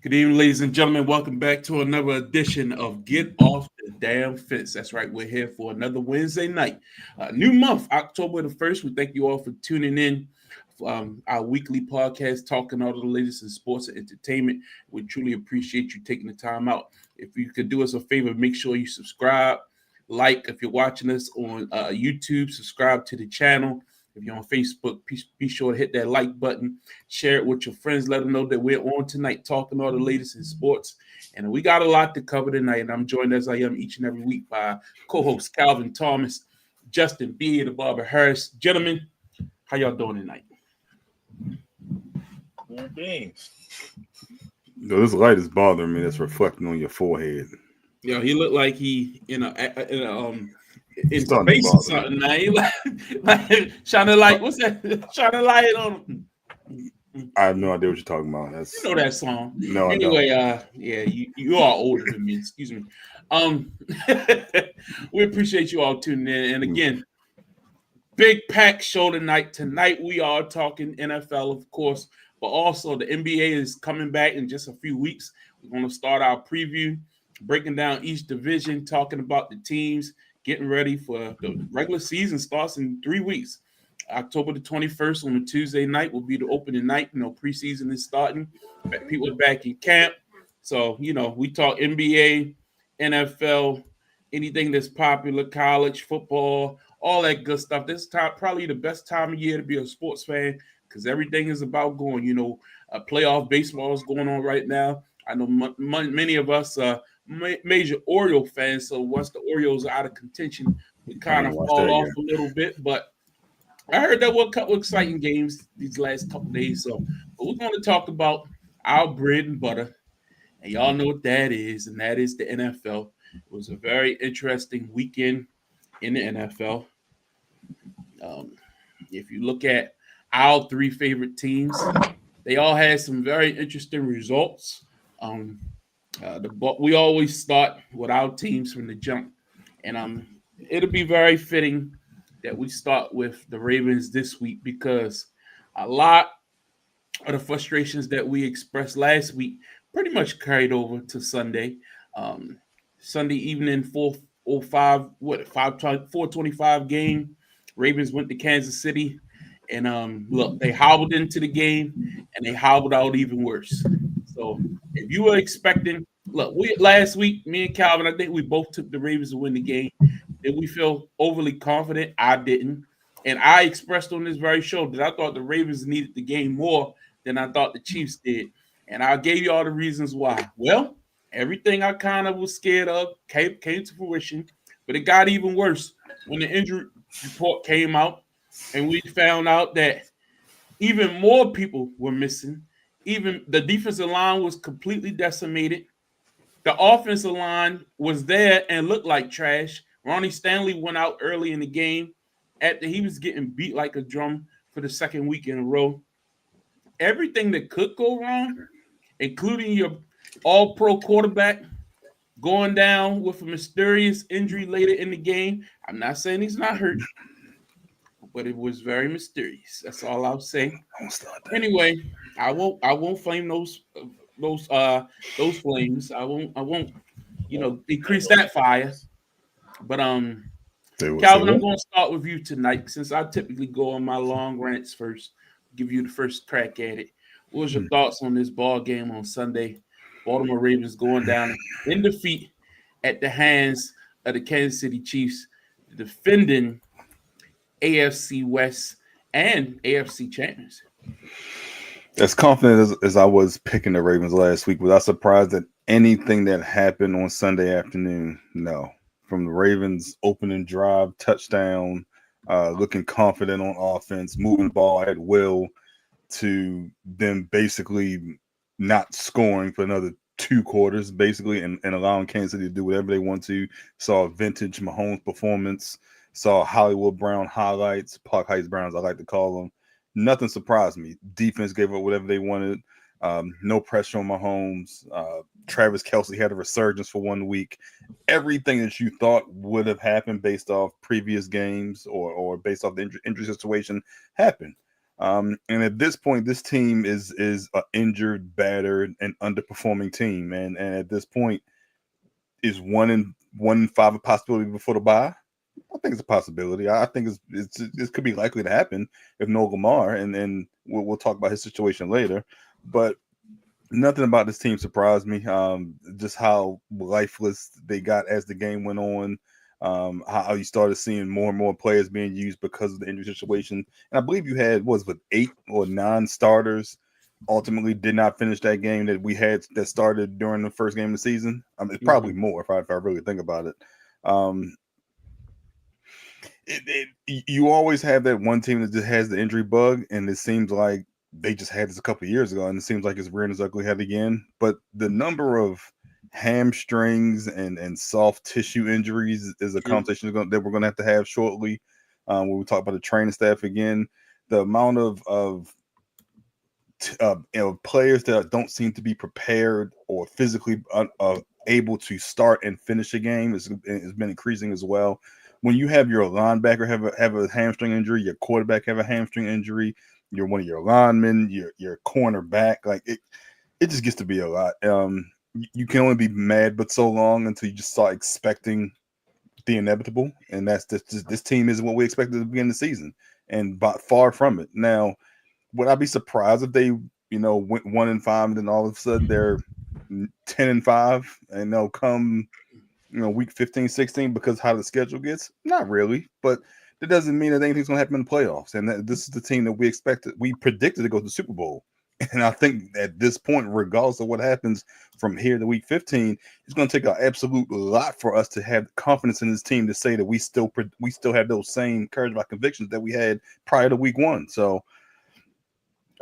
Good evening, ladies and gentlemen. Welcome back to another edition of Get Off the Damn Fence. That's right, we're here for another Wednesday night. New month, October the 1st. We thank you all for tuning in. Our weekly podcast, talking all the latest in sports and entertainment. We truly appreciate you taking the time out. If you could do us a favor, make sure you subscribe, like. If you're watching us on YouTube, subscribe to the channel. If you're on Facebook, be sure to hit that like button, share it with your friends, let them know that we're on tonight talking all the latest in sports. And we got a lot to cover tonight. And I'm joined as I am each and every week by co-host Calvin Thomas, Justin B. and Barbara Harris. Gentlemen, how y'all doing tonight? Beans. Yo, this light is bothering me. That's reflecting on your forehead. Yo, he looked like he in space or something. Now he like shining light. What's that? Shining light on him. I have no idea what you're talking about. You know that song. No, anyway, I don't. Yeah, you are older than me. Excuse me. We appreciate you all tuning in. And again, big pack show tonight. Tonight we are talking NFL, of course, but also the NBA is coming back in just a few weeks. We're going to start our preview, breaking down each division, talking about the teams, getting ready for the regular season starts in 3 weeks. October the 21st on a Tuesday night will be the opening night. Preseason is starting. People are back in camp. So, we talk NBA, NFL, anything that's popular, college, football, all that good stuff. This time probably the best time of year to be a sports fan because everything is about going. Playoff baseball is going on right now. I know many of us are major Oriole fans, so once the Orioles are out of contention, we kind of fall off a little bit. But I heard there were a couple exciting games these last couple days. So but we're going to talk about our bread and butter. And y'all know what that is, and that is the NFL. It was a very interesting weekend in the NFL. If you look at our three favorite teams, they all had some very interesting results. We always start with our teams from the jump, and it'll be very fitting that we start with the Ravens this week because a lot of the frustrations that we expressed last week pretty much carried over to Sunday. Sunday evening, 4:25 game. Ravens went to Kansas City, and look, they hobbled into the game, and they hobbled out even worse. So if you were expecting, last week, me and Calvin, I think we both took the Ravens to win the game. Did we feel overly confident? I didn't. And I expressed on this very show that I thought the Ravens needed the game more than I thought the Chiefs did. And I gave you all the reasons why. Well, everything I kind of was scared of came to fruition, but it got even worse when the injury report came out and we found out that even more people were missing. Even the defensive line was completely decimated. The offensive line was there and looked like trash. Ronnie Stanley went out early in the game after he was getting beat like a drum for the second week in a row. Everything that could go wrong, including your all-pro quarterback going down with a mysterious injury later in the game. I'm not saying he's not hurt, but it was very mysterious. That's all I'll say. Anyway, I won't flame those flames. I won't decrease that fire. But Calvin, I'm going to start with you tonight since I typically go on my long rants first. Give you the first crack at it. What was your thoughts on this ball game on Sunday? Baltimore Ravens going down in defeat at the hands of the Kansas City Chiefs, the defending AFC West and AFC champions. As confident as I was picking the Ravens last week, was I surprised at anything that happened on Sunday afternoon? No. From the Ravens opening drive, touchdown, looking confident on offense, moving the ball at will, to them basically not scoring for another 2 quarters, basically, and allowing Kansas City to do whatever they want to. Saw a vintage Mahomes performance, saw Hollywood Brown highlights, Park Heights Browns, I like to call them. Nothing surprised me. Defense gave up whatever they wanted. No pressure on Mahomes. Travis Kelce had a resurgence for 1 week. Everything that you thought would have happened based off previous games or based off the injury situation happened. And at this point, this team is an injured, battered, and underperforming team. And at this point, is 1-5 a possibility before the bye? I think it's a possibility. I think it could be likely to happen if no Lamar, and then we'll talk about his situation later. But nothing about this team surprised me. Just how lifeless they got as the game went on. How you started seeing more and more players being used because of the injury situation. And I believe you had with 8 or 9 starters ultimately did not finish that game that we had that started during the first game of the season. I mean, it's probably more if I really think about it. You always have that one team that just has the injury bug, and it seems like they just had this a couple of years ago, and it seems like it's rearing its ugly head again. But the number of hamstrings and soft tissue injuries is a conversation that we're going to have shortly when we talk about the training staff again. The amount of players that don't seem to be prepared or physically able to start and finish a game has been increasing as well. When you have your linebacker have a hamstring injury, your quarterback have a hamstring injury, you're one of your linemen, your cornerback, like it just gets to be a lot. You can only be mad but so long until you just start expecting the inevitable, and that's this team is what we expected at the beginning of the season, and far from it. Now, would I be surprised if they, went 1-5 and then all of a sudden they're 10-5 and they'll come, week 15, 16 because how the schedule gets? Not really, but that doesn't mean that anything's going to happen in the playoffs. And this is the team that we predicted to go to the Super Bowl. And I think at this point, regardless of what happens from here to week 15, it's going to take an absolute lot for us to have confidence in this team to say that we still have those same courage by convictions that we had prior to week 1. So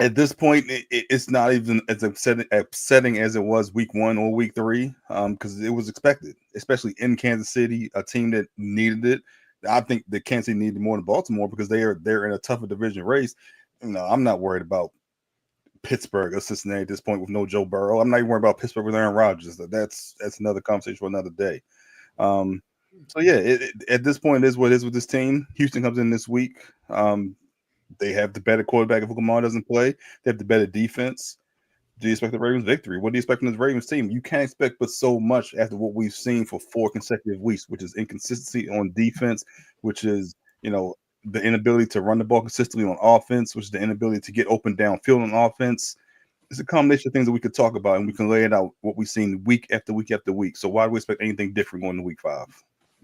at this point, it's not even as upsetting as it was week 1 or week 3, because it was expected, especially in Kansas City, a team that needed it. I think that Kansas City needed more than Baltimore because they're in a tougher division race. I'm not worried about Pittsburgh or Cincinnati at this point with no Joe Burrow. I'm not even worried about Pittsburgh with Aaron Rodgers. That's another conversation for another day. So yeah, at this point, it is what it is with this team. Houston comes in this week. They have the better quarterback if Lamar doesn't play. They have the better defense. Do you expect the Ravens victory? What do you expect from this Ravens team? You can't expect but so much after what we've seen for 4 consecutive weeks, which is inconsistency on defense, which is, the inability to run the ball consistently on offense, which is the inability to get open downfield on offense. It's a combination of things that we could talk about, and we can lay it out what we've seen week after week after week. So why do we expect anything different going to week 5?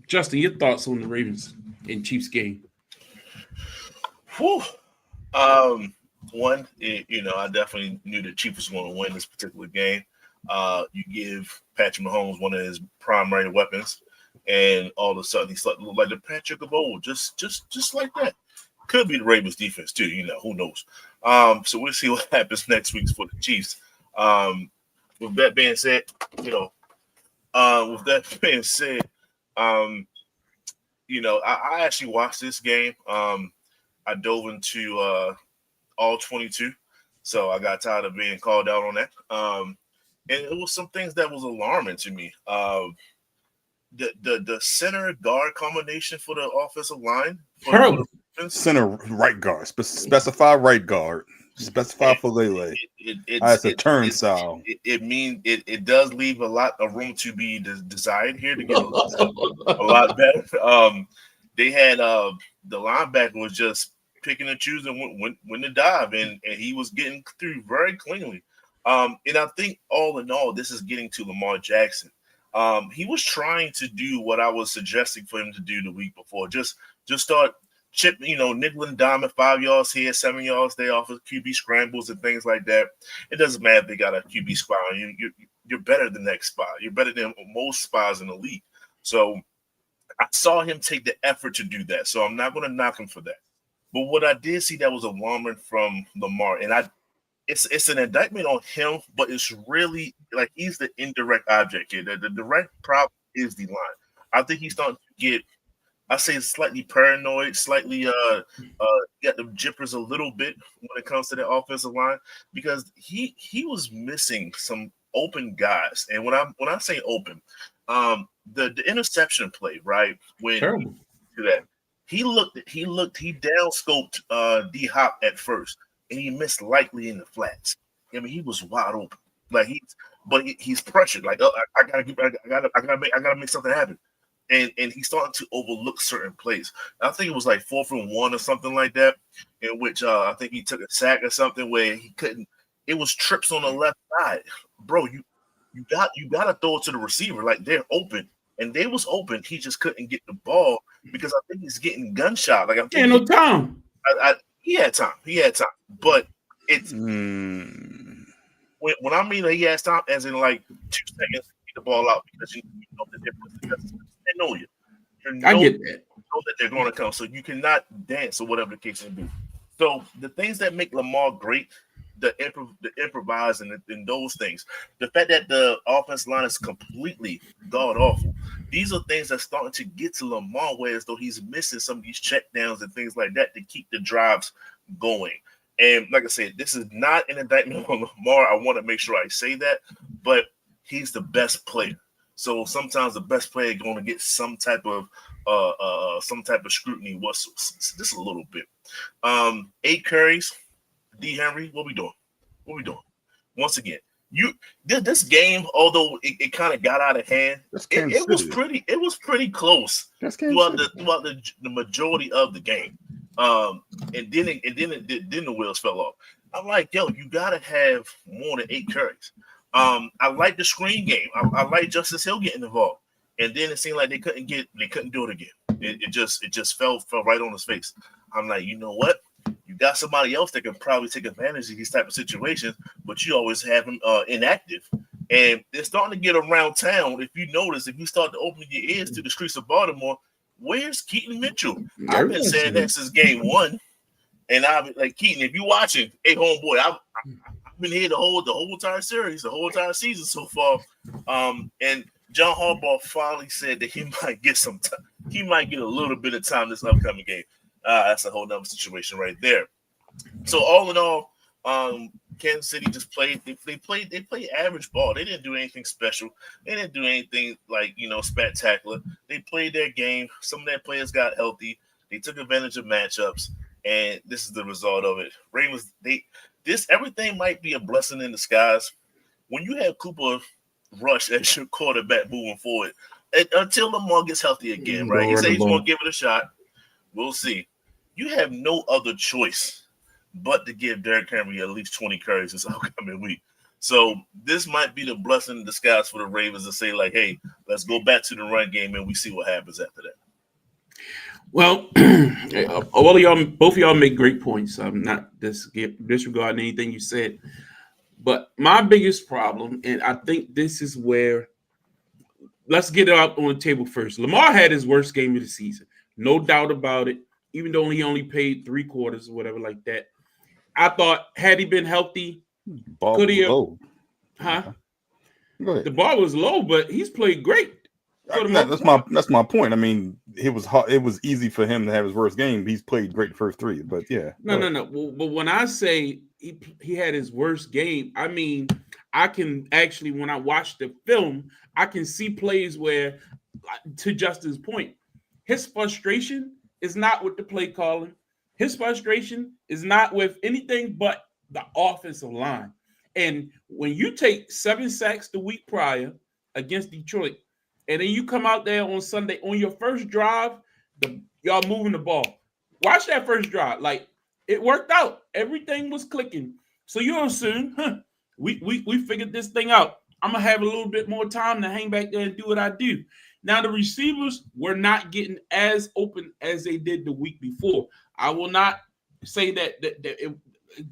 Justin, your thoughts on the Ravens and Chiefs game? Whew. One, I definitely knew the Chiefs was going to win this particular game. You give Patrick Mahomes one of his primary weapons, and all of a sudden he's like the Patrick of old, just like that. Could be the Ravens defense too, who knows? So we'll see what happens next week for the Chiefs. With that being said, I actually watched this game. I dove into all 22, so I got tired of being called out on that. And it was some things that was alarming to me. The center guard combination for the offensive line. Center right guard. Specify right guard. Specify for Lele. It's a turnstile. It does leave a lot of room to be desired here to get a lot better. They had the linebacker was just picking and choosing when to dive, and he was getting through very cleanly. And I think all in all, this is getting to Lamar Jackson. He was trying to do what I was suggesting for him to do the week before. Just start nickel and dime 5 yards here, 7 yards there off of QB scrambles and things like that. It doesn't matter if they got a QB spy. You're better than that spy. You're better than most spies in the league. So I saw him take the effort to do that. So I'm not going to knock him for that. But what I did see that was alarming from Lamar, and it's an indictment on him, but it's really like he's the indirect object here. The direct problem is the line. I think he's starting to get, I say, slightly paranoid, slightly got the jippers a little bit when it comes to the offensive line, because he was missing some open guys. And when I say open, the interception play, right? When terrible. To that, He down scoped D Hop at first, and he missed Likely in the flats. I mean, he was wide open. Like he's pressured. Like, oh, I gotta make something happen. And he's starting to overlook certain plays. I think it was like 4th and 1 or something like that, in which I think he took a sack or something where he couldn't. It was trips on the left side, bro. You gotta throw it to the receiver. Like, they're open, and they was open. He just couldn't get the ball because I think he's getting gunshot. Like, no time. He had time, but it's when I mean that he has time, as in like 2 seconds to get the ball out because you know the difference. They know you. I get that. You know that they're going to come, so you cannot dance or whatever the case may be. So the things that make Lamar great, the improvise and those things, the fact that the offense line is completely god awful. These are things that's starting to get to Lamar, whereas though he's missing some of these check downs and things like that to keep the drives going. And like I said, this is not an indictment on Lamar. I want to make sure I say that, but he's the best player. So sometimes the best player going to get some type of scrutiny. Just a little bit. 8 carries. D. Henry, what we doing? Once again, this game, although it kind of got out of hand, it was pretty close throughout the majority of the game. And then the wheels fell off. I'm like, yo, you gotta have more than 8 carries. I like the screen game. I like Justice Hill getting involved, and then it seemed like they couldn't do it again. It just fell right on his face. I'm like, you know what? You got somebody else that can probably take advantage of these type of situations, but you always have him inactive. And it's starting to get around town. If you notice, if you start to open your ears to the streets of Baltimore, where's Keaton Mitchell? I've been saying that since game 1. And I've been like, Keaton, if you're watching, hey homeboy, I've been here the whole entire series, the whole entire season so far. And John Harbaugh finally said that he might get some time. He might get a little bit of time this upcoming game. That's a whole nother situation right there. So all in all, Kansas City just played. They played average ball. They didn't do anything special. They didn't do anything like spectacular. They played their game. Some of their players got healthy. They took advantage of matchups, and this is the result of it. Ravens. Everything might be a blessing in disguise when you have Cooper Rush as your quarterback moving forward until Lamar gets healthy again. Right? He said he's going to give it a shot. We'll see. You have no other choice but to give Derrick Henry at least 20 carries this upcoming week. So this might be the blessing in disguise for the Ravens to say, like, hey, let's go back to the run game and we see what happens after that. Well, both of y'all make great points. I'm not disregarding anything you said. But my biggest problem, and I think this is where let's get it out on the table first. Lamar had his worst game of the season. No doubt about it. Even though he only played 3 quarters or whatever like that. I thought had he been healthy, could he have? Huh? Go ahead. The bar was low, but he's played great. That's my point. I mean, it was hard. It was easy for him to have his worst game. He's played great the first 3, but yeah. No. Well, but when I say he had his worst game, I mean I can actually, when I watch the film, I can see plays where, to Justin's point, his frustration is not with the play calling. His frustration is not with anything but the offensive line. And when you take 7 sacks the week prior against Detroit, and then you come out there on Sunday on your first drive, y'all moving the ball. Watch that first drive. Like, it worked out. Everything was clicking. So you assume, we figured this thing out. I'm going to have a little bit more time to hang back there and do what I do. Now, the receivers were not getting as open as they did the week before. I will not say that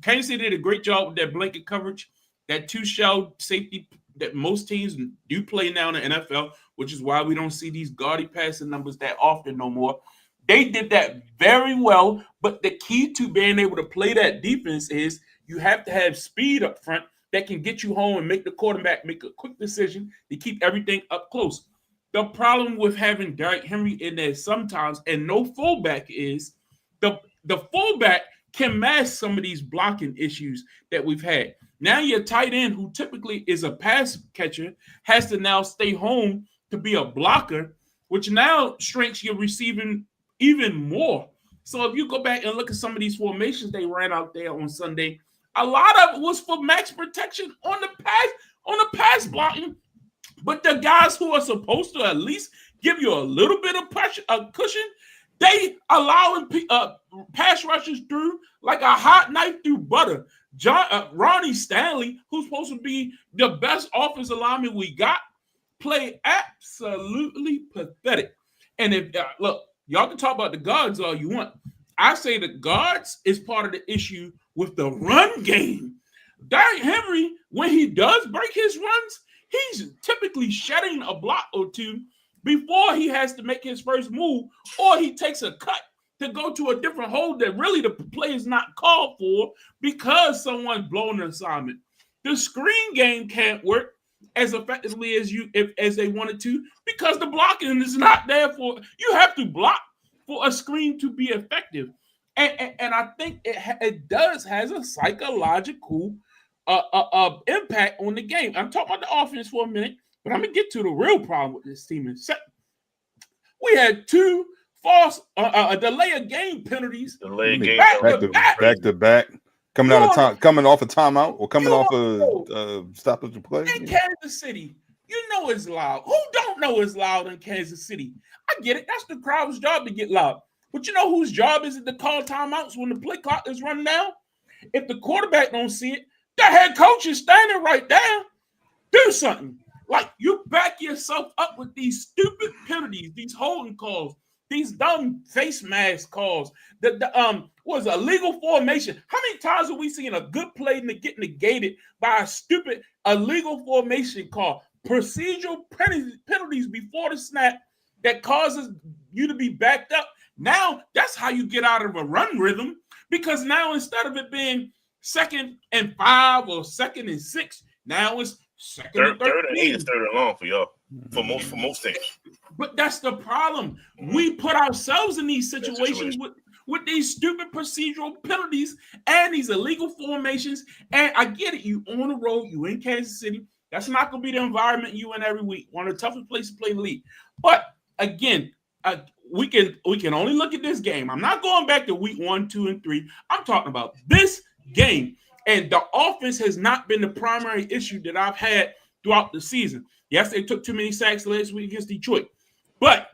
Kansas City did a great job with that blanket coverage, that 2-shell safety that most teams do play now in the NFL, which is why we don't see these gaudy passing numbers that often no more. They did that very well, but the key to being able to play that defense is you have to have speed up front that can get you home and make the quarterback make a quick decision to keep everything up close. The problem with having Derrick Henry in there sometimes and no fullback is the fullback can mask some of these blocking issues that we've had. Now your tight end, who typically is a pass catcher, has to now stay home to be a blocker, which now shrinks your receiving even more. So if you go back and look at some of these formations they ran out there on Sunday, a lot of it was for max protection on the pass blocking. But the guys who are supposed to at least give you a little bit of pressure, a cushion, they allowing pass rushers through like a hot knife through butter. Ronnie Stanley, who's supposed to be the best offensive lineman we got, played absolutely pathetic. And if look, y'all can talk about the guards all you want. I say the guards is part of the issue with the run game. Derrick Henry, when he does break his runs, he's typically shedding a block or two before he has to make his first move, or he takes a cut to go to a different hole that really the play is not called for because someone's blowing an assignment. The screen game can't work as effectively as they wanted to because the blocking is not there for you. Have to block for a screen to be effective, and I think it has a psychological impact on the game. I'm talking about the offense for a minute, but I'm gonna get to the real problem with this team in a second. We had two false delay of game penalties. Back to back. Coming off a timeout or coming off a stoppage of play. In Kansas City, you know it's loud. Who don't know it's loud in Kansas City? I get it. That's the crowd's job to get loud. But you know whose job is it to call timeouts when the play clock is running down? If the quarterback don't see it, the head coach is standing right there. Do something. Like you back yourself up with these stupid penalties, these holding calls, these dumb face mask calls. Was illegal formation. How many times have we seen a good play get negated by a stupid illegal formation call? Procedural penalties before the snap that causes you to be backed up. Now that's how you get out of a run rhythm, because now instead of it being 2nd and 5 or 2nd and 6, now it's 2nd and 13. 3rd and 8 is 3rd and long for y'all. For most things. But that's the problem. We put ourselves in these situations with these stupid procedural penalties and these illegal formations. And I get it. You on the road. You in Kansas City. That's not going to be the environment you in every week. One of the toughest places to play in the league. But again, we can only look at this game. I'm not going back to week 1, 2, and 3. I'm talking about this game. And the offense has not been the primary issue that I've had throughout the season. Yes, they took too many sacks last week against Detroit. But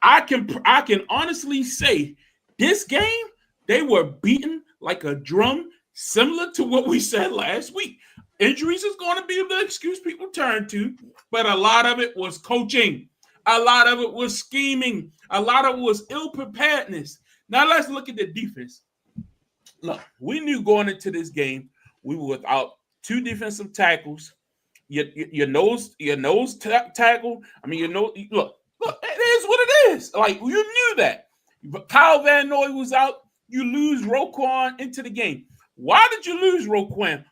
I can honestly say this game, they were beaten like a drum, similar to what we said last week. Injuries is going to be the excuse people turn to, but a lot of it was coaching. A lot of it was scheming. A lot of it was ill-preparedness. Now let's look at the defense. Look, we knew going into this game, we were without 2 defensive tackles. Your nose tackle. I mean, look, it is what it is. Like, you knew that. But Kyle Van Noy was out. You lose Roquan into the game. Why did you lose Roquan?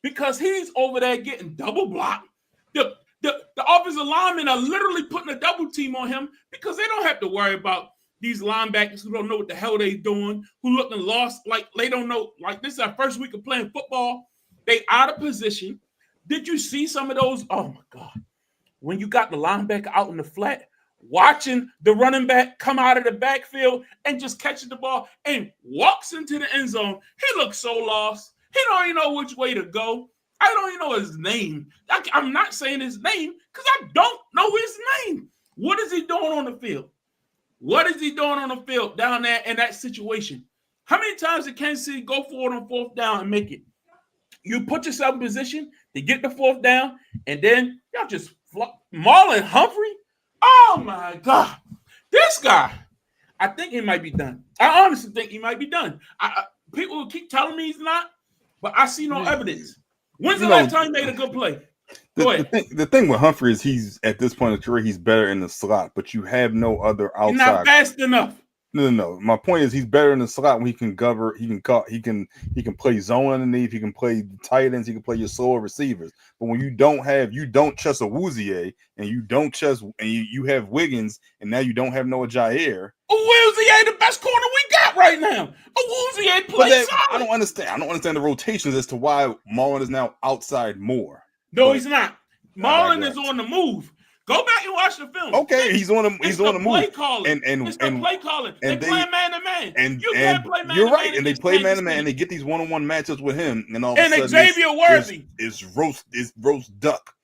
Because he's over there getting double blocked. The offensive linemen are literally putting a double team on him because they don't have to worry about these linebackers who don't know what the hell they're doing, who looking lost, like they don't know. Like, this is our first week of playing football. They out of position. Did you see some of those? Oh, my God. When you got the linebacker out in the flat, watching the running back come out of the backfield and just catches the ball and walks into the end zone, he looks so lost. He don't even know which way to go. I don't even know his name. I'm not saying his name because I don't know his name. What is he doing on the field? What is he doing on the field down there in that situation? How many times did Kansas City go for it on 4th down and make it? You put yourself in position to get the 4th down, and then y'all just flop. Marlon Humphrey? Oh, my God. This guy, I think he might be done. I honestly think he might be done. People will keep telling me he's not, but I see no evidence. When's the last time he made a good play? The thing with Humphrey is he's, at this point in his career, he's better in the slot, but you have no other outside. He's not fast enough. No. My point is he's better in the slot when he can cover. He can play zone underneath. He can play tight ends. He can play your slower receivers. But when you don't trust a Awuzie and you have Wiggins and now you don't have Noah Jair. Awuzie the best corner we got right now. Awuzie plays solid. I don't understand the rotations as to why Marlon is now outside more. No, he's not. Marlon is on the move. Go back and watch the film. Okay, he's on the move. Play calling. And it's the play calling. And they play man to man. And you can't play man you're to right. man. And they play man to man, and they get these one-on-one matchups with him, and all of a sudden Xavier Worthy is roast duck.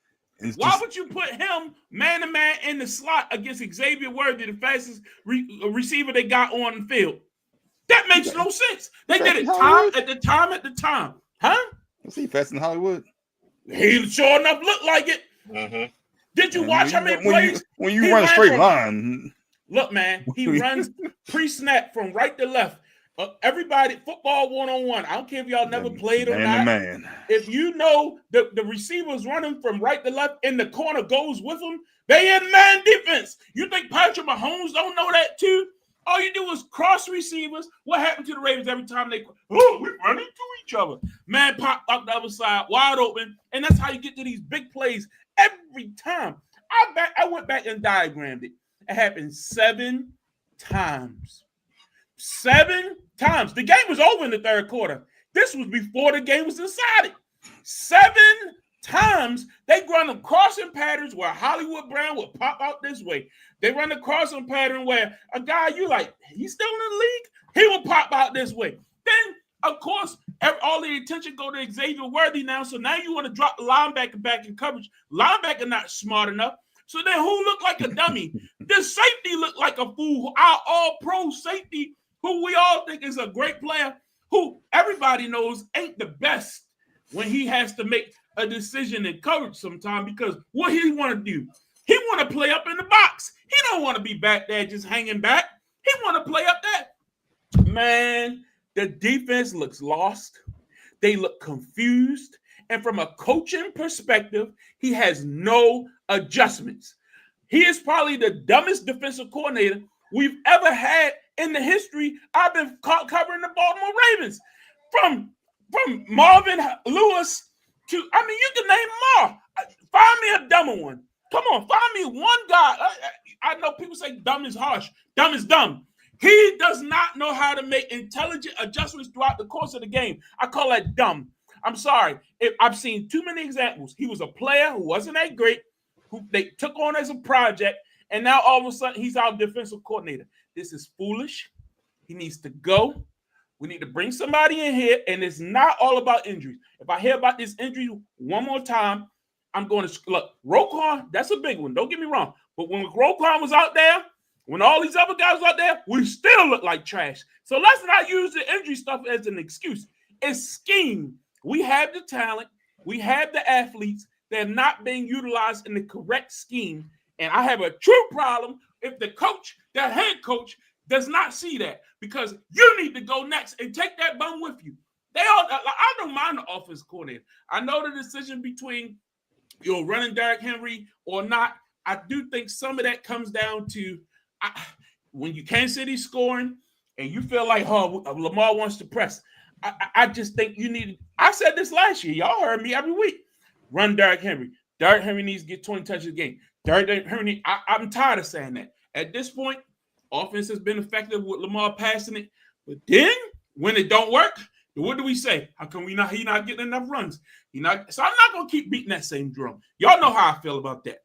Why would you put him man to man in the slot against Xavier Worthy, the fastest receiver they got on the field? That makes no sense. They did it time at the time. Huh? Was he fast in Hollywood? He sure enough looked like it. Mm-hmm. Did you watch how many plays? When you run a straight line. Look, man, he runs pre-snap from right to left. Everybody, football one-on-one. I don't care if y'all never played or not. Man. If you know the receivers running from right to left and the corner goes with them, they in man defense. You think Patrick Mahomes don't know that too? All you do is cross receivers. What happened to the Ravens every time we're running to each other? Man pop up the other side, wide open, and that's how you get to these big plays every time. I went back and diagrammed it. It happened 7 times. 7 times. The game was over in the third quarter. This was before the game was decided. 7 times they run a crossing patterns where Hollywood Brown will pop out this way. They run a crossing pattern where a guy you like, he's still in the league, he will pop out this way. Then, of course, all the attention go to Xavier Worthy now. So now you want to drop the linebacker back in coverage. Linebacker not smart enough. So then who looked like a dummy? The safety looked like a fool. Our all-pro safety, who we all think is a great player, who everybody knows ain't the best when he has to make a decision in coverage sometime, because what he want to do? He want to play up in the box. He don't want to be back there just hanging back. He want to play up there. Man, the defense looks lost. They look confused. And from a coaching perspective, he has no adjustments. He is probably the dumbest defensive coordinator we've ever had in the history. I've been covering the Baltimore Ravens. From Marvin Lewis to, you can name them all. Find me a dumber one. Come on, find me one guy. I know people say dumb is harsh. Dumb is dumb. He does not know how to make intelligent adjustments throughout the course of the game. I call that dumb. I'm sorry. I've seen too many examples. He was a player who wasn't that great, who they took on as a project, and now all of a sudden he's our defensive coordinator. This is foolish. He needs to go. We need to bring somebody in here, and it's not all about injuries. If I hear about this injury one more time, I'm going to look. Roquan, that's a big one. Don't get me wrong. But when Roquan was out there, when all these other guys were out there, we still look like trash. So let's not use the injury stuff as an excuse. It's scheme. We have the talent. We have the athletes. They're not being utilized in the correct scheme. And I have a true problem if the coach, the head coach, does not see that, because you need to go next and take that bum with you. I don't mind the offensive coordinator. I know the decision between running Derrick Henry or not. I do think some of that comes down to when you Kansas City scoring and you feel like, Lamar wants to press. I just think you need. I said this last year. Y'all heard me every week. Run Derrick Henry. Derrick Henry needs to get 20 touches a game. Derrick Henry. I'm tired of saying that. At this point, offense has been effective with Lamar passing it, but then when it don't work, what do we say? How come he not getting enough runs? So I'm not gonna keep beating that same drum. Y'all know how I feel about that.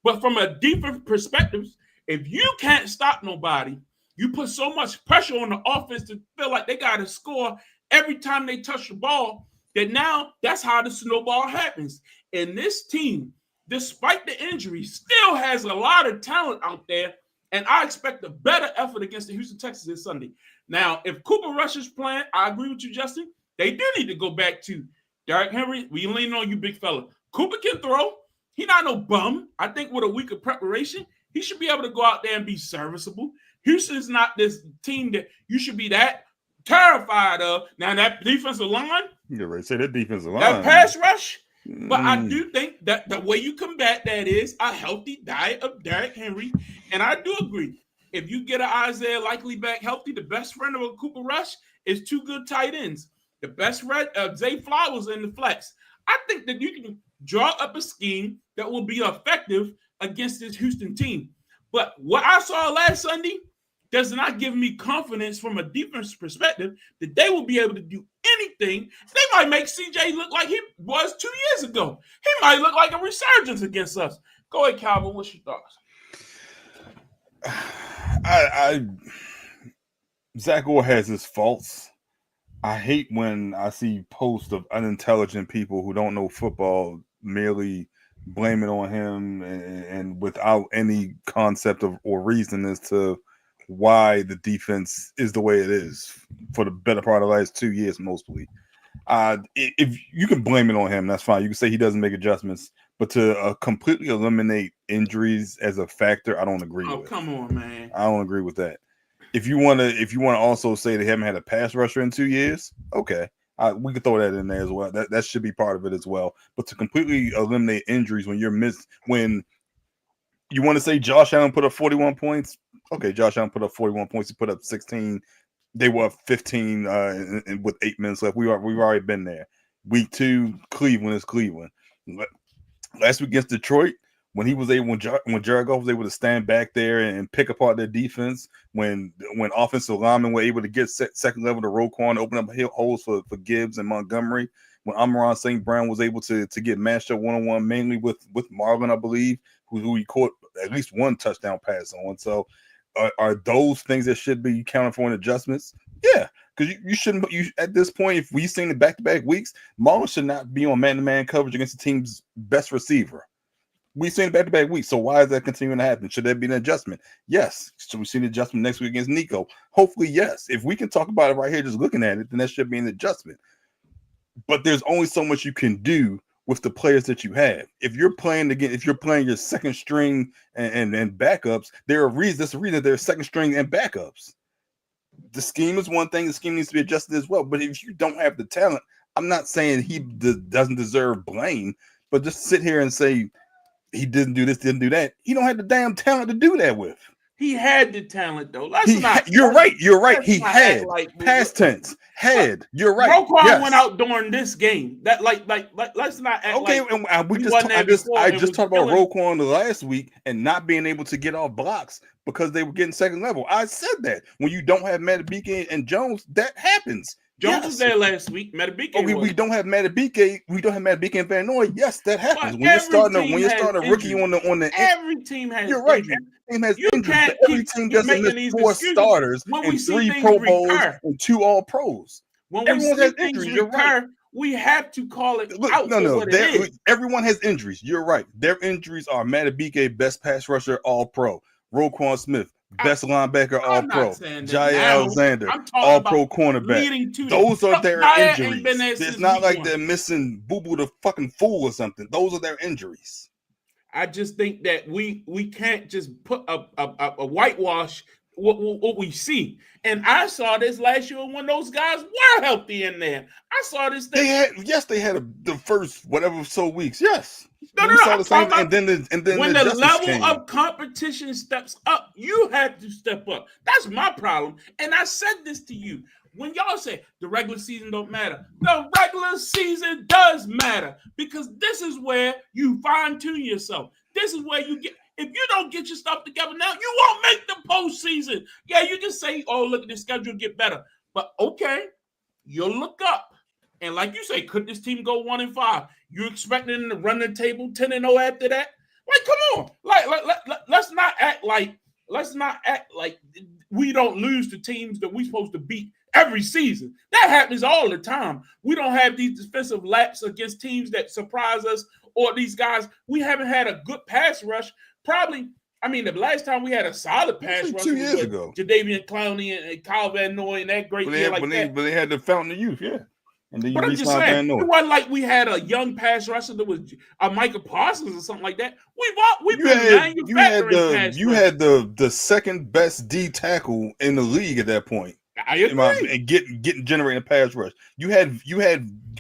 But from a deeper perspective, if you can't stop nobody, you put so much pressure on the offense to feel like they got to score every time they touch the ball, that now that's how the snowball happens. And this team, despite the injuries, still has a lot of talent out there, and I expect a better effort against the Houston Texans this Sunday. Now, if Cooper Rush is playing, I agree with you, Justin. They do need to go back to Derrick Henry. We lean on you, big fella. Cooper can throw. He's not no bum. I think with a week of preparation, he should be able to go out there and be serviceable. Houston's not this team that you should be that terrified of. Now, that defensive line. You're right. Say that defensive line. That pass rush. But I do think that the way you combat that is a healthy diet of Derrick Henry. And I do agree. If you get an Isaiah Likely back healthy, the best friend of a Cooper Rush is 2 good tight ends. The best friend of Zay Flowers in the flex. I think that you can draw up a scheme that will be effective against this Houston team. But what I saw last Sunday does not give me confidence from a defense perspective that they will be able to do anything. They might make CJ look like he was 2 years ago. He might look like a resurgence against us. Go ahead, Calvin. What's your thoughts? Zach Orr has his faults. I hate when I see posts of unintelligent people who don't know football merely blame it on him and without any concept of or reason as to why the defense is the way it is for the better part of the last 2 years, mostly. If you can blame it on him, that's fine. You can say he doesn't make adjustments, but to completely eliminate injuries as a factor, I don't agree with. Oh, come on, man. I don't agree with that. If you want to also say they haven't had a pass rusher in 2 years, okay, we could throw that in there as well. That should be part of it as well. But to completely eliminate injuries when when you want to say Josh Allen put up 41 points, okay, Josh Allen put up 41 points. He put up 16. They were up 15 with 8 minutes left. We've already been there. Week 2, Cleveland is Cleveland. Last week against Detroit, when Jared Goff was able to stand back there and pick apart their defense, when offensive linemen were able to get second level to Roquan, open up holes for Gibbs and Montgomery, when Amon-Ra St. Brown was able to get matched up one-on-one, mainly with Marvin, I believe, who he caught at least one touchdown pass on. So are those things that should be counted for in adjustments? Yeah, because you shouldn't. At this point, if we've seen the back-to-back weeks, Marlon should not be on man-to-man coverage against the team's best receiver. We've seen it back-to-back weeks, so why is that continuing to happen? Should there be an adjustment? Yes. Should we see an adjustment next week against Nico? Hopefully, yes. If we can talk about it right here, just looking at it, then that should be an adjustment. But there's only so much you can do with the players that you have. If you're playing your second string and backups, there's a reason there's second string and backups. The scheme is one thing. The scheme needs to be adjusted as well. But if you don't have the talent, I'm not saying he doesn't deserve blame, but just sit here and say he didn't do this, didn't do that. He don't have the damn talent to do that with. He had the talent, though. You're right. He had past tense. Had. You're right. Roquan went out during this game. That let's not act okay. Like and I just talked about Roquan the last week and not being able to get off blocks because they were getting second level. I said that when you don't have Madubuike and Jones, that happens. Jones was there last week. Madubuike. Okay, we don't have Madubuike. We don't have Madubuike and Van Noy. Yes, that happens when you're starting a rookie on the. Every team has. You're right. Every team has injuries. Every team doesn't miss 4 starters and 3 Pro Bowls and 2 All Pros. When everyone has injuries, right. We have to call it out. No. Everyone has injuries. You're right. Their injuries are Madubuike, best pass rusher, All Pro. Roquan Smith, best linebacker, All Pro. Jair Alexander, All Pro cornerback. Those are their injuries. It's not like they're missing Boo Boo the fucking fool or something. Those are their injuries. I just think that we can't just put a whitewash what we see. And I saw this last year when those guys were healthy in there. I saw this thing. They had the first whatever so weeks. Yes. No. And then when the level of competition steps up, you have to step up. That's my problem. And I said this to you. When y'all say the regular season don't matter, the regular season does matter because this is where you fine-tune yourself. This is where you get. If you don't get your stuff together now, you won't make the postseason. Yeah, you can say, oh, look at the schedule get better. But okay, you'll look up. And like you say, could this team go 1-5? You expecting them to run the table 10-0 after that? Like, come on. Let's not act like we don't lose to teams that we're supposed to beat every season. That happens all the time. We don't have these defensive laps against teams that surprise us or these guys. We haven't had a good pass rush. Probably, the last time we had a solid pass rush 2 years ago. Jadeveon Clowney and Kyle Van Noy and that great year like that. But they had the fountain of youth, yeah. And then but I'm just saying, it wasn't like we had a young pass rusher that was a Micah Parsons or something like that. You had the second best D tackle in the league at that point. I agree. And getting generating a pass rush. You had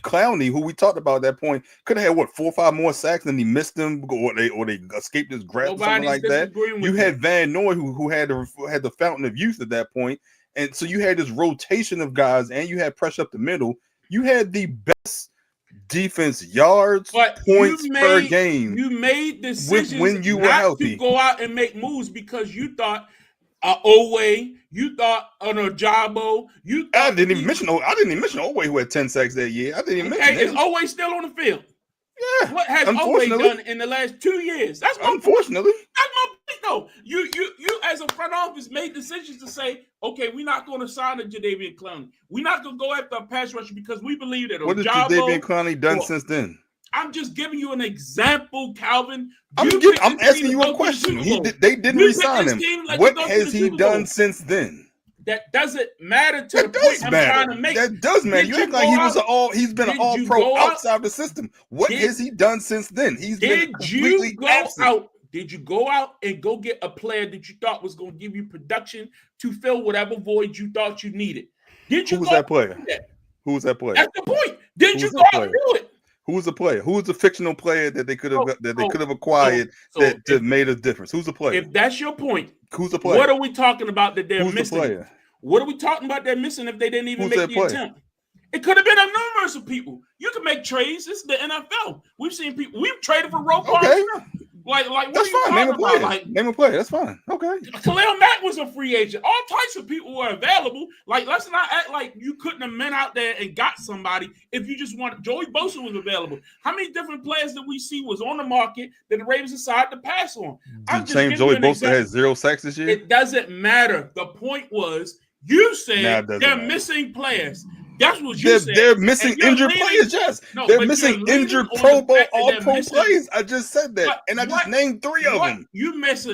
Clowney, who we talked about at that point, could have had 4 or 5 more sacks and he missed them, or they escaped his grasp, or something like that. You had Van Noy, who had the fountain of youth at that point, and so you had this rotation of guys, and you had pressure up the middle. You had the best defense yards, points per game. You made decisions when you were healthy to go out and make moves because you thought Oweh, you thought Ojabo, I didn't even mention Oweh, who had 10 sacks that year. I didn't even mention him. Is Oweh still on the field? Yeah. What has Oweh done in the last 2 years? That's my unfortunately. point. That's my point, though. You as a front office made decisions to say, okay, we're not going to sign a Jadeveon Clowney. We're not going to go after a pass rusher because we believe that What has Jadeveon Clowney done since then? I'm just giving you an example, Calvin. I'm asking you a question. They didn't resign him. What has he done since then? That doesn't matter to the point I'm trying to make. That does matter. You act like he's been an all-pro outside the system. What has he done since then? He's been completely absent. Did you go out and go get a player that you thought was going to give you production to fill whatever void you thought you needed? Who was that player? That's the point. Did you go out and do it? Who was the player? Who was the fictional player that they could have acquired that made a difference? Who's the player? If that's your point, who's the player? What are we talking about that they're missing? The player? What are we talking about they're missing if they didn't even make the attempt? It could have been a numerous of people. You can make trades. This is the NFL. We've seen people. We've traded for Roquan. Okay. Like that's fine. Name a player. That's fine. Okay. Khalil Mack was a free agent. All types of people were available. Like, let's not act like you couldn't have been out there and got somebody if you just wanted. Joey Bosa was available. How many different players did we see was on the market that the Ravens decided to pass on? Same Joey Bosa had 0 sacks this year? It doesn't matter. The point was, you said they're missing players. That's what you said. They're missing injured players, yes. They're missing injured Pro Bowl, all-pro players. I just said that, and I just named 3 of them. You missed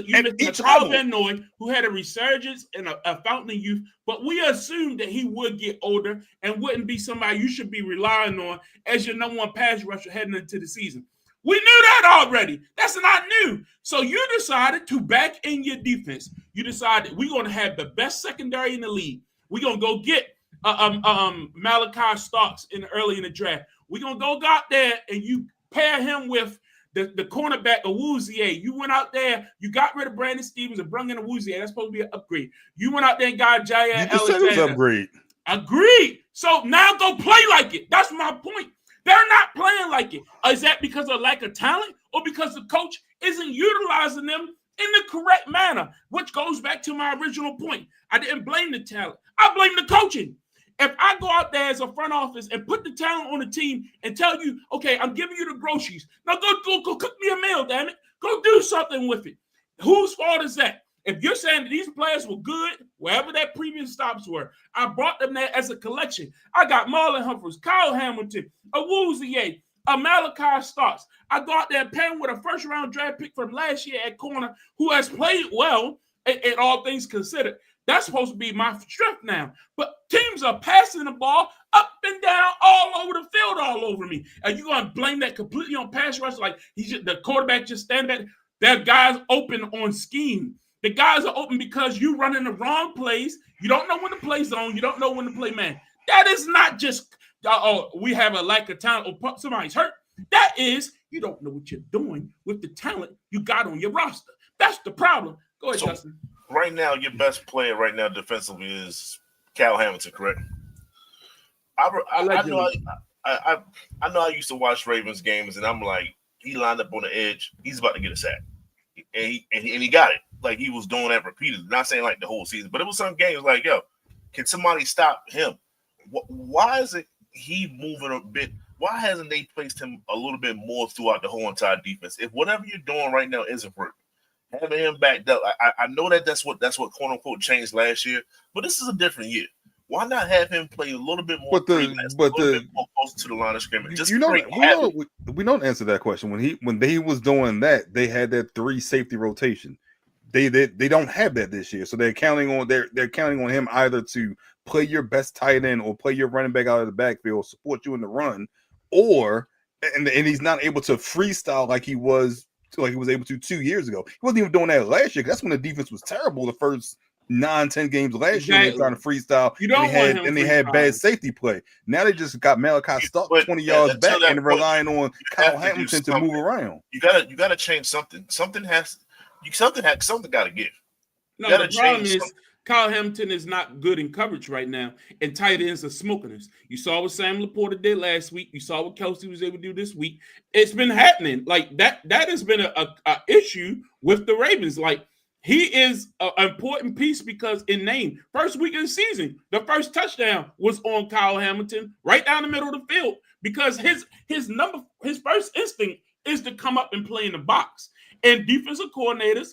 Kyle Van Noy, who had a resurgence and a fountain of youth, but we assumed that he would get older and wouldn't be somebody you should be relying on as your number 1 pass rusher heading into the season. We knew that already. That's not new. So you decided to back in your defense. You decided we're going to have the best secondary in the league. We're going to go get Malachi Starks early in the draft. We're going to go out there and you pair him with the cornerback Awuzie. You went out there, you got rid of Brandon Stevens and brought in Awuzie. That's supposed to be an upgrade. You went out there and got Jair Alexander. You said it was upgrade. Agreed. So now go play like it. That's my point. They're not playing like it. Is that because of lack of talent or because the coach isn't utilizing them in the correct manner? Which goes back to my original point. I didn't blame the talent. I blame the coaching. If I go out there as a front office and put the talent on the team and tell you, okay, I'm giving you the groceries. Now go cook me a meal, damn it. Go do something with it. Whose fault is that? If you're saying that these players were good, wherever their previous stops were, I brought them there as a collection. I got Marlon Humphreys, Kyle Hamilton, Awuzie, Malachi Starks. I go out there and pair him with a first-round draft pick from last year at corner who has played well, in all things considered. That's supposed to be my strength now. But teams are passing the ball up and down all over the field, all over me. Are you going to blame that completely on pass rush? Like the quarterback just stand back? That guy's open on scheme. The guys are open because you run in the wrong plays. You don't know when to play zone. You don't know when to play man. That is not just, we have a lack of talent or somebody's hurt. That is, you don't know what you're doing with the talent you got on your roster. That's the problem. Go ahead, Justin. Right now, your best player right now defensively is Kyle Hamilton, correct? I know I used to watch Ravens games, and I'm like, he lined up on the edge. He's about to get a sack. And he got it. Like, he was doing that repeatedly. Not saying like the whole season, but it was some games like, yo, can somebody stop him? Why is it he moving a bit? Why hasn't they placed him a little bit more throughout the whole entire defense? If whatever you're doing right now isn't working, having him backed up, I know that's what quote unquote changed last year, but this is a different year. Why not have him play a little bit more? Bit more closer to the line of scrimmage. Just we know the answer to that question. When he was doing that, they had that 3 safety rotation. They don't have that this year, so they're counting on him either to play your best tight end or play your running back out of the backfield, support you in the run, and he's not able to freestyle like he was able to 2 years ago. He wasn't even doing that last year. That's when the defense was terrible. The first 9-10 games last year, they were trying to freestyle. They had bad safety play. Now they just got Malachi Starks 20 yards back and relying on Kyle Hamilton to move around. You gotta change something. Something got to give. No, the problem is Kyle Hamilton is not good in coverage right now, and tight ends are smoking us. You saw what Sam Laporta did last week. You saw what Kelsey was able to do this week. It's been happening. Like that has been a issue with the Ravens. Like, he is an important piece because in name, first week of the season, the first touchdown was on Kyle Hamilton right down the middle of the field because his first instinct is to come up and play in the box. And defensive coordinators,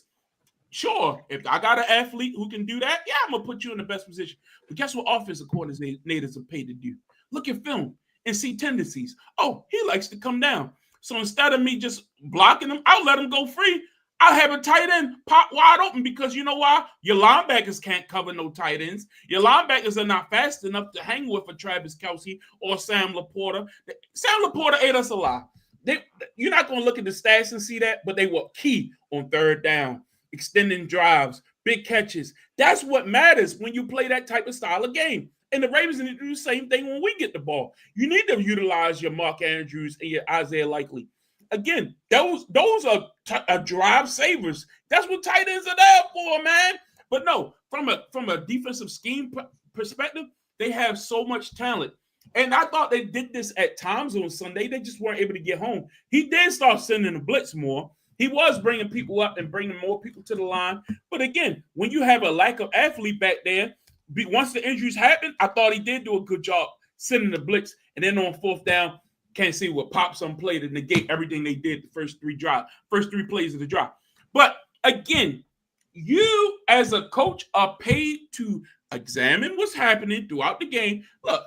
sure, if I got an athlete who can do that, yeah, I'm gonna put you in the best position. But guess what offensive coordinators are paid to do? Look at film and see tendencies. Oh, he likes to come down. So instead of me just blocking him, I'll let him go free. I'll have a tight end pop wide open because you know why? Your linebackers can't cover no tight ends. Your linebackers are not fast enough to hang with a Travis Kelce or Sam Laporta. Sam Laporta ate us alive. You're not going to look at the stats and see that, but they were key on third down, extending drives, big catches. That's what matters when you play that type of style of game. And the Ravens need to do the same thing when we get the ball. You need to utilize your Mark Andrews and your Isaiah Likely. Again, those are drive savers. That's what tight ends are there for, man. But no, from a defensive scheme perspective, they have so much talent. And I thought they did this at times on Sunday. They just weren't able to get home. He did start sending the blitz more. He was bringing people up and bringing more people to the line. But again, when you have a lack of athlete back there, once the injuries happened, I thought he did do a good job sending the blitz. And then on fourth down, can't see what pop some play to negate everything they did the first three plays of the drive. But again, you as a coach are paid to examine what's happening throughout the game. Look,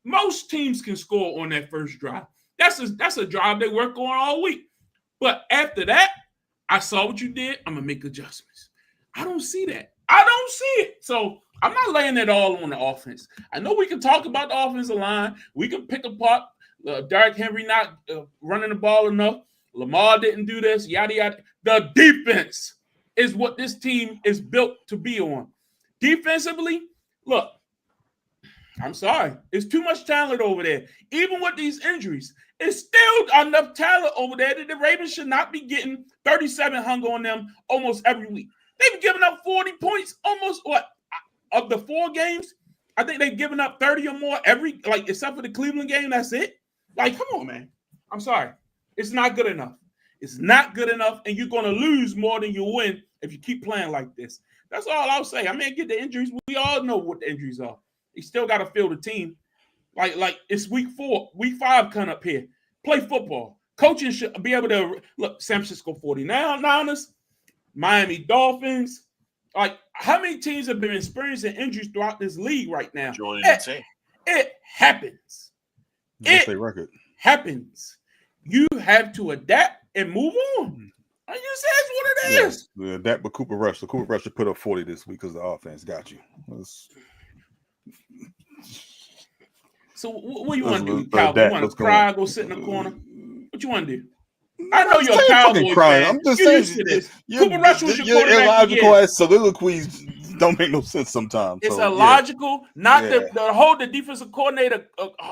most teams can score on that first drive. That's a drive they work on all week. But after that, I saw what you did. I'm going to make adjustments. I don't see that. I don't see it. So I'm not laying it all on the offense. I know we can talk about the offensive line. We can pick apart Derrick Henry not running the ball enough. Lamar didn't do this, yada, yada. The defense is what this team is built to be on. Defensively, look, I'm sorry. It's too much talent over there. Even with these injuries, it's still enough talent over there that the Ravens should not be getting 37 hung on them almost every week. They've given up 40 points almost, of the 4 games, I think they've given up 30 or more except for the Cleveland game, that's it. Come on, man. I'm sorry. It's not good enough. It's not good enough, and you're going to lose more than you win if you keep playing like this. That's all I'll say. I mean, get the injuries. We all know what the injuries are. You still got to field the team. Like it's week 4, week 5 coming up here. Play football. Coaching should be able to look. San Francisco 49ers, Miami Dolphins. How many teams have been experiencing injuries throughout this league right now? It happens. That's their record. Happens. You have to adapt and move on. I just says what it is. Yeah, adapt with Cooper Rush. So Cooper Rush should put up 40 this week because the offense got you. So what you want to do, Calvin? You want to cry, go sit in the corner? What you want to do? I know you're a Cowboy fan. I'm just saying. Cooper Rush was your quarterback. Illogical ass soliloquies don't make no sense sometimes. It's illogical not to hold the defensive coordinator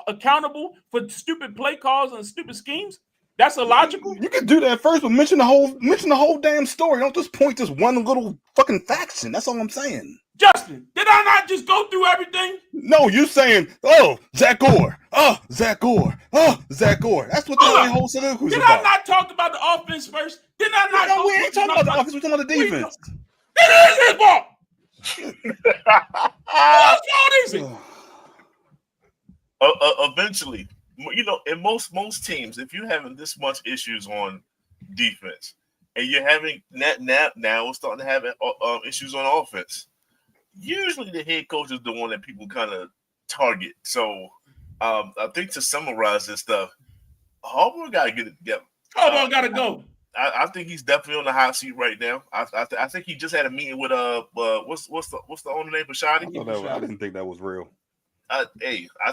accountable for stupid play calls and stupid schemes. That's illogical. You can do that first, but mention the whole damn story. Don't just point this one little fucking faction. That's all I'm saying. Justin, did I not just go through everything? No, you saying, Zach Gore. Zach Gore. Zach Gore. That's what the whole soliloquy is about. Did I not talk about the offense first? Did I not? No, we ain't talking about the offense. We're talking about the defense. It is his fault. Eventually, in most teams, if you're having this much issues on defense, and you're having now we're starting to have issues on offense. Usually, the head coach is the one that people kind of target. So, I think to summarize this stuff, Harbaugh got to get it together. Harbaugh got to go. I think he's definitely on the hot seat right now. I think he just had a meeting with what's the owner name, Bisciotti? I didn't think that was real. I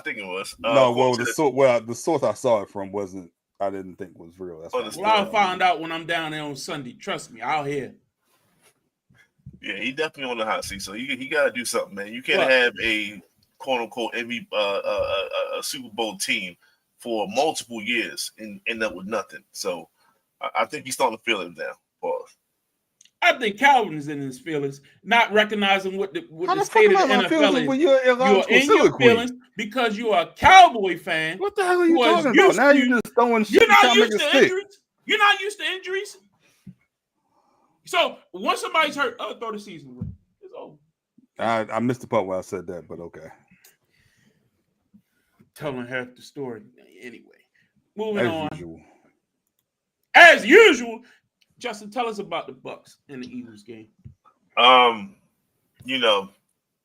think it was. The source I saw it from wasn't. I didn't think was real. That's I'll find out when I'm down there on Sunday. Trust me, I'll hear. Yeah, he definitely on the hot seat. So he got to do something, man. You can't have a quote unquote MVP, a Super Bowl team for multiple years and end up with nothing. So I think he's starting to feel it now. Pause. I think Calvin is in his feelings, not recognizing what the state of the NFL is. You're in your feelings because you are a Cowboy fan. What the hell are you talking about? Now you're just throwing shit. You're not used to injuries. You're not used to injuries. So once somebody's hurt, throw the season away. It's over. I missed the part where I said that, but okay. Telling half the story anyway. Moving on. Usual. As usual, Justin, tell us about the Bucks and the Eagles game. You know,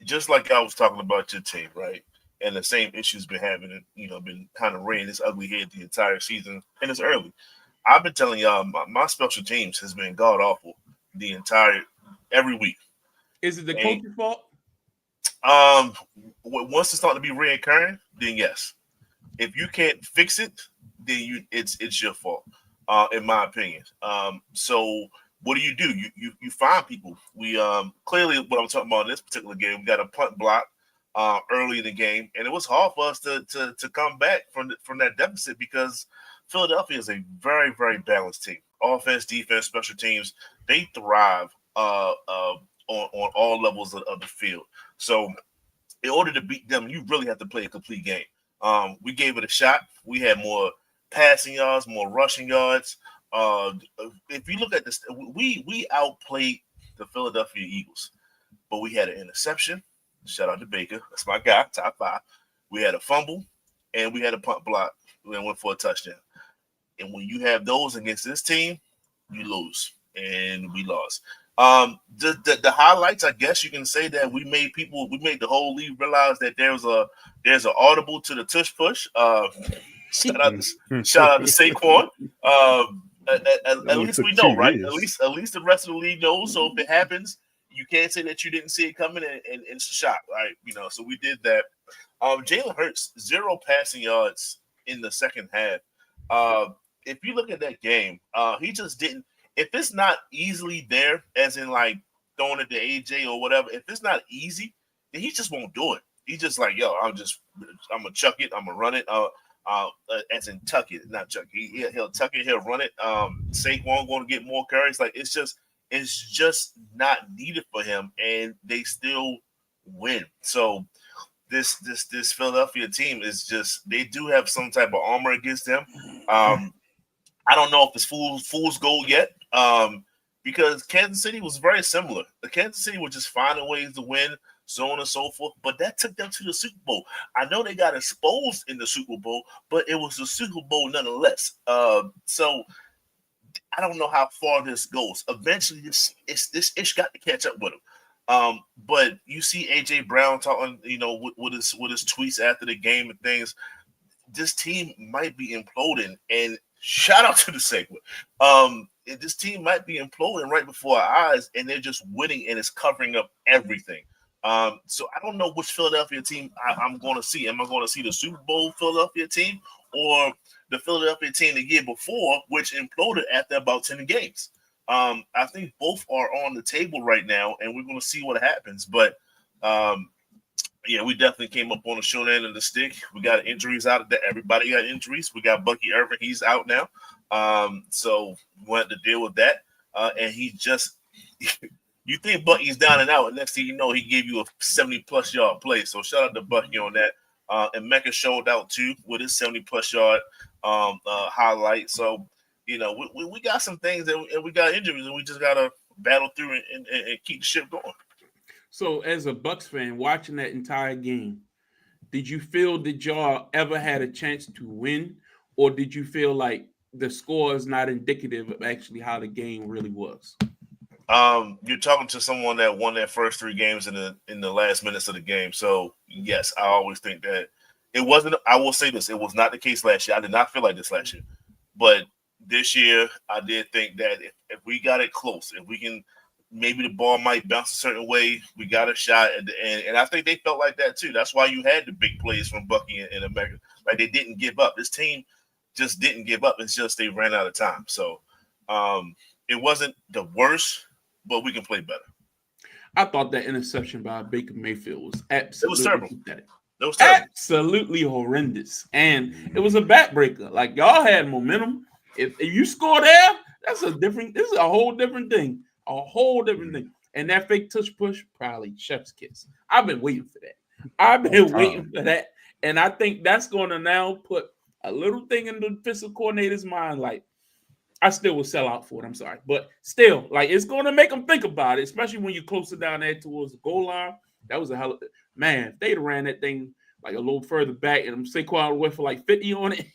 just like I was talking about your team, right? And the same issues been having, been kind of rearing its ugly head the entire season, and it's early. I've been telling y'all my special teams has been god awful the entire every week. Is it the coach's fault? Once it's starting to be reoccurring, then yes. If you can't fix it, then it's your fault, in my opinion. So what do? You find people. We clearly what I'm talking about in this particular game, we got a punt block early in the game, and it was hard for us to come back from that deficit because Philadelphia is a very, very balanced team. Offense, defense, special teams, they thrive on all levels of the field. So in order to beat them, you really have to play a complete game. We gave it a shot. We had more passing yards, more rushing yards. If you look at this, we outplayed the Philadelphia Eagles, but we had an interception. Shout out to Baker. That's my guy, top 5. We had a fumble, and we had a punt block. We went for a touchdown. And when you have those against this team, you lose, and we lost. The highlights, I guess you can say that we made the whole league realize that there's an audible to the tush push. Shout out to Saquon. At least we know, right? At least the rest of the league knows. So if it happens, you can't say that you didn't see it coming, and it's a shot, right? So we did that. Jalen Hurts, 0 passing yards in the second half. If you look at that game, he just didn't. If it's not easily there, as in like throwing it to AJ or whatever, if it's not easy, then he just won't do it. He's just like, yo, I'm gonna chuck it, I'm gonna run it. As in tuck it, not chuck it. He'll tuck it, he'll run it. Saquon going to get more carries. Like it's just not needed for him, and they still win. So this Philadelphia team is just, they do have some type of armor against them. I don't know if it's fool's gold yet, because Kansas City was very similar. The Kansas City was just finding ways to win, so on and so forth, but that took them to the Super Bowl. I know they got exposed in the Super Bowl, but it was the Super Bowl nonetheless. So I don't know how far this goes. Eventually, this ish got to catch up with them. But you see AJ Brown talking, with his tweets after the game and things. This team might be imploding, and shout out to the segment. This team might be imploding right before our eyes, and they're just winning, and it's covering up everything. So I don't know which Philadelphia team I'm going to see. Am I going to see the Super Bowl Philadelphia team or the Philadelphia team the year before, which imploded after about 10 games? I think both are on the table right now, and we're going to see what happens. But yeah, we definitely came up on the short end of the stick. We got injuries out of that. Everybody got injuries. We got Bucky Irving. He's out now. So we had to deal with that. And he just – you think Bucky's down and out, and next thing you know, he gave you a 70-plus yard play. So shout out to Bucky on that. And Mecca showed out, too, with his 70-plus yard highlight. So, we got some things, and we got injuries, and we just got to battle through and keep the ship going. So, as a Bucks fan, watching that entire game, did you feel that y'all ever had a chance to win, or did you feel like the score is not indicative of actually how the game really was? You're talking to someone that won their first 3 games in the last minutes of the game. So, yes, I always think that it wasn't. I will say this: it was not the case last year. I did not feel like this last year, but this year I did think that if we got it close, if we can. Maybe the ball might bounce a certain way. We got a shot at the end. And I think they felt like that too. That's why you had the big plays from Bucky and America. Like they didn't give up. This team just didn't give up. It's just they ran out of time. So it wasn't the worst, but we can play better. I thought that interception by Baker Mayfield was absolutely pathetic. It was terrible. Absolutely horrendous. And it was a backbreaker. Like y'all had momentum. If you score there, this is a whole different thing. A whole different thing. And that fake touch push, probably chef's kiss. I've been waiting for that. And I think that's going to now put a little thing in the defensive coordinator's mind. Like, I still will sell out for it. I'm sorry. But still, like, it's going to make them think about it, especially when you're closer down there towards the goal line. That was a hell of – man, if they'd ran that thing like a little further back, and Saquon went for like 50 on it.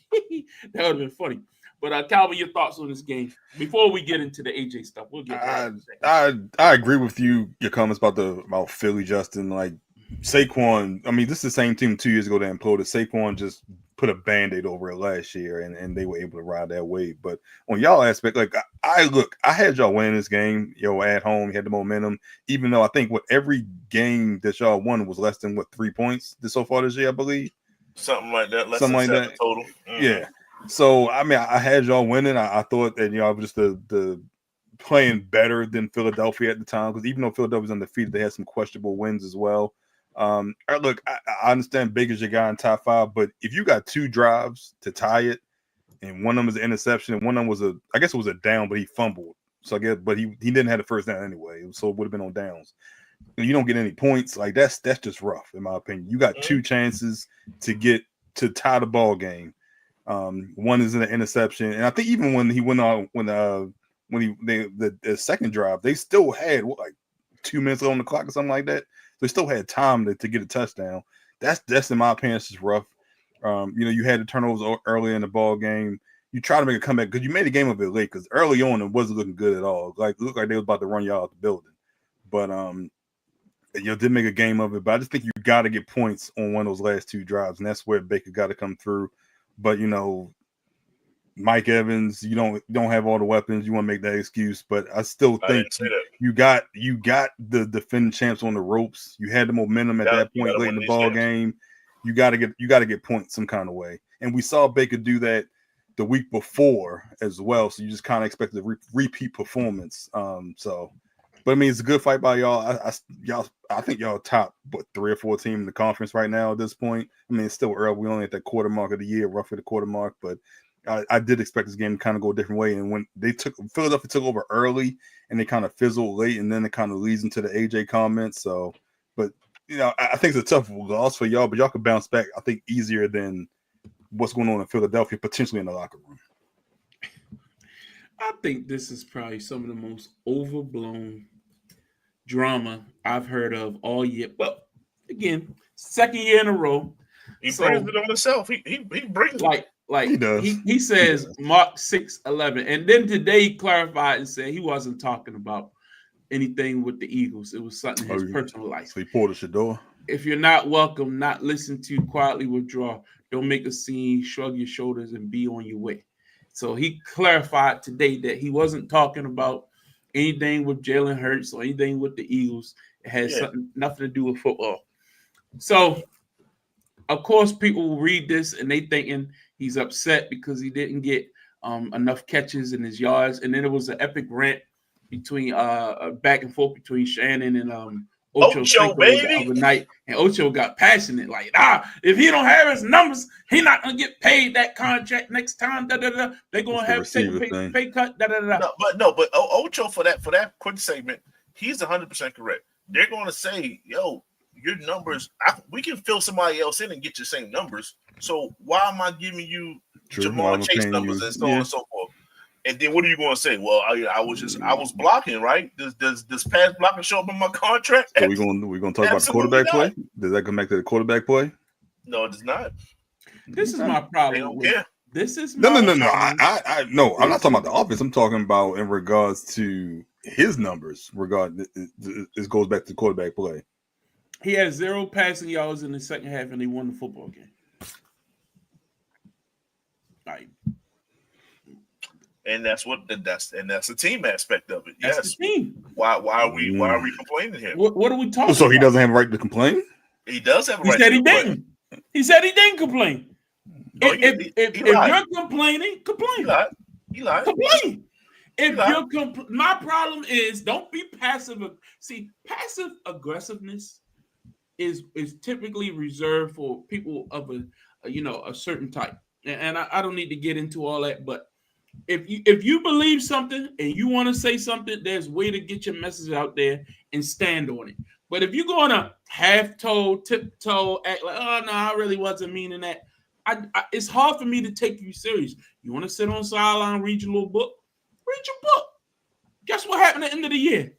That would have been funny. But Calvin, your thoughts on this game before we get into the AJ stuff? We'll get I agree with you. Your comments about Philly, Justin. Like Saquon, I mean, this is the same team 2 years ago that imploded. Saquon just put a Band-Aid over it last year, and they were able to ride that wave. But on y'all aspect, like I had y'all winning this game, at home. You had the momentum, even though I think every game that y'all won was less than 3 points so far this year, I believe. Something like that. Something like that total. Mm-hmm. Yeah. So I mean, I had y'all winning. I thought that I was just the playing better than Philadelphia at the time, because even though Philadelphia was undefeated, they had some questionable wins as well. Look, I understand Baker's your guy in top 5, but if you got 2 drives to tie it, and one of them was an interception, and one of them was a down, but he fumbled. So I guess, but he didn't have the first down anyway, so it would have been on downs. And you don't get any points, like that's just rough in my opinion. You got 2 chances to tie the ball game. One is an interception, and I think even when he went on the second drive, they still had 2 minutes on the clock or something like that. They still had time to get a touchdown. That's in my opinion, it's just rough. You had the turnovers early in the ball game. You try to make a comeback because you made a game of it late, because early on it wasn't looking good at all. It looked like they was about to run y'all out the building. But did make a game of it. But I just think you got to get points on one of those last 2 drives, and that's where Baker got to come through. But Mike Evans, you don't have all the weapons. You want to make that excuse, but I still think you got the defending champs on the ropes. You had the momentum at that point late in the ball game. You got to get points some kind of way, and we saw Baker do that the week before as well. So you just kind of expect a repeat performance. But I mean, it's a good fight by y'all. I think y'all top 3 or 4 team in the conference right now at this point. I mean, it's still early. We're only at that quarter mark of the year, roughly the quarter mark. But I did expect this game to kind of go a different way. And when Philadelphia took over early, and they kind of fizzled late, and then it kind of leads into the AJ comments. So, but I think it's a tough loss for y'all, but y'all could bounce back, I think, easier than what's going on in Philadelphia, potentially in the locker room. I think this is probably some of the most overblown drama I've heard of all year. Well, again, second year in a row. He brings it on himself. He brings it. Like he does. He says Mark 6:11, and then today he clarified and said he wasn't talking about anything with the Eagles. It was something in his personal life. So he pulled a Shador. If you're not welcome, not listened to, quietly withdraw. Don't make a scene, shrug your shoulders, and be on your way. So he clarified today that he wasn't talking about anything with Jalen Hurts or anything with the Eagles. It has nothing to do with football. So, of course, people will read this and they thinking he's upset because he didn't get enough catches in his yards. And then it was an epic rant between back and forth between Shannon and Ocho baby. The other night, and Ocho got passionate, like, if he don't have his numbers, he not gonna get paid that contract next time. They're gonna have to pay cut. But Ocho for that quick segment, he's 100% correct. They're gonna say, yo, your numbers, we can fill somebody else in and get your same numbers. So why am I giving you Jamar Chase numbers and so on and so forth? And then what are you going to say? Well, I was blocking, right? Does pass blocking show up in my contract? So we're going to talk about the quarterback play? Does that come back to the quarterback play? No, it does not. This is my problem. This is no. I'm not talking about the offense. I'm talking about in regards to his numbers. This goes back to quarterback play. He had 0 passing yards in the second half, and he won the football game. Right. And that's the team aspect of it. That's the team. Why are we complaining here? What are we talking about? So he doesn't have a right to complain? He does have a right to complain. He said he didn't complain. No, if you're complaining, complain. He lied. Complain. My problem is don't be passive. See, passive aggressiveness is typically reserved for people of a certain type. And I don't need to get into all that, but if you believe something and you want to say something, there's a way to get your message out there and stand on it. But if you're going to half-toe, tiptoe, act like, oh, no, I really wasn't meaning that, it's hard for me to take you serious. You want to sit on the sideline, read your little book? Read your book. Guess what happened at the end of the year?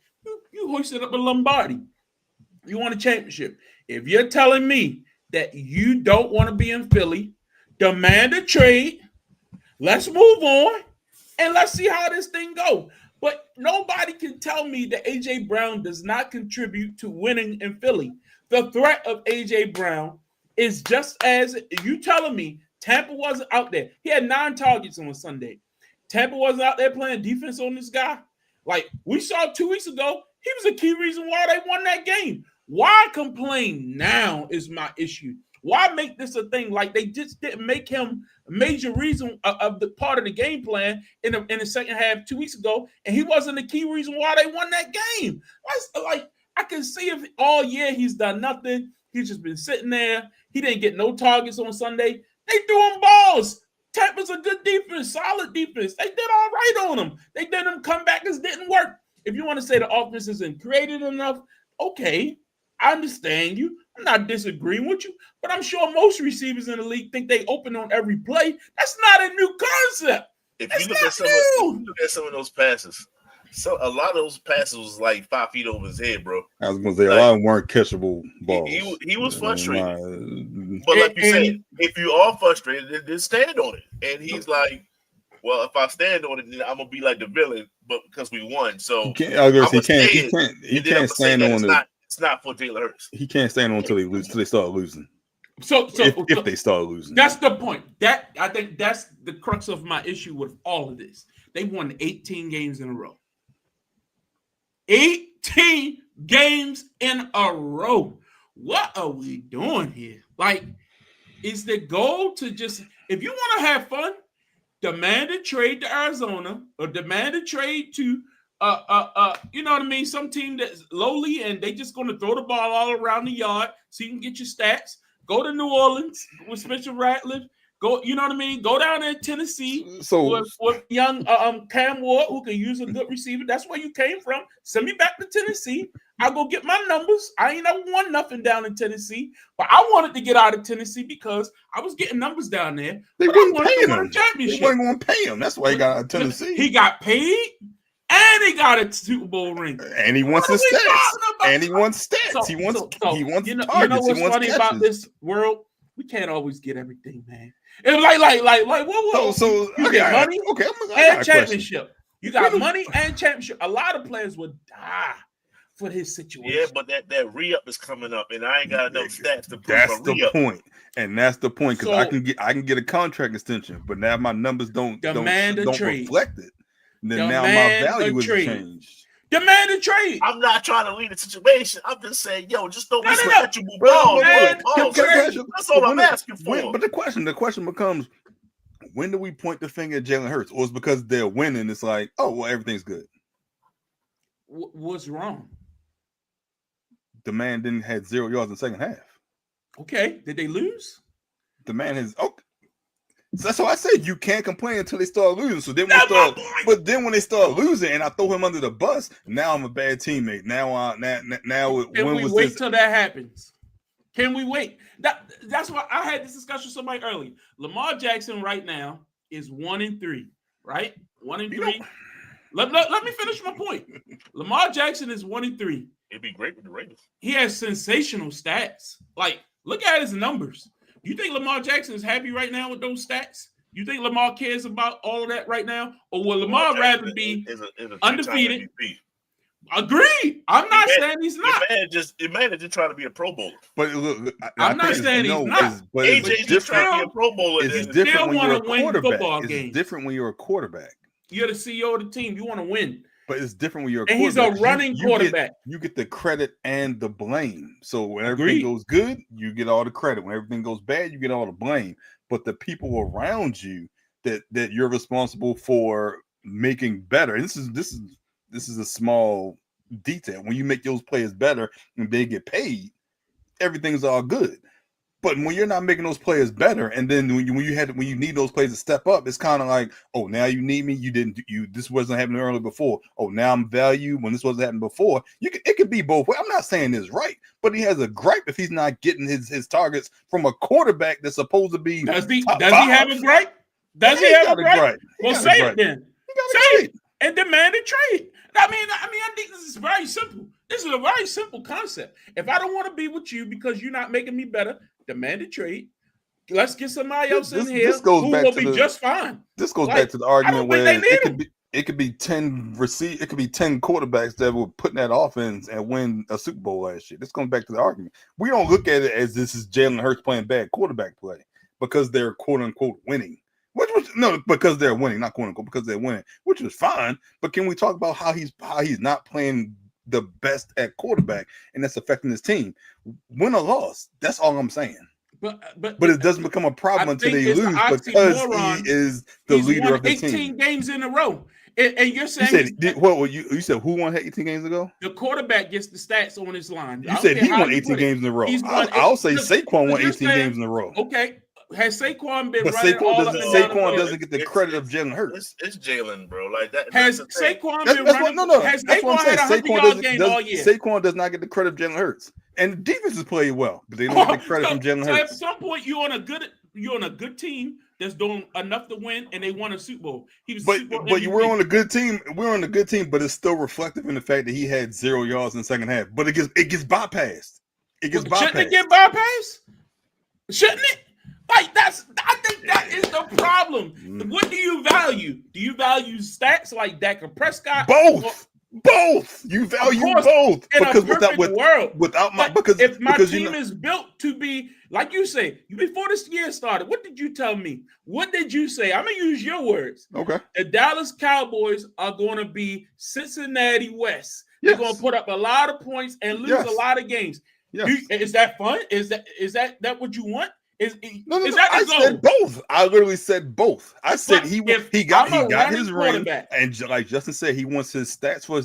You hoisted up a Lombardi. You won a championship. If you're telling me that you don't want to be in Philly. Demand a trade. Let's move on and let's see how this thing goes. But nobody can tell me that A.J. Brown does not contribute to winning in Philly. The threat of A.J. Brown is just as you telling me Tampa wasn't out there. He had 9 targets on Sunday. Tampa wasn't out there playing defense on this guy. Like we saw 2 weeks ago, he was a key reason why they won that game. Why complain now is my issue. Why make this a thing? Like they just didn't make him a major reason of the part of the game plan in the second half 2 weeks ago, and he wasn't the key reason why they won that game. Like I can see if all year he's done nothing. He's just been sitting there. He didn't get no targets on Sunday. They threw him balls. Tampa's a good defense, solid defense. They did all right on him. They did them comebackers didn't work. If you want to say the offense isn't creative enough, okay, I understand you. I'm not disagreeing with you, but I'm sure most receivers in the league think they open on every play. That's not a new concept. If you look at some of those passes, so a lot of those passes was like 5 feet over his head, bro. I was gonna say a lot of them weren't catchable balls. He was frustrated, but like you said, if you are frustrated, then stand on it. And he's like, "Well, if I stand on it, then I'm gonna be like the villain." But because we won, so he can't stand on it. It's not for Jalen Hurts. He can't stand on until they start losing. So if they start losing, that's the point. That I think that's the crux of my issue with all of this. They won 18 games in a row. 18 games in a row. What are we doing here? Like, is the goal to just, if you want to have fun, demand a trade to Arizona or demand a trade to, you know what I mean? Some team that's lowly and they just going to throw the ball all around the yard so you can get your stats. Go to New Orleans with Spencer Rattler. Go, you know what I mean? Go down there in Tennessee with young Cam Ward, who can use a good receiver. That's where you came from. Send me back to Tennessee. I'll go get my numbers. I ain't never won nothing down in Tennessee, but I wanted to get out of Tennessee because I was getting numbers down there. They weren't paying him. Championship. They weren't going to pay him. That's why he got out of Tennessee. He got paid, and he got a Super Bowl ring. And he wants his stats. And he wants stats. He wants targets. You know what's funny about this world? We can't always get everything, man. It's like what? So you get money, and championship. You got money and championship. A lot of players would die for his situation. Yeah, but that re-up is coming up, and I ain't got enough stats to prove that's a re-up. The point, and that's the point because I can get a contract extension, but now my numbers don't reflect it. Then now my value is changed. Demand a trade. I'm not trying to lead the situation. I'm just saying, just don't let you move on. That's all I'm asking for. But the question becomes, when do we point the finger at Jalen Hurts? Or it's because they're winning, it's like, oh, well, everything's good. What's wrong? The man didn't have 0 yards in the second half. Okay. Did they lose? The man has So that's why I said you can't complain until they start losing. So then when they start losing, and I throw him under the bus, now I'm a bad teammate. Can we wait till that happens? Can we wait? That's why I had this discussion with somebody earlier. Lamar Jackson right now is 1-3, right? 1-3. Let me finish my point. Lamar Jackson is 1-3. It'd be great with the Raiders. He has sensational stats. Like, look at his numbers. You think Lamar Jackson is happy right now with those stats? You think Lamar cares about all of that right now? Or will Lamar rather be undefeated? Agreed. I'm not saying he's not. The man is just trying to be a Pro Bowler. But look, I'm not saying he's not. But AJ's just trying to be a Pro Bowler. It's different when you're a quarterback. It's different when you're a quarterback. You're the CEO of the team. You want to win. But it's different when you're a quarterback. And he's a running quarterback. You get the credit and the blame. So when everything goes good, you get all the credit. When everything goes bad, you get all the blame. But the people around you that you're responsible for making better. And this is a small detail. When you make those players better and they get paid, everything's all good. But when you're not making those players better, and then when you need those players to step up, it's kind of like, oh, now you need me. This wasn't happening earlier before. Oh, now I'm valued when this wasn't happening before. It could be both ways. I'm not saying this right, but he has a gripe if he's not getting his targets from a quarterback that's supposed to be. Does he have a gripe? Does he have a gripe? Well, say it then. Say it and demand a trade. I mean, I think this is very simple. This is a very simple concept. If I don't want to be with you because you're not making me better, demand a trade. Let's get somebody else This in here goes who back will to be the- just fine. This goes Like, back to the argument think they where need it him. could be 10 it could be 10 quarterbacks that were putting that offense and win a Super Bowl last year. This comes back to the argument. We don't look at it as this is Jalen Hurts playing bad quarterback play because they're quote unquote winning. Because they're winning, not quote unquote, because they're winning, which is fine. But can we talk about how he's not playing the best at quarterback and that's affecting his team? Win or loss, that's all I'm saying. But it doesn't become a problem until think they it's an lose because oxymoron. he is the He's leader won of the 18 team. games in a row. And you're You saying said you said who won 18 games ago? the quarterback gets the stats on his line. You said he won 18 games in a row. I'll say Saquon won 18 games in a row. Okay. Has Saquon been But running all up and down the Saquon field? doesn't get the credit of Jalen Hurts. It's Jalen, bro. Like that. Has that's the thing. Saquon been running? Has Saquon had a 100-yard game all year? Saquon does not get the credit of Jalen Hurts. And the defense has played well, but they don't get the credit from Jalen Hurts. At some point, you're on a good team that's doing enough to win, and they won a Super Bowl. He was But we're on a good team. We're on a good team, but it's still reflective in the fact that he had 0 yards in the second half. But it gets bypassed. It gets bypassed. Shouldn't it get bypassed? Shouldn't it? Like I think that is the problem. What do you value? Do you value stats like Dak or Prescott? Both. You value both. In a perfect world. If my team is built to be, like you say, before this year started, what did you tell me? What did you say? I'm gonna use your words. Okay. The Dallas Cowboys are going to be Cincinnati West. Yes. They're going to put up a lot of points and lose a lot of games. Yes. Is that fun? Is that what you want? No, I said both. I literally said both. I said he got his ring, and like Justin said, he wants his stats for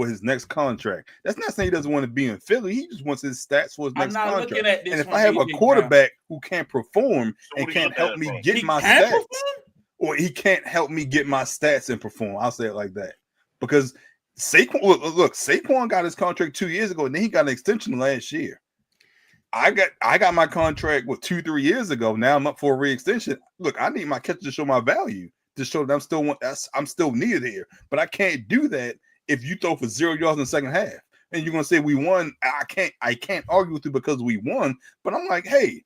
his next contract. That's not saying he doesn't want to be in Philly. He just wants his stats for his next contract. And if I have a quarterback who can't perform and can't help me get my stats, or he can't help me get my stats and perform, I'll say it like that. Because Saquon got his contract 2 years ago, and then he got an extension last year. I got my contract 2-3 years ago. Now I'm up for a re-extension. Look, I need my catcher to show my value, to show that I'm still needed here. But I can't do that if you throw for 0 yards in the second half. And you're gonna say we won. I can't argue with you because we won. But I'm like, hey,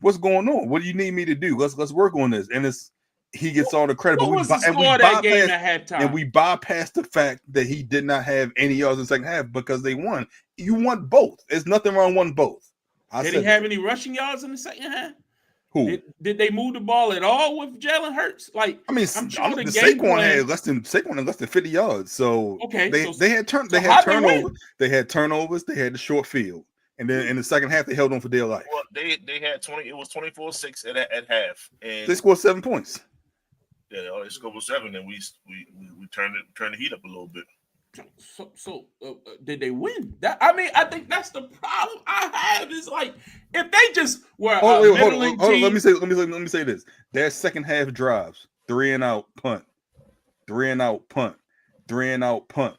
what's going on? What do you need me to do? Let's work on this. And he gets all the credit. What was the score of that game at halftime? And we bypassed the fact that he did not have any yards in the second half because they won. You want both. There's nothing wrong with both. Did he have any rushing yards in the second half? Who did they move the ball at all with Jalen Hurts? Like, I'm sure Saquon had less than 50 yards. So okay, they had turnovers. They had turnovers. They had the short field, and then in the second half they held on for dear life. Well, they had 20. It was 24-6 at half, and they scored 7 points. Yeah, they scored 7, and we turned the heat up a little bit. So did they win? I think that's the problem I have. Is like if they just were. Hold on. Let me say this. Their second half drives: 3 and out punt, 3 and out punt, 3 and out punt,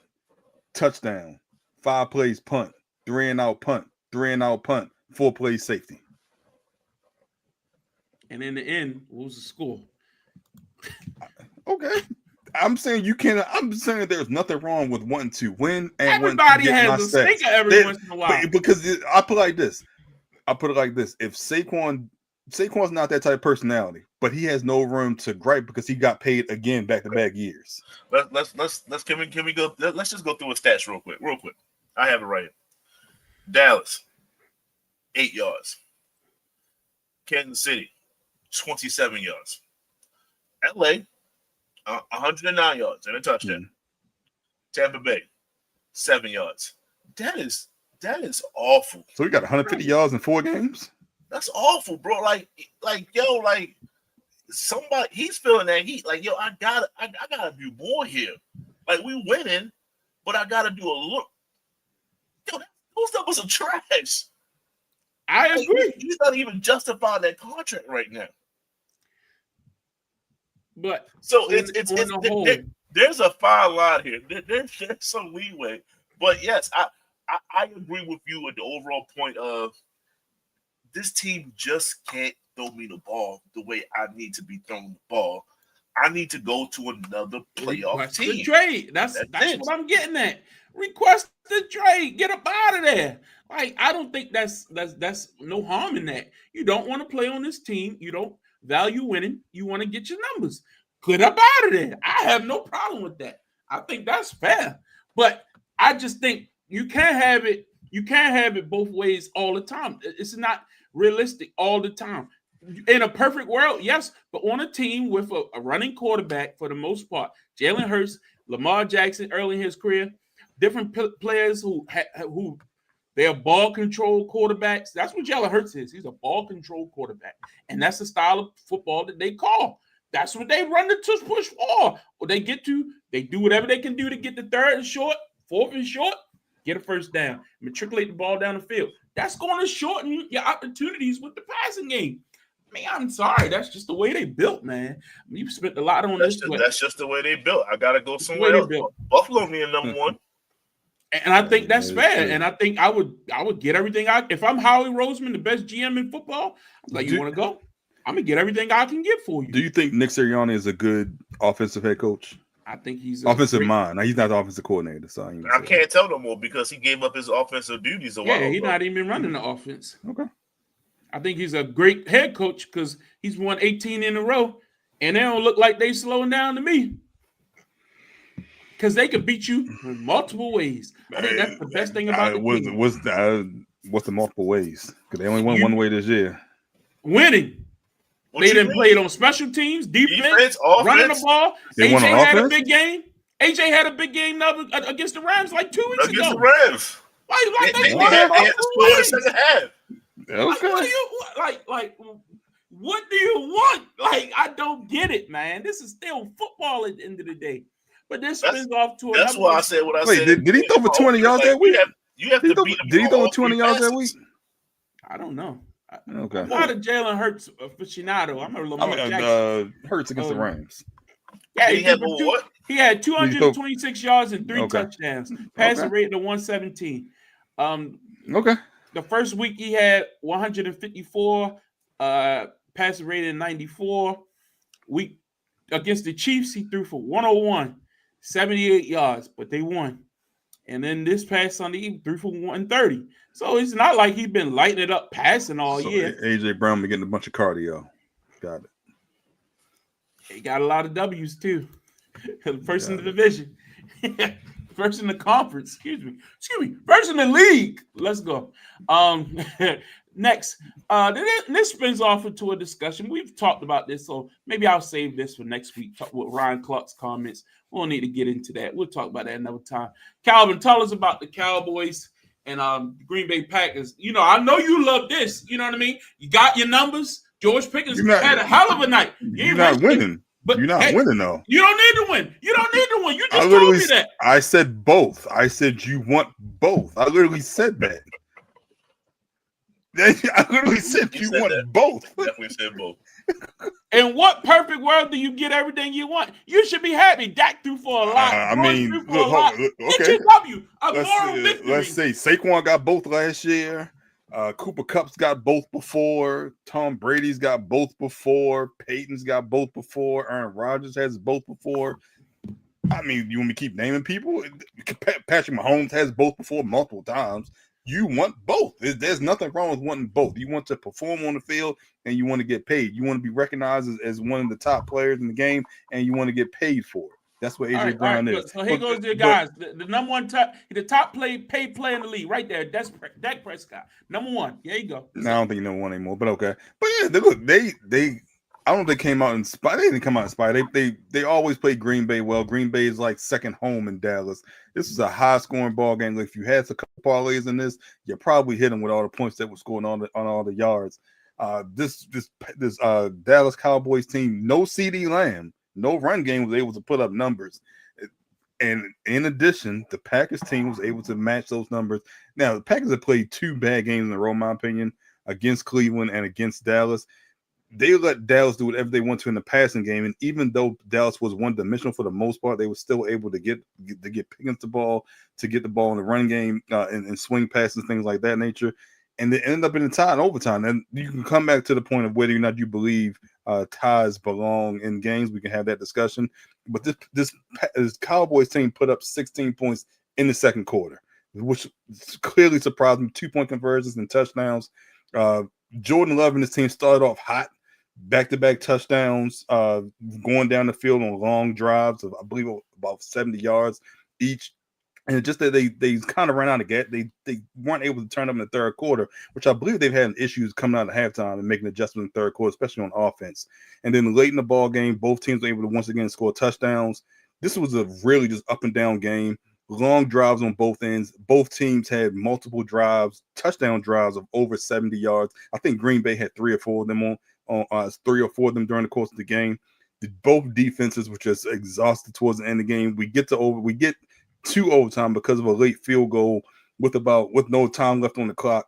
touchdown, 5 plays punt, 3 and out punt, 3 and out punt, 4 plays safety. And in the end, what was the score? Okay. I'm saying there's nothing wrong with wanting to win and everybody has a stinker every once in a while. Because I put it like this. If Saquon's not that type of personality, but he has no room to gripe because he got paid again back-to-back years. Let's can we go? Let's just go through his stats real quick. I have it right. Dallas, 8 yards. Kansas City, 27 yards. LA, 109 yards and a touchdown. Tampa Bay, 7 yards. That is awful. So we got 150 yards in 4 games? That's awful, bro. Like somebody, he's feeling that heat. Like, yo, I gotta do more here. Like, we winning, but I gotta do a look. Yo, those numbers are trash. I agree. He's not even justifying that contract right now. But so there's a fine line here. There's some leeway. But yes, I agree with you with the overall point of this team just can't throw me the ball the way I need to be throwing the ball. I need to go to another playoff team. The trade. That's what I'm getting at. Request the trade. Get up out of there. Like, I don't think that's no harm in that. You don't want to play on this team. You don't value winning. You want to get your numbers. Get up out of there. I have no problem with that. I think that's fair. But I just think you can't have it. You can't have it both ways all the time. It's not realistic all the time. In a perfect world, yes, but on a team with a running quarterback for the most part, Jalen Hurts, Lamar Jackson early in his career, different players who they are ball control quarterbacks. That's what Jalen Hurts is. He's a ball control quarterback, and that's the style of football that they call. That's what they run the tush push for. Or they do whatever they can do to get the third and short, fourth and short, get a first down, matriculate the ball down the field. That's going to shorten your opportunities with the passing game. I mean, I'm sorry. That's just the way they built, man. I mean, you spent a lot on this. That's just the way they built. I got to go somewhere else. Buffalo being number one. And I think that's fair. And I think I would get everything if I'm Howie Roseman, the best GM in football, I'm like, you want to go? I'm going to get everything I can get for you. Do you think Nick Sirianni is a good offensive head coach? I think he's offensive mind. Now, he's not the offensive coordinator, so I can't tell no more because he gave up his offensive duties a while ago. Yeah, he's not even running the offense. Okay. I think he's a great head coach because he's won 18 in a row, and they don't look like they slowing down to me. Because they could beat you in multiple ways. I think that's the best thing about it. What's the multiple ways? Because they only won one way this year. Winning. They didn't play it on special teams, defense, running the ball. AJ had a big game. AJ had a big game against the Rams like 2 weeks ago. Against the Rams. Like they had to score in the second half. Okay. What do you want? Like, I don't get it, man. This is still football at the end of the day. But this spins off to another. That's why I said what I said. Did he throw for 20 yards that week? You have to beat him. Did he throw for 20 yards that week? I don't know. Okay. I'm not a Jalen Hurts aficionado. I'm a Lamar Jackson. Hurts against the Rams. Yeah, he had 226 yards and 3 touchdowns. Passing rate of 117. Okay. The first week he had 154. Passing rate of 94. Week against the Chiefs, he threw for 101, 78 yards, but they won. And then this past Sunday, he threw for 130. So it's not like he's been lighting it up passing all year. AJ Brown been getting a bunch of cardio. Got it. He got a lot of W's too. First in the division. First in the conference. Excuse me. First in the league. Let's go. Next. This spins off into a discussion. We've talked about this, so maybe I'll save this for next week. Talk with Ryan Clark's comments. We don't need to get into that. We'll talk about that another time. Calvin, tell us about the Cowboys and Green Bay Packers. You know, I know you love this. You know what I mean? You got your numbers. George Pickens had a hell of a night. You're not winning. But you're not winning, though. You don't need to win. You just told me that. I said both. I said you want both. I literally said that. I literally said you want both. Definitely said both. In what perfect world do you get everything you want? You should be happy. Dak threw for a lot. Okay. Let's say Saquon got both last year. Cooper Kupp's got both before. Tom Brady's got both before. Peyton's got both before. Aaron Rodgers has both before. I mean, you want me to keep naming people? Patrick Mahomes has both before multiple times. You want both. There's nothing wrong with wanting both. You want to perform on the field and you want to get paid. You want to be recognized as one of the top players in the game and you want to get paid for it. That's what AJ Brown is. So here goes the guys. The number one the top paid player in the league right there. That's Dak Prescott. Number one. There you go. No, I don't think you number one anymore, but okay. But yeah, they I don't think they came out in spite. They didn't come out in spite. They always play Green Bay well. Green Bay is like second home in Dallas. This is a high scoring ball game. Like if you had a couple parlays in this, you probably hit them with all the points that was scored on all the yards. This Dallas Cowboys team, no CD Lamb, no run game, was able to put up numbers. And in addition, the Packers team was able to match those numbers. Now, the Packers have played 2 bad games in a row, in my opinion, against Cleveland and against Dallas. They let Dallas do whatever they want to in the passing game, and even though Dallas was one-dimensional for the most part, they were still able to get Pickens the ball, to get the ball in the run game and swing passes, things like that nature. And they ended up in the tie in overtime. And you can come back to the point of whether or not you believe ties belong in games. We can have that discussion. But this Cowboys team put up 16 points in the second quarter. which clearly surprised me. 2-point conversions and touchdowns. Jordan Love and his team started off hot, back-to-back touchdowns, going down the field on long drives of, I believe, about 70 yards each. And just that they kind of ran out of gas. They weren't able to turn up in the third quarter, which I believe they've had issues coming out of halftime and making adjustments in the third quarter, especially on offense. And then late in the ball game, both teams were able to once again score touchdowns. This was a really just up and down game. Long drives on both ends. Both teams had multiple drives, touchdown drives of over 70 yards. I think Green Bay had 3 or 4 of them three or four of them during the course of the game. Both defenses were just exhausted towards the end of the game. We get to overtime because of a late field goal with no time left on the clock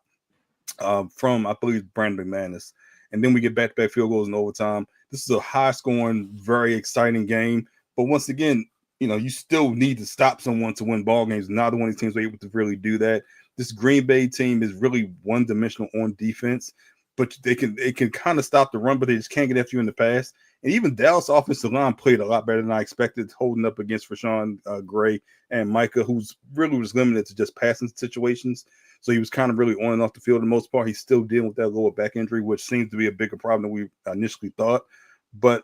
from, I believe, Brandon McManus. And then we get back-to-back field goals in overtime. This is a high-scoring, very exciting game. But once again, you still need to stop someone to win ball games. Neither one of these teams were able to really do that. This Green Bay team is really one-dimensional on defense, but they can kind of stop the run, but they just can't get after you in the pass. And even Dallas' offensive line played a lot better than I expected, holding up against Rashawn Gray and Micah, who's really was limited to just passing situations. So he was kind of really on and off the field for the most part. He's still dealing with that lower back injury, which seems to be a bigger problem than we initially thought. But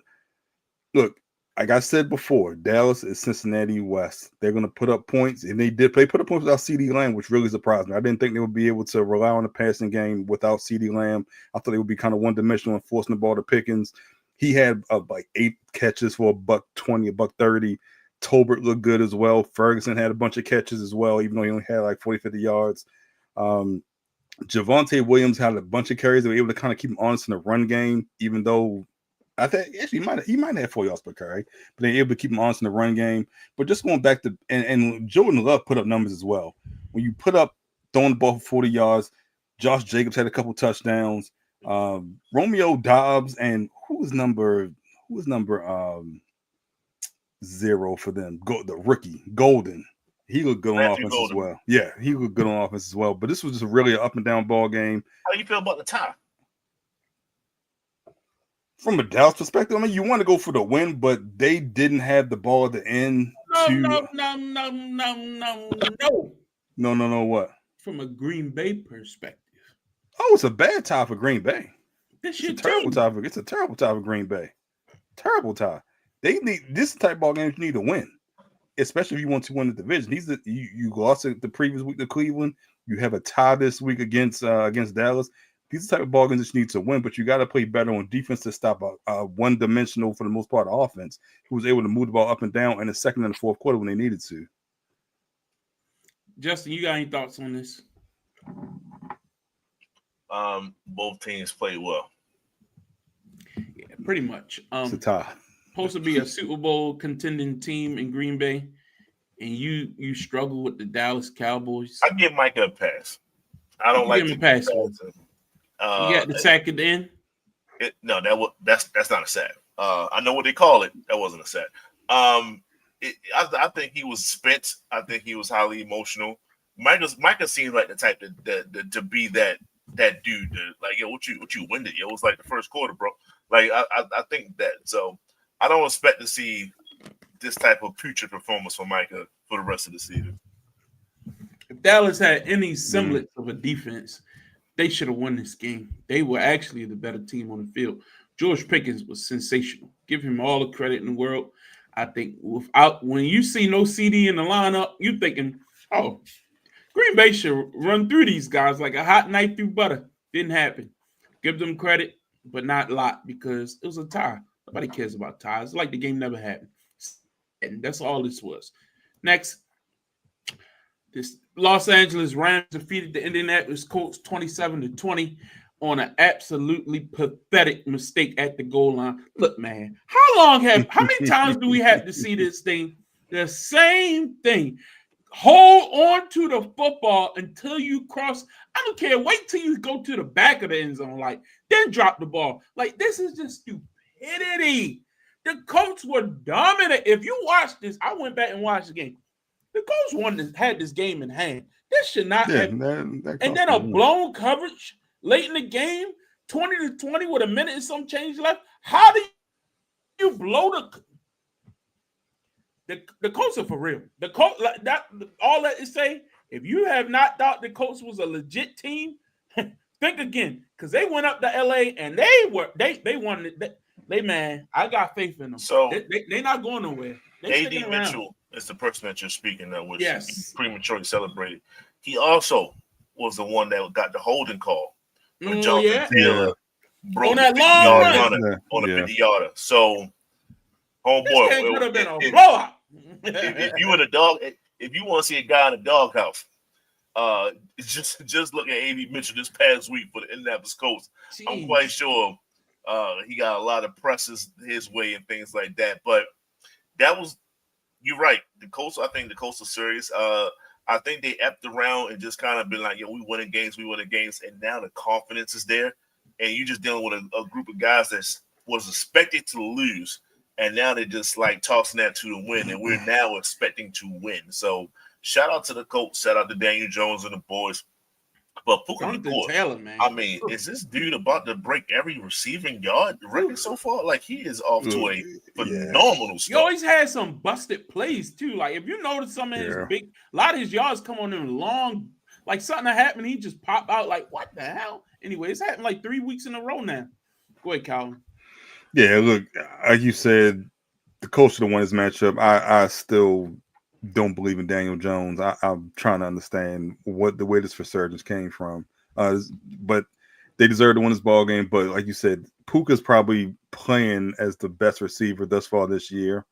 look, like I said before, Dallas is Cincinnati West. They're going to put up points, and they put up points without CeeDee Lamb, which really surprised me. I didn't think they would be able to rely on the passing game without CeeDee Lamb. I thought they would be kind of one-dimensional and forcing the ball to Pickens. He had like 8 catches for $120, $130. Tolbert looked good as well. Ferguson had a bunch of catches as well, even though he only had like 40, 50 yards. Javonte Williams had a bunch of carries. They were able to kind of keep him honest in the run game, even though I think actually he might have 4 yards per carry, but they were able to keep him honest in the run game. But just going back to and Jordan Love put up numbers as well. When you put up throwing the ball for 40 yards, Josh Jacobs had a couple touchdowns. Romeo Doubs and who was number 0 for them? The rookie Golden. He looked good on offense as well. Yeah, he looked good on offense as well. But this was just really an up and down ball game. How do you feel about the tie? From a Dallas perspective, I mean, you want to go for the win, but they didn't have the ball at the end. No. No, what? From a Green Bay perspective. Oh, it's a bad tie for Green Bay. It's a terrible tie for Green Bay. Terrible tie. They need this type of ball games you need to win, especially if you want to win the division. You lost it the previous week to Cleveland. You have a tie this week against Dallas. These are the type of ball games that you need to win, but you got to play better on defense to stop a one-dimensional, for the most part, offense who was able to move the ball up and down in the second and the fourth quarter when they needed to. Justin, you got any thoughts on this? Both teams played well. Yeah, pretty much. It's a tie. Supposed to be a Super Bowl contending team in Green Bay, and you struggle with the Dallas Cowboys. I give Micah a pass. I don't like him a pass. You got the sack at the end? That's not a sack. I know what they call it. That wasn't a sack. I think he was spent. I think he was highly emotional. Micah seems like the type to be that dude. Like, yo, what you winded? Yo, it was like the first quarter, bro. Like, I think that. So I don't expect to see this type of future performance from Micah for the rest of the season. If Dallas had any semblance of a defense, they should have won this game. They were actually the better team on the field. George Pickens was sensational. Give him all the credit in the world. I think when you see no CD in the lineup, you're thinking, oh, Green Bay should run through these guys like a hot knife through butter. Didn't happen. Give them credit, but not a lot, because it was a tie. Nobody cares about ties. It's like the game never happened. And that's all this was. Next, this Los Angeles Rams defeated the Indianapolis Colts 27-20 on an absolutely pathetic mistake at the goal line. Look, man, how many times do we have to see this thing? The same thing. Hold on to the football until you cross. I don't care. Wait till you go to the back of the end zone, then drop the ball. This is just stupidity. The Colts were dominant. If you watch this, I went back and watched the game. The Colts had this game in hand. This should not have. And then a blown coverage late in the game, 20-20 with a minute and some change left. How do you blow the Colts are for real? The Colts, all that is say, If you have not thought the Colts was a legit team, think again, because they went up to LA and they wanted it. They man, I got faith in them. So they not going nowhere. They sticking AD around. Mitchell is the person that you're speaking of, which Yes. he prematurely celebrated. He also was the one that got the holding call when Jonathan Taylor broke on that the long 50-yard run. runner on a 50-yarder. So, homeboy, This game could have been a blowout. if you were the dog, if you want to see a guy in a doghouse, just look at AD Mitchell this past week for the Indianapolis Colts. Jeez. I'm quite sure he got a lot of presses his way and things like that. But that was, you're right. I think the Colts are serious. I think they effed around and just kind of been like, we winning games, and now the confidence is there, and you're just dealing with a group of guys that was expected to lose, and now they're just like tossing that to the win, and we're now expecting to win. So shout out to the Colts, shout out to Daniel Jones and the boys. But Puka Taylor, man. I mean, is this dude about to break every receiving yard record so far? Like, he is off to a phenomenal start. He always had some busted plays too. Like, if you notice some of his a lot of his yards come on them long, like something that happened, he just pop out like, what the hell? Anyway, it's happened like 3 weeks in a row now. Go ahead, Calvin. Yeah, look, like you said, the Colts should have won this matchup. I still don't believe in Daniel Jones. I'm trying to understand where this resurgence came from. But they deserve to win this ball game. But like you said, Puka's probably playing as the best receiver thus far this year.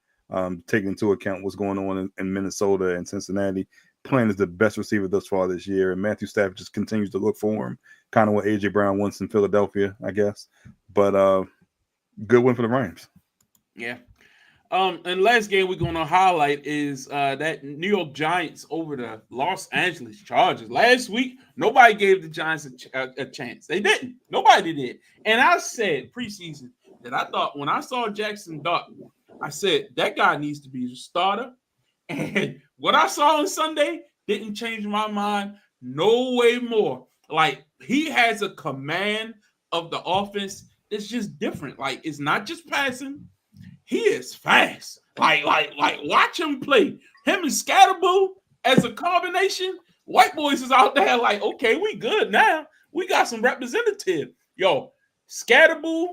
Taking into account what's going on in Minnesota and Cincinnati, playing as the best receiver thus far this year. And Matthew Stafford just continues to look for him, kind of what AJ Brown wants in Philadelphia, I guess. But good win for the Rams. Yeah. And last game we're going to highlight is that New York Giants over the Los Angeles Chargers. Last week, nobody gave the Giants a chance. They didn't. Nobody did. And I said preseason that I thought when I saw Jackson Dart, I said that guy needs to be a starter. And what I saw on Sunday didn't change my mind no way more. Like, he has a command of the offense. It's just different. Like, it's not just passing. He is fast. Like, watch him play. Him and Scatterboo as a combination. White boys is out there like, okay, we good now. We got some representative. Yo, Scatterboo,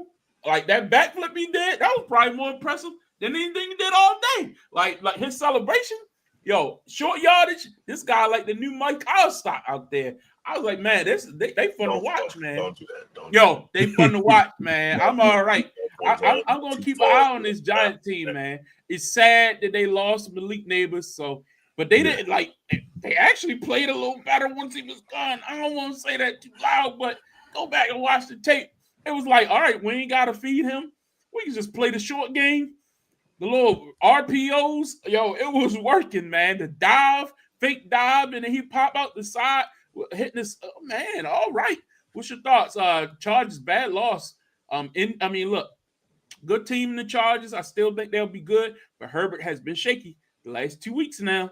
like that backflip he did, that was probably more impressive than anything he did all day. Like his celebration. Yo, short yardage. This guy like the new Mike Allstott out there. I was like, man, they fun to watch, man. Don't do that. They fun to watch, man. I'm all right. I'm going to keep an eye on this Giant team, man. It's sad that they lost Malik Neighbors, but they didn't they actually played a little better once he was gone. I don't want to say that too loud, but go back and watch the tape. It was like, all right, we ain't got to feed him. We can just play the short game, the little RPOs. Yo, it was working, man. The fake dive, and then he pop out the side, hitting this. Oh, man, all right. What's your thoughts? Chargers, bad loss. Look, good team in the Chargers. I still think they'll be good, but Herbert has been shaky the last 2 weeks now.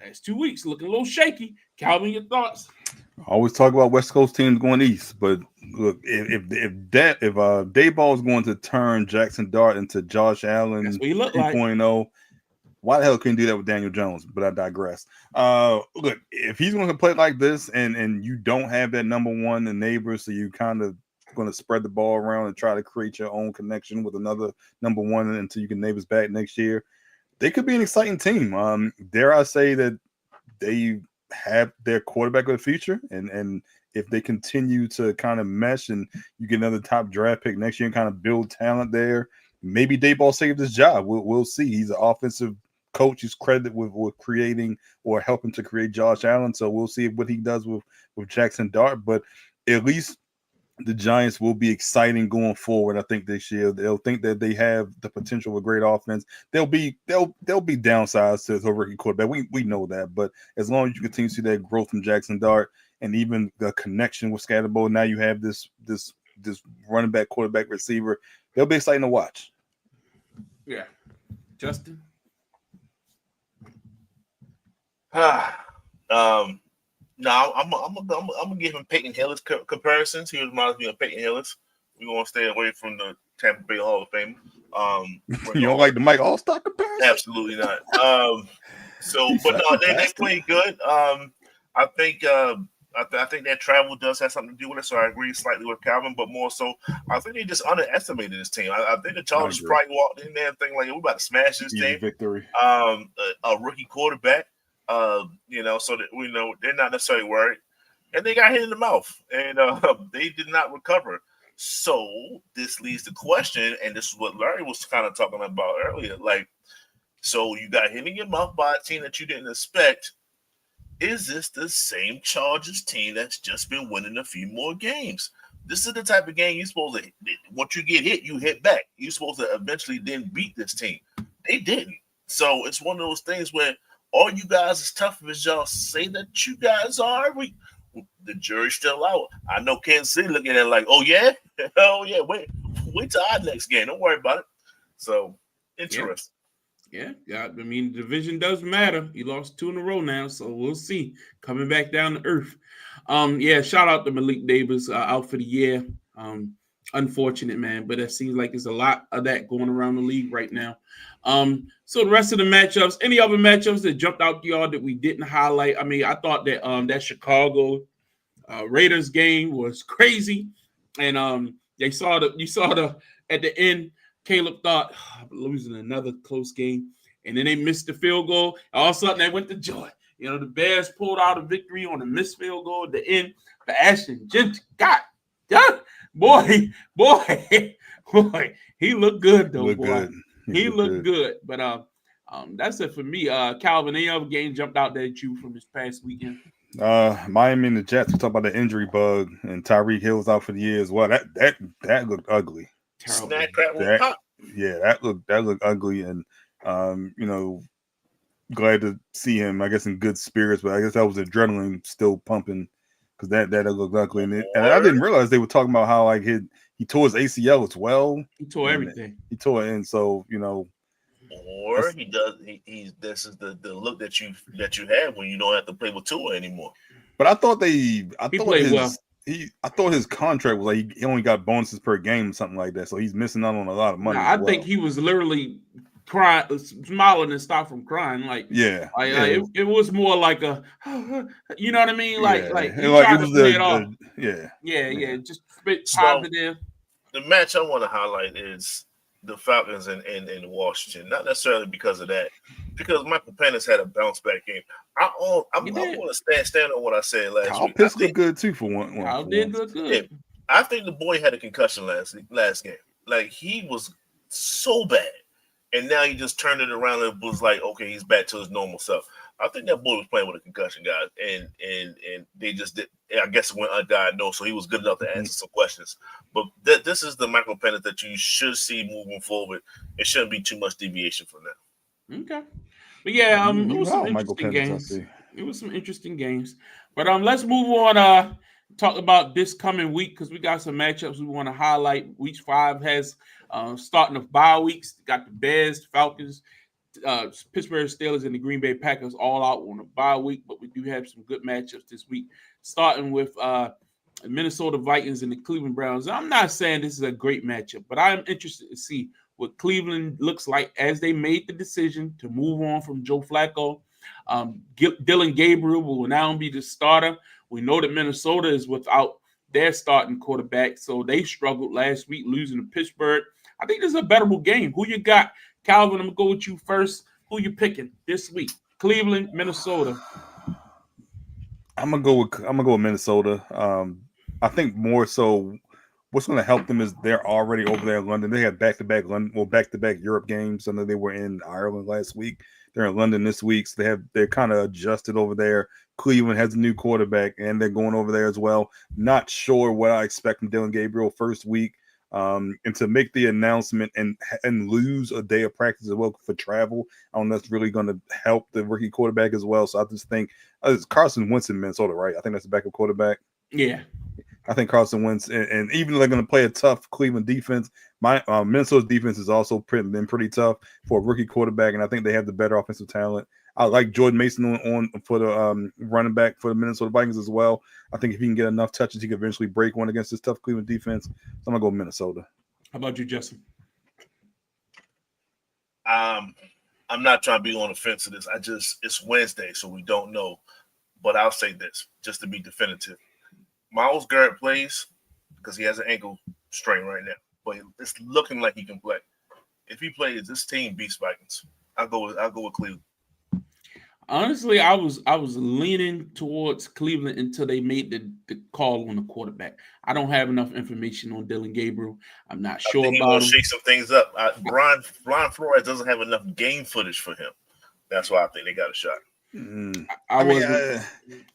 Last 2 weeks looking a little shaky. Calvin, your thoughts? I always talk about West Coast teams going east, but look, if Dayball is going to turn Jackson Dart into Josh Allen 2.0, why the hell couldn't do that with Daniel Jones? But I digress. Look, if he's going to play like this, and you don't have that number one in Neighbors, so you kind of going to spread the ball around and try to create your own connection with another number one until you get Neighbors back next year, they could be an exciting team. Dare I say that they have their quarterback of the future, and if they continue to kind of mesh and you get another top draft pick next year and kind of build talent there, maybe Dayball saved his job. We'll see. He's an offensive coach. He's credited with creating or helping to create Josh Allen. So we'll see what he does with Jackson Dart. But at least the Giants will be exciting going forward. I think this year they'll think that they have the potential of a great offense. They'll be downsides to the rookie quarterback. We know that, but as long as you continue to see that growth from Jackson Dart and even the connection with Scatterbo, now you have this running back, quarterback, receiver. They'll be exciting to watch. Yeah, Justin. No, I'm gonna give him Peyton Hillis comparisons. He reminds me of Peyton Hillis. We're gonna stay away from the Tampa Bay Hall of Fame. You don't like the Mike Allstott comparison? Absolutely not. But no, they play good. I think I think that travel does have something to do with it. So I agree slightly with Calvin, but more so, I think they just underestimated this team. I think the Chargers probably walked in there thinking like, "We're about to smash this Easy team." victory. A rookie quarterback. So that we know they're not necessarily worried, and they got hit in the mouth, and they did not recover. So this leads to question, and this is what Larry was kind of talking about earlier. Like, so you got hit in your mouth by a team that you didn't expect. Is this the same Chargers team that's just been winning a few more games? This is the type of game you're supposed to, once you get hit, you hit back. You're supposed to eventually then beat this team. They didn't. So it's one of those things where all you guys, as tough as y'all say that you guys are, the jury's still out. I know Kansas City looking at it like, oh yeah? Oh yeah, wait till our next game. Don't worry about it. So, interesting. Yeah. I mean, the division does matter. You lost 2 in a row now, so we'll see. Coming back down to earth. Shout out to Malik Davis, out for the year. Unfortunate, man, but it seems like there's a lot of that going around the league right now. So the rest of the matchups, any other matchups that jumped out to y'all that we didn't highlight? I mean, I thought that that Chicago Raiders game was crazy, and you saw the at the end. Caleb thought losing another close game, and then they missed the field goal. All of a sudden, they went to joy. You know, the Bears pulled out a victory on a missed field goal at the end for Ashton Jeanty. God, boy, he looked good though, boy. He looked good. But that's it for me. Calvin, any other game jumped out there at you from this past weekend? Miami and the Jets. We talk about the injury bug, and Tyreek Hill's out for the year as well. That looked ugly. Snack, crap, pop. Yeah, that looked ugly, and glad to see him. I guess in good spirits, but I guess that was adrenaline still pumping because that looked ugly. And I didn't realize they were talking about how like he tore his ACL as well. He tore everything. He tore it, and so Or he does. This is the look that you have when you don't have to play with Tua anymore. But I thought I thought his contract was like he only got bonuses per game or something like that, so he's missing out on a lot of money. I think he was literally crying, smiling and stopped from crying. Like it was more like a, you know what I mean? Like he tried to play it off. Just spit positive. The match I want to highlight is the Falcons and Washington. Not necessarily because of that, because Michael Penix had a bounce back game. I want to stand on what I said last week. Kyle Pitts looked good too for one. Kyle did look good. Yeah, I think the boy had a concussion last game. Like he was so bad, and now he just turned it around and was like, okay, he's back to his normal self. I think that boy was playing with a concussion, guys, and they just did. I guess it went undiagnosed, so he was good enough to answer some questions. But this is the Michael Penix that you should see moving forward. It shouldn't be too much deviation from that. Okay. But yeah, it was some interesting games. It was some interesting games. But let's move on. Talk about this coming week because we got some matchups we want to highlight. Week 5 has starting of bye weeks. Got the Bears, the Falcons, Pittsburgh Steelers, and the Green Bay Packers all out on a bye week. But we do have some good matchups this week, starting with Minnesota Vikings and the Cleveland Browns. I'm not saying this is a great matchup, but I'm interested to see what Cleveland looks like as they made the decision to move on from Joe Flacco. Dylan Gabriel will now be the starter. We know that Minnesota is without their starting quarterback, so they struggled last week losing to Pittsburgh. I think this is a bettable game. Who you got? Calvin, I'm going to go with you first. Who you picking this week? Cleveland, Minnesota. I'm gonna go with Minnesota. I think more so what's going to help them is they're already over there in London. They have back-to-back Europe games. I know they were in Ireland last week. They're in London this week, so they're kind of adjusted over there. Cleveland has a new quarterback, and they're going over there as well. Not sure what I expect from Dylan Gabriel first week, and to make the announcement and lose a day of practice as well for travel. I don't know if that's really going to help the rookie quarterback as well. So I just think it's Carson Wentz in Minnesota, right? I think that's the backup quarterback. Yeah. I think Carson Wentz, and even though they're going to play a tough Cleveland defense, Minnesota's defense is also been pretty tough for a rookie quarterback, and I think they have the better offensive talent. I like Jordan Mason on for the running back for the Minnesota Vikings as well. I think if he can get enough touches, he can eventually break one against this tough Cleveland defense. So I'm going to go Minnesota. How about you, Justin? I'm not trying to be on the fence of this. It's Wednesday, so we don't know. But I'll say this, just to be definitive. Myles Garrett plays because he has an ankle strain right now, but it's looking like he can play. If he plays, this team beats Vikings. I'll go with Cleveland. Honestly, I was leaning towards Cleveland until they made the call on the quarterback. I don't have enough information on Dylan Gabriel. I'm not sure He about will him. shake some things up. Brian Flores doesn't have enough game footage for him. That's why I think they got a shot.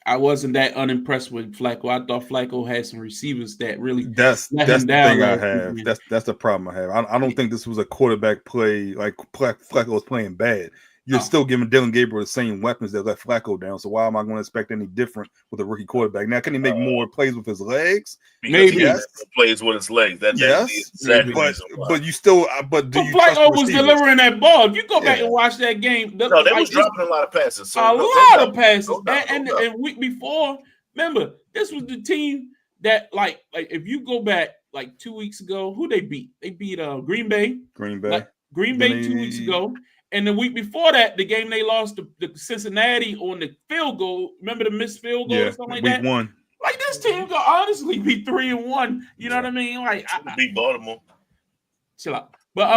I wasn't that unimpressed with Flacco. I thought Flacco had some receivers that really that's let the him down thing I last have. weekend. That's the problem I have. I don't think this was a quarterback play like Flacco was playing bad. You're still giving Dylan Gabriel the same weapons that let Flacco down. So why am I going to expect any different with a rookie quarterback? Now, can he make more plays with his legs? Because Maybe. he plays with his legs. That's the exact reason why. But you still, but do you Flacco trust the was receivers? delivering that ball. If you go back and watch that game, no, they was dropping a lot of passes. So a lot of passes. And week before, remember, this was the team that like if you go back like 2 weeks ago, who they beat? They beat Green Bay. Green Bay 2 weeks ago. And the week before that, the game they lost to Cincinnati on the field goal. Remember the missed field goal or something like that? Week 1. Like this team could honestly be 3-1. You know what I mean? Like beat Baltimore. Chill out. But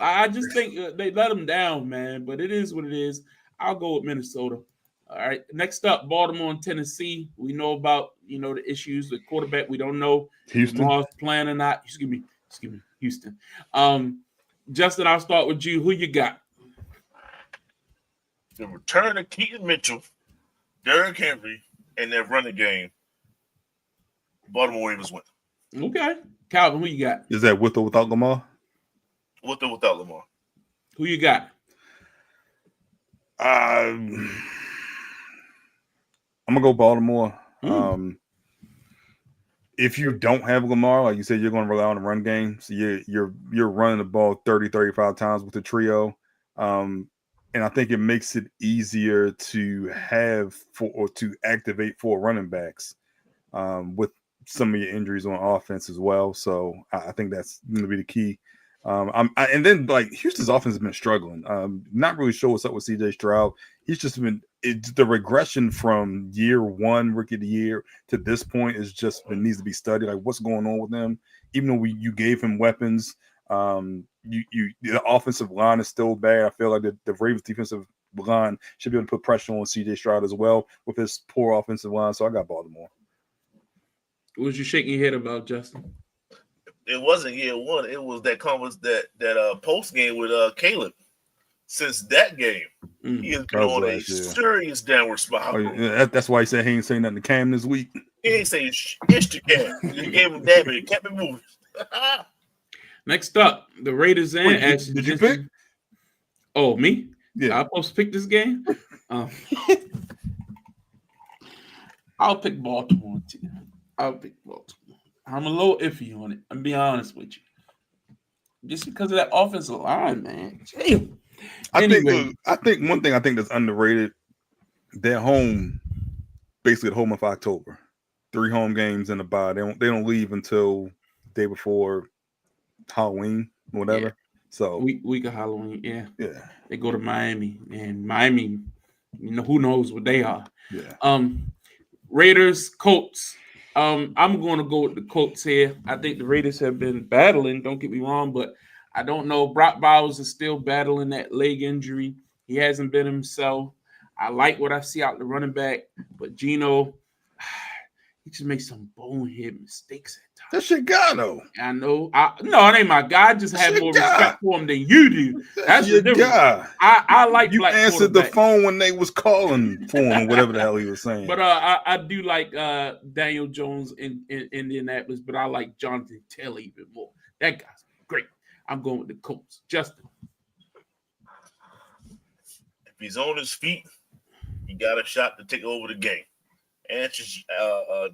I just think they let them down, man. But it is what it is. I'll go with Minnesota. All right. Next up, Baltimore and Tennessee. We know about the issues with quarterback. We don't know Houston Lamar's playing or not. Excuse me, Houston. Justin, I'll start with you. Who you got? The return of Keaton Mitchell, Derrick Henry, and their running game. Baltimore Ravens win. Okay. Calvin, who you got? Is that with or without Lamar? With or without Lamar. Who you got? I'm gonna go Baltimore. If you don't have Lamar, like you said, you're going to rely on the run game. So you're running the ball 30, 35 times with the trio. And I think it makes it easier to to activate 4 running backs with some of your injuries on offense as well. So I think that's going to be the key. And then like Houston's offense has been struggling. Not really sure what's up with CJ Stroud. He's just been the regression from year 1 rookie of the year to this point is just needs to be studied. Like what's going on with him? Even though you gave him weapons, the offensive line is still bad. I feel like the Ravens defensive line should be able to put pressure on CJ Stroud as well with his poor offensive line. So I got Baltimore. What was you shaking your head about, Justin? It wasn't year 1. It was that post game with Caleb. Since that game, he has been on a serious downward spiral. That's why he said he ain't saying nothing to Cam this week. He ain't saying shit to Cam. He gave him that, but he kept it moving. Next up, the Raiders and Ashton. Did you pick? Oh, me? Yeah. I'm supposed to pick this game? I'll pick Baltimore too. I'm a little iffy on it. I'm being honest with you. Just because of that offensive line, man. Damn. I think one thing I think that's underrated, they're home basically the whole month of October. 3 home games in the bye. They don't leave until day before Halloween, whatever. Yeah. So week of Halloween, yeah. Yeah. They go to Miami, and Miami, who knows what they are. Yeah. Raiders, Colts. I'm going to go with the Colts here. I think the Raiders have been battling, don't get me wrong, but I don't know. Brock Bowers is still battling that leg injury. He hasn't been himself. I like what I see out the running back, but Geno, he just makes some bonehead mistakes at times. That's your guy, though. I know. No, it ain't my guy. I just have more respect for him than you do. That's your the difference. Guy. I like you black answered the phone when they was calling for him, whatever the hell he was saying. But I do like Daniel Jones in Indianapolis, but I like Jonathan Taylor even more. That guy's great. I'm going with the Colts. Justin. If he's on his feet, he got a shot to take over the game. Answers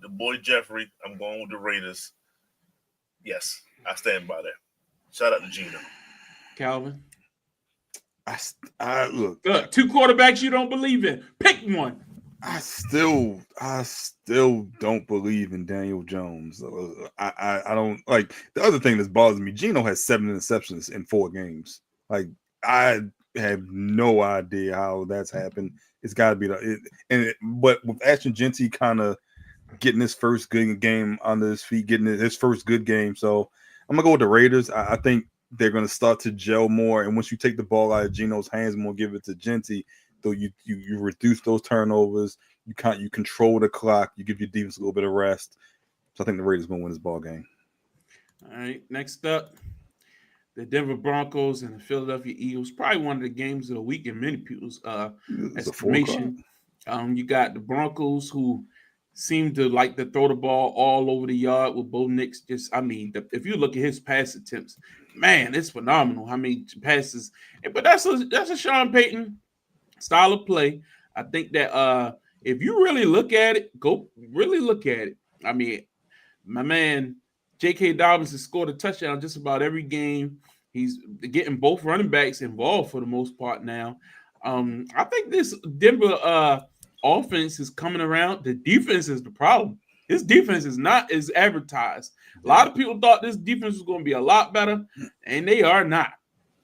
the boy Jeffrey. I'm going with the Raiders. Yes, I stand by that. Shout out to Geno. Calvin. I look. 2 quarterbacks you don't believe in. Pick one. I still don't believe in Daniel Jones. I don't like the other thing that bothers me. Geno has 7 interceptions in 4 games. Like I have no idea how that's happened. It's got to be but with Ashton Genty kind of getting his first good game under his feet, getting his first good game. So I'm gonna go with the Raiders. I think they're gonna start to gel more, and once you take the ball out of Geno's hands and we'll give it to Genty, though you reduce those turnovers, you control the clock, you give your defense a little bit of rest. So I think the Raiders gonna win this ball game. All right, next up, the Denver Broncos and the Philadelphia Eagles. Probably one of the games of the week in many people's estimation. You got the Broncos, who seem to like to throw the ball all over the yard with Bo Nix. If you look at his pass attempts, man, it's phenomenal. I mean, passes. But that's a Sean Payton style of play. I think that if you really look at it, I mean, my man J.K. Dobbins has scored a touchdown just about every game. He's getting both running backs involved for the most part now. I think this Denver offense is coming around. The defense is the problem. This defense is not as advertised. A lot of people thought this defense was going to be a lot better, and they are not.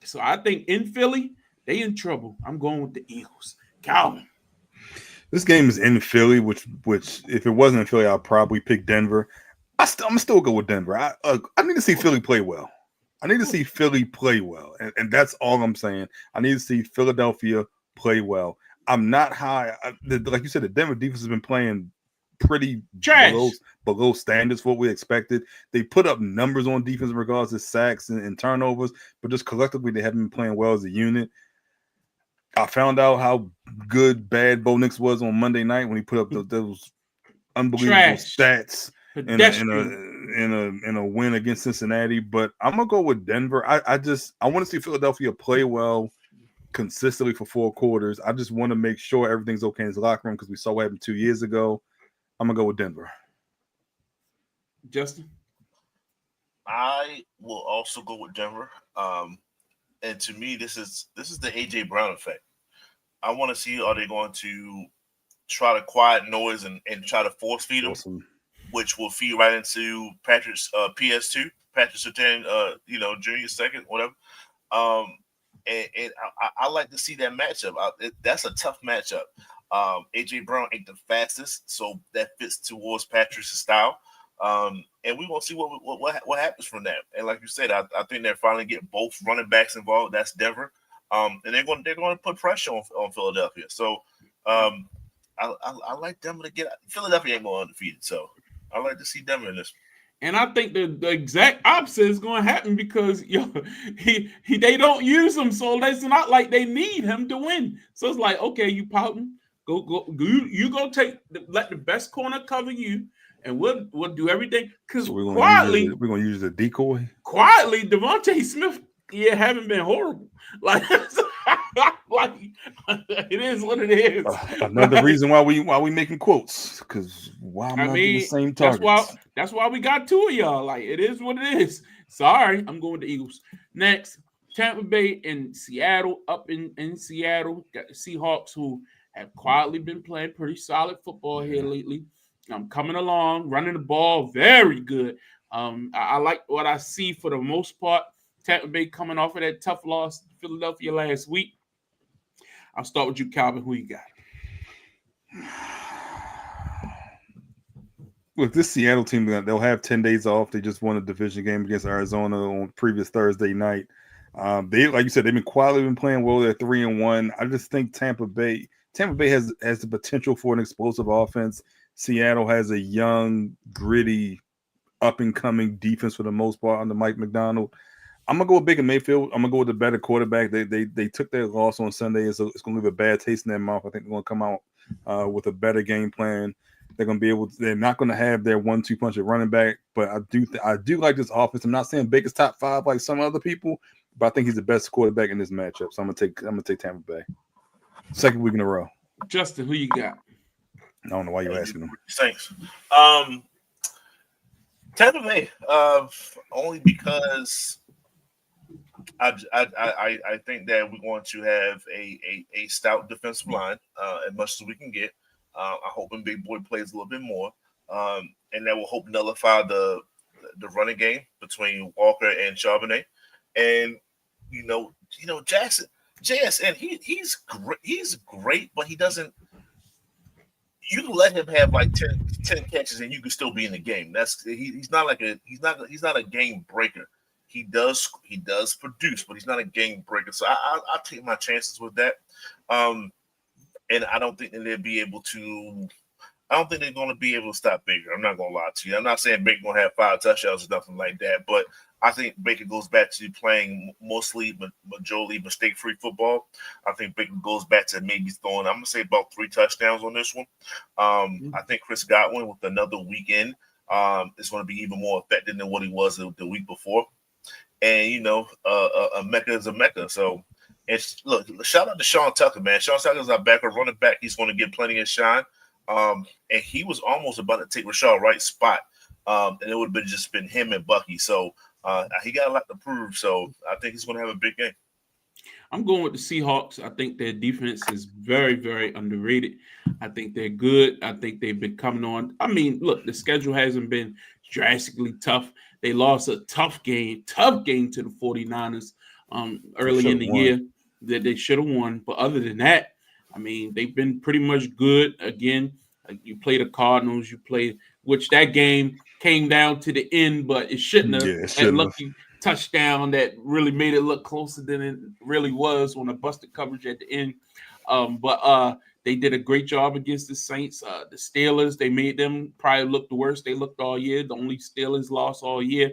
So I think in Philly, they in trouble. I'm going with the Eagles. Calvin. This game is in Philly, which if it wasn't in Philly, I'd probably pick Denver. I'm still go with Denver. I need to see Philly play well. And that's all I'm saying. I need to see Philadelphia play well. I'm not high. Like you said, the Denver defense has been playing pretty below standards for what we expected. They put up numbers on defense in regards to sacks and turnovers, but just collectively, they haven't been playing well as a unit. I found out how bad Bo Nix was on Monday night when he put up those unbelievable stats in a win against Cincinnati. But I'm gonna go with Denver. I want to see Philadelphia play well consistently for 4 quarters. I just want to make sure everything's okay in his locker room because we saw what happened 2 years ago. I'm gonna go with Denver. Justin? I will also go with Denver. And to me, this is the AJ Brown effect. I want to see, are they going to try to quiet noise and try to force feed him, which will feed right into Patrick's PS2, Patrick Surtain, Junior second, whatever. And I like to see that matchup. That's a tough matchup. AJ Brown ain't the fastest, so that fits towards Patrick's style. And we will see what happens from that. And like you said, I think they're finally getting both running backs involved. That's Denver, and they're going to put pressure on Philadelphia. So I like Denver to get. Philadelphia ain't going undefeated, so I like to see Denver in this. And I think the exact opposite is going to happen because they don't use him, so it's not like they need him to win. So it's like, okay, you pouting, go, you go let the best corner cover you, and we'll do everything. Because quietly, we're gonna use the decoy. Quietly, Devontae Smith, haven't been horrible. Like it is what it is. Another reason why we making quotes, because why am I getting the same targets? That's why we got 2 of y'all. Like, it is what it is. Sorry, I'm going to Eagles. Next, Tampa Bay and Seattle. Up in Seattle, got the Seahawks, who have quietly been playing pretty solid football here lately. I'm coming along, running the ball very good. I like what I see for the most part. Tampa Bay coming off of that tough loss to Philadelphia last week. I'll start with you, Calvin. Who you got? With this Seattle team, they'll have 10 days off. They just won a division game against Arizona on previous Thursday night. They, like you said, they've been quietly playing well. They're 3-1. I just think Tampa Bay has the potential for an explosive offense. Seattle has a young, gritty, up-and-coming defense for the most part under Mike McDonald. I'm going to go with Baker Mayfield. I'm going to go with the better quarterback. They took their loss on Sunday, so it's going to leave a bad taste in their mouth. I think they're going to come out with a better game plan. They're going to be able to – they're not going to have their 1-2 punch at running back, but I do like this offense. I'm not saying Baker's top 5 like some other people, but I think he's the best quarterback in this matchup. So I'm going to take Tampa Bay. Second week in a row. Justin, who you got? I don't know why you're asking them. Thanks. Tampa Bay, only because I think that we're going to have a stout defensive line as much as we can get. I hope Big Boy plays a little bit more, and that will hope nullify the running game between Walker and Charbonnet. And Jackson JSN, he's great. He's great, but he doesn't. You can let him have like 10 catches and you can still be in the game. He's not a game breaker. He does produce, but he's not a game breaker. So I'll take my chances with that. And I don't think that they'll be able to. I don't think they're going to be able to stop Baker. I'm not going to lie to you. I'm not saying Baker going to have 5 touchdowns or nothing like that, but I think Baker goes back to playing mostly majority mistake-free football. I think Baker goes back to maybe throwing, I'm going to say about 3 touchdowns on this one. I think Chris Godwin with another weekend is going to be even more effective than what he was the week before. And, a Mecca is a Mecca. So, look, shout out to Sean Tucker, man. Sean Tucker is our backup running back. He's going to get plenty of shine. And he was almost about to take Rashad Wright's spot. And it would have just been him and Bucky. So he got a lot to prove. So I think he's going to have a big game. I'm going with the Seahawks. I think their defense is very, very underrated. I think they're good. I think they've been coming on. I mean, look, the schedule hasn't been drastically tough. They lost a tough game to the 49ers early in the year that they should have won. But other than that, I mean, they've been pretty much good. Again, you play the Cardinals, which that game came down to the end, but it shouldn't have. That lucky touchdown that really made it look closer than it really was on a busted coverage at the end. But they did a great job against the Saints. The Steelers, they made them probably look the worst they looked all year. The only Steelers lost all year.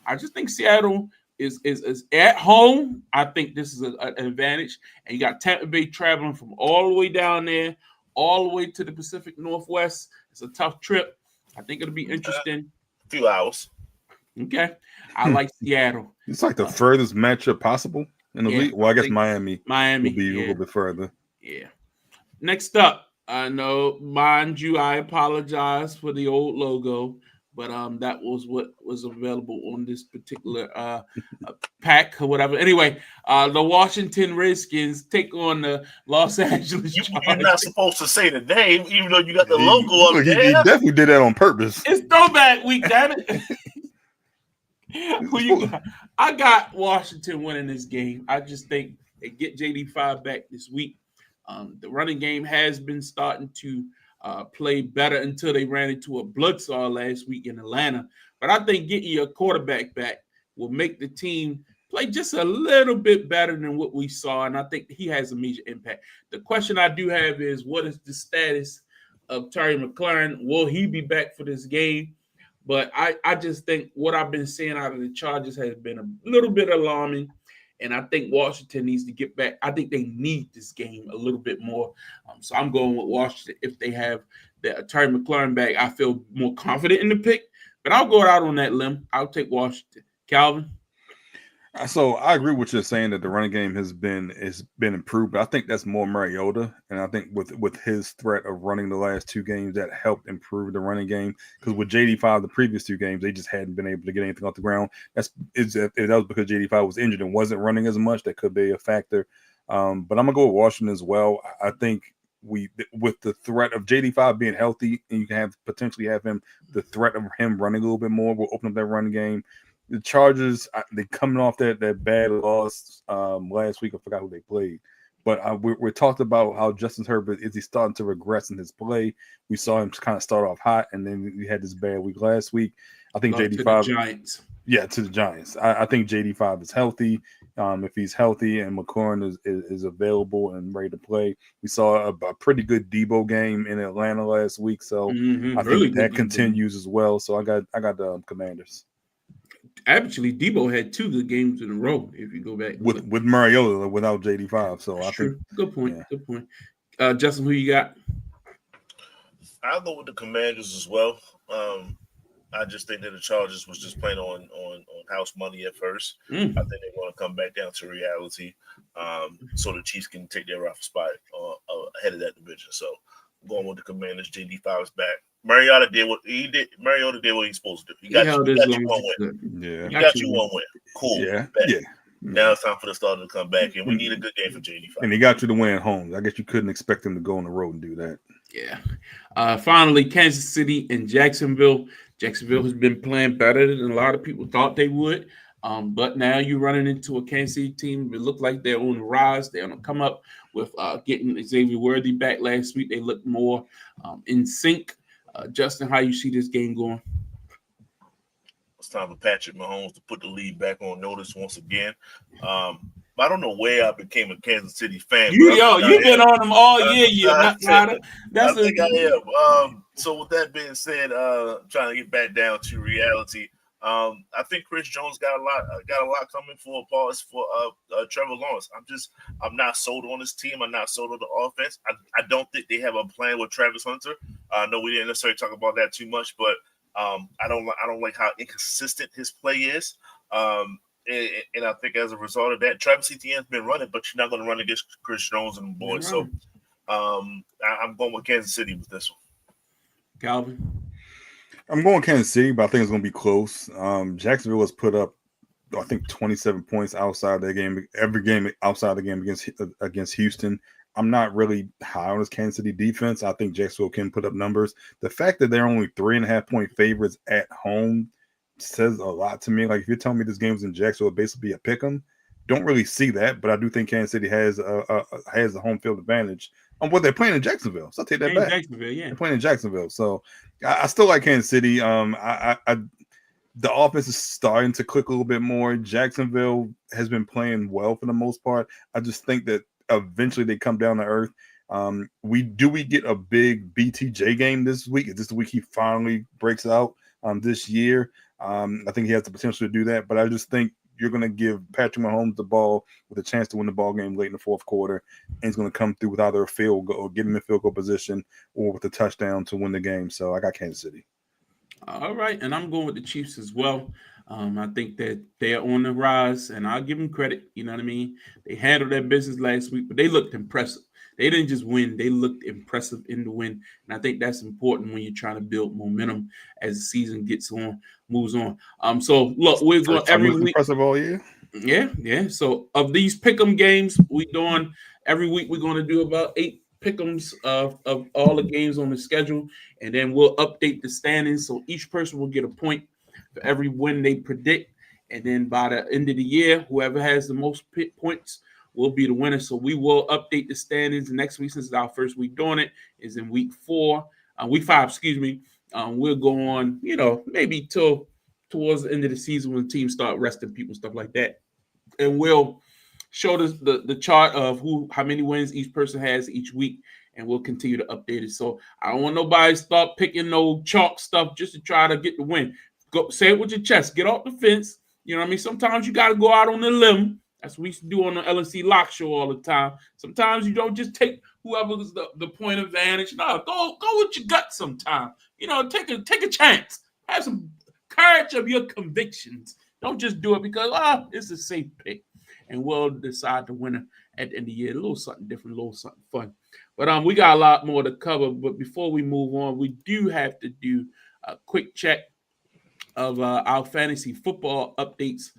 I just think Seattle is at home. I think this is an advantage. And you got Tampa Bay traveling from all the way down there, all the way to the Pacific Northwest. It's a tough trip. I think it'll be interesting. A few hours. Okay. I like Seattle. It's like the furthest matchup possible in the league. Well, I guess Miami will be a little bit further. Yeah. Next up, I know, mind you, I apologize for the old logo, but that was what was available on this particular pack or whatever. Anyway, the Washington Redskins take on the Los Angeles Chargers. You're not supposed to say the name, even though you got the logo up there. He definitely did that on purpose. It's throwback week, damn it. I got Washington winning this game. I just think they get JD5 back this week. The running game has been starting to play better until they ran into a bloodsaw last week in Atlanta. But I think getting your quarterback back will make the team play just a little bit better than what we saw. And I think he has a major impact. The question I do have is, what is the status of Terry McLaurin? Will he be back for this game? But I just think what I've been seeing out of the Chargers has been a little bit alarming. And I think Washington needs to get back. I think they need this game a little bit more. So I'm going with Washington. If they have Terry McLaurin back, I feel more confident in the pick. But I'll go out on that limb. I'll take Washington. Calvin? So I agree with what you're saying that the running game has been improved, but I think that's more Mariota, and I think with his threat of running the last 2 games, that helped improve the running game. Because with JD5, the previous 2 games, they just hadn't been able to get anything off the ground. If that was because JD5 was injured and wasn't running as much, that could be a factor. But I'm gonna go with Washington as well. I think with the threat of JD5 being healthy, and you can potentially have the threat of him running a little bit more will open up that running game. The Chargers, they coming off that bad loss last week. I forgot who they played. But we talked about how Justin Herbert is he starting to regress in his play. We saw him kind of start off hot, and then we had this bad week last week. I think JD5 to the Giants. Yeah, to the Giants. I think JD5 is healthy. If he's healthy and McLaurin is available and ready to play. We saw a pretty good Debo game in Atlanta last week, so I think that continues as well. So I got the Commanders. Actually, Debo had 2 good games in a row. If you go back with Mariota without JD5, so I think good point. Yeah. Good point. Justin, who you got? I'll go with the Commanders as well. I just think that the Chargers was just playing on house money at first. I think they want to come back down to reality, so the Chiefs can take their rightful spot ahead of that division. So I'm going with the Commanders. JD5 is back. Mariota did what he did. Mariota did what he's supposed to do. He got you 1 win. Yeah, he got you 1 win. Cool. Yeah. Now it's time for the starter to come back, and we need a good game for JD5. And he got you to win at home. I guess you couldn't expect him to go on the road and do that. Yeah. Finally, Kansas City and Jacksonville. Jacksonville has been playing better than a lot of people thought they would. But now you're running into a Kansas City team that look like they're on the rise. They're going to come up with getting Xavier Worthy back last week. They look more in sync. Justin, how you see this game going? It's time for Patrick Mahomes to put the league back on notice once again. I don't know where I became a Kansas City fan. You've been on them all year. I think I am. So with that being said, trying to get back down to reality. I think Chris Jones got a lot coming for Trevor Lawrence. I'm not sold on this team. I'm not sold on the offense. I don't think they have a plan with Travis Hunter. No, we didn't necessarily talk about that too much, but I don't like how inconsistent his play is. And I think as a result of that, Travis Etienne's been running, but you're not going to run against Chris Jones and the boys. So I'm going with Kansas City with this one. Calvin? I'm going Kansas City, but I think it's going to be close. Jacksonville has put up, I think, 27 points outside their game, every game outside the game against Houston. I'm not really high on this Kansas City defense. I think Jacksonville can put up numbers. The fact that they're only 3.5-point favorites at home says a lot to me. Like, if you're telling me this game's in Jacksonville, it'll basically be a pick 'em. Don't really see that, but I do think Kansas City has the home field advantage on what they're playing in Jacksonville. So I'll take that back. They're playing in Jacksonville, so I still like Kansas City. The offense is starting to click a little bit more. Jacksonville has been playing well for the most part. I just think that eventually they come down to earth. We get a big BTJ game this week? Is this the week he finally breaks out this year? I think he has the potential to do that, but I just think you're going to give Patrick Mahomes the ball with a chance to win the ball game late in the fourth quarter, and he's going to come through with either a field goal or get him in field goal position or with a touchdown to win the game. So I got Kansas City. All right, and I'm going with the Chiefs as well. I think that they're on the rise, and I'll give them credit. You know what I mean? They handled their business last week, but they looked impressive. They didn't just win. They looked impressive in the win. And I think that's important when you're trying to build momentum as the season moves on. So, look, we're going every week. Impressive all year? Yeah. So, of these pick'em games we're doing, every week we're going to do about 8 pick'ems of all the games on the schedule. And then we'll update the standings. So, each person will get a point for every win they predict. And then by the end of the year, whoever has the most points will be the winner. So we will update the standings next week, since it's our first week doing it, is in week 5, excuse me. We'll go on, maybe towards the end of the season when teams start resting people, stuff like that. And we'll show the chart of how many wins each person has each week, and we'll continue to update it. So I don't want nobody to start picking no chalk stuff just to try to get the win. Go say it with your chest. Get off the fence. You know what I mean? Sometimes you got to go out on the limb. That's what we used to do on the LNC Lock Show all the time. Sometimes you don't just take whoever's the point of advantage. No, go with your gut sometimes. Take a chance. Have some courage of your convictions. Don't just do it because, it's a safe pick. And we'll decide the winner at the end of the year. A little something different, a little something fun. But we got a lot more to cover. But before we move on, we do have to do a quick check of our fantasy football updates.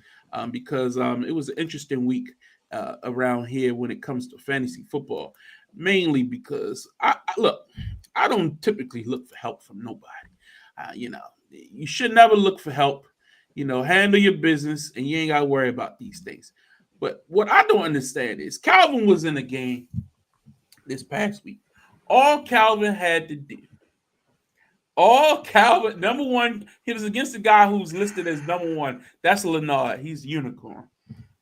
Because it was an interesting week around here when it comes to fantasy football, mainly because I don't typically look for help from nobody. You should never look for help. Handle your business, and you ain't got to worry about these things. But what I don't understand is Calvin was in the game this past week. All Calvin had to do. Number one, he was against the guy who's listed as number one. That's Leonard. He's a unicorn.